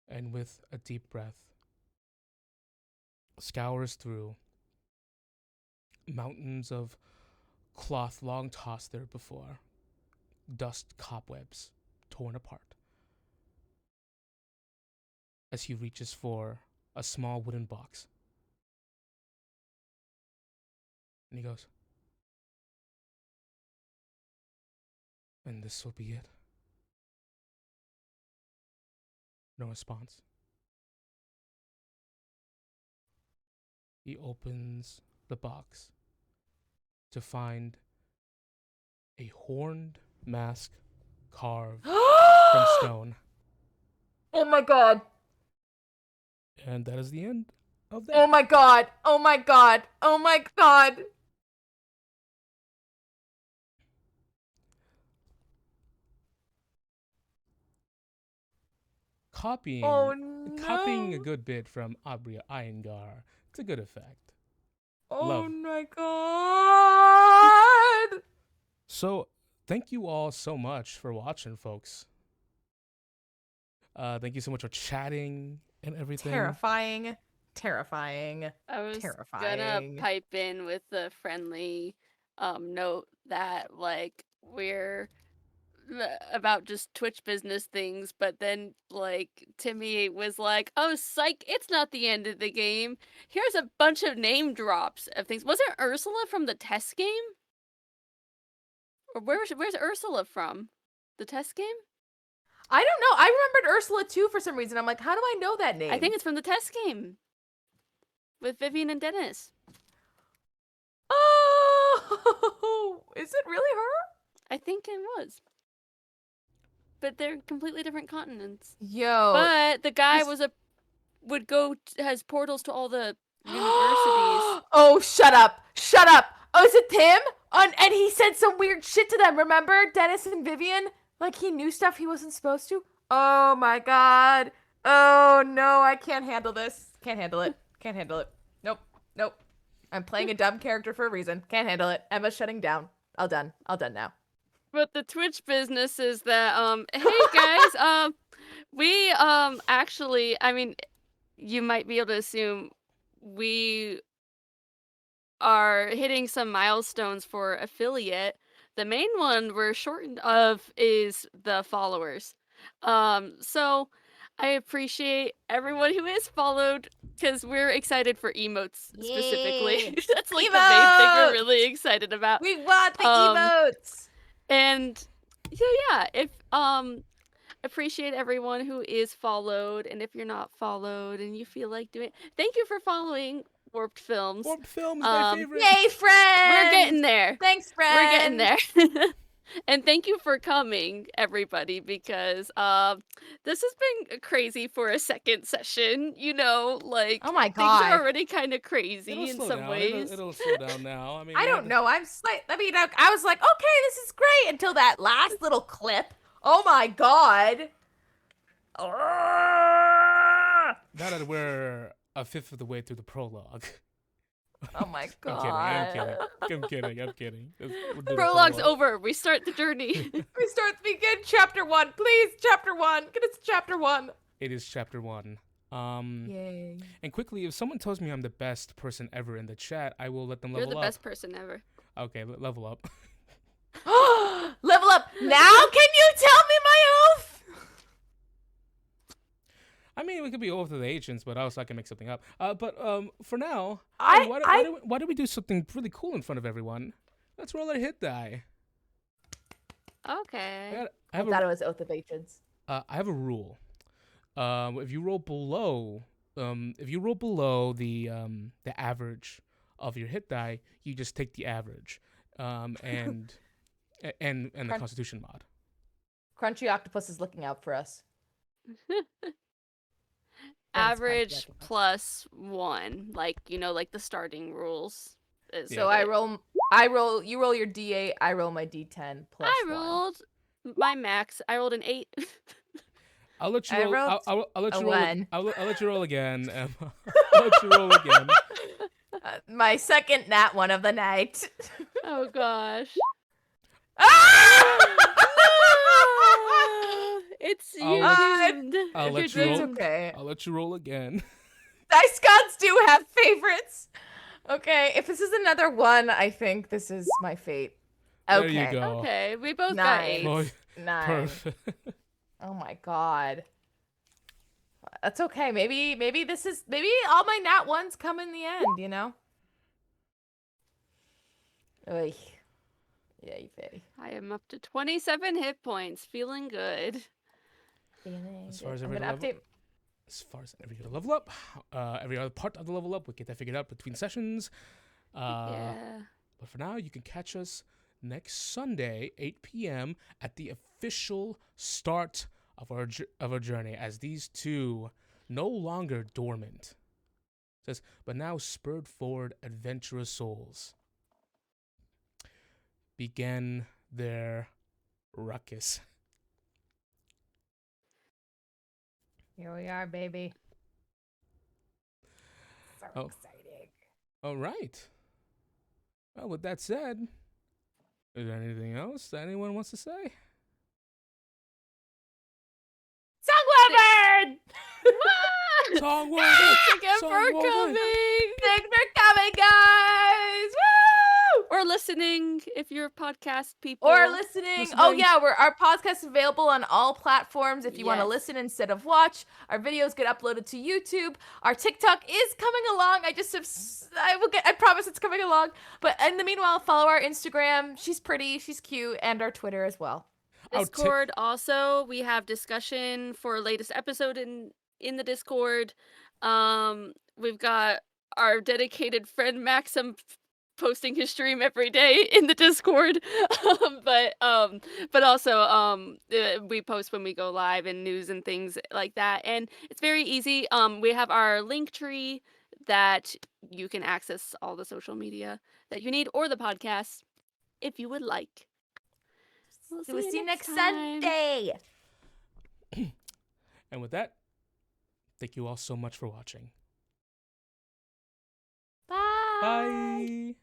And with a deep breath, scours through mountains of cloth long tossed there before, dust cobwebs torn apart. As he reaches for a small wooden box. And he goes, "And this will be it." No response. He opens the box to find a horned mask carved from stone. Oh my god. And that is the end of that. Oh my god. Oh my god. Oh my god. Copying a good bit from Abria Iyengar. It's a good effect. Oh Love. my god. So, thank you all so much for watching, folks. Thank you so much for chatting and everything. Terrifying. Terrifying. I was Terrifying. gonna pipe in with a friendly note that like we're about just Twitch business things, but then like Timmy was like, "Oh, psych! It's not the end of the game. Here's a bunch of name drops of things." Was it Ursula from the test game? Or where's Ursula from? The test game? I don't know. I remembered Ursula too for some reason. I'm like, how do I know that name? I think it's from the test game with Vivian and Dennis. Oh, is it really her? I think it was. But they're completely different continents. Yo. But the guy this- has portals to all the universities. Oh, shut up. Shut up. Oh, is it Tim? And he said some weird shit to them, remember? Dennis and Vivian? Like he knew stuff he wasn't supposed to? Oh my god. Oh no, I can't handle this. Can't handle it. Can't handle it. Nope. Nope. I'm playing a dumb character for a reason. Can't handle it. Emma's shutting down. All done. All done now. But the Twitch business is that, hey guys, we, actually, I mean, you might be able to assume we are hitting some milestones for affiliate. The main one we're short of is the followers. So I appreciate everyone who is followed because we're excited for emotes specifically. Yay. That's like the main thing we're Emotes! really excited about. We want the emotes. And so yeah, if appreciate everyone who is followed, and if you're not followed and you feel like doing it, thank you for following Warped Films. Warped Films, my favorite. Yay, friends! We're getting there. Thanks, friends. We're getting there. And thank you for coming, everybody, because this has been crazy for a second session. You know, like Oh my things are God. already kind of crazy It'll in slow some down. ways. It'll slow down now. I mean, I don't know. I was like, okay, this is great until that last little clip. Oh my God. Now that we're a fifth of the way through the prologue. Oh my I'm God. kidding. We'll do the Prologue's prologue. over. We start the journey. Begin chapter 1, please. Chapter 1. Get us to chapter 1. It is chapter 1. Yay. And quickly, if someone tells me I'm the best person ever in the chat, I will let them You're level the up. best person ever. Okay, level up. Level up. Now can you tell me my oath? I mean, we could be over to the ancients, but also I can make something up. But for now, I- why do we do something really cool in front of everyone? Let's roll our hit die. Okay. I have thought it was Oath of Ancients. I have a rule. If you roll below the average of your hit die, you just take the average, and the Constitution mod. Crunchy Octopus is looking out for us. Average plus 1, like like the starting rules. So I roll. You roll your D8. I roll my D10 plus. I 1. rolled my max. I rolled an 8. I'll let you I roll. rolled I'll let a you roll. 1. I'll let you roll again. Emma. I'll let you roll again. My second nat 1 of the night. Oh gosh. It's you. I'll let you roll. Okay. I'll let you roll again. Dice gods do have favorites. Okay, if this is another 1, I think this is my fate. Okay. There you go. Okay, we both got Nine. 8. Boy, 9. perfect. Oh my God. That's okay. Maybe all my nat 1s come in the end, you know? Oy. Yay, Faye. I am up to 27 hit points. Feeling good. As far as I'm every gonna level, update. as far as every other level up, every other part of the level up, we get that figured out between sessions. Yeah. But for now, you can catch us next Sunday, 8 p.m. at the official start of our journey, as these two, no longer dormant, says, but now spurred forward adventurous souls, began their ruckus. Here we are, baby. So Oh. exciting. All right. Well, with that said, is there anything else that anyone wants to say? Songwoven! Songwoven! Thanks again for Songwoven! coming. Thanks for coming, guys! Woo! Or listening if you're podcast people. Or listening. Oh yeah, our podcast is available on all platforms if you want to Yes. listen instead of watch. Our videos get uploaded to YouTube. Our TikTok is coming along. I promise it's coming along. But in the meanwhile, follow our Instagram. She's pretty, she's cute, and our Twitter as well. Discord also, we have discussion for latest episode in the Discord. We've got our dedicated friend Maxim posting his stream every day in the Discord. but also we post when we go live and news and things like that. And it's very easy. We have our link tree that you can access all the social media that you need, or the podcast if you would like. We'll see you next time. Sunday. And with that, thank you all so much for watching. Bye. Bye.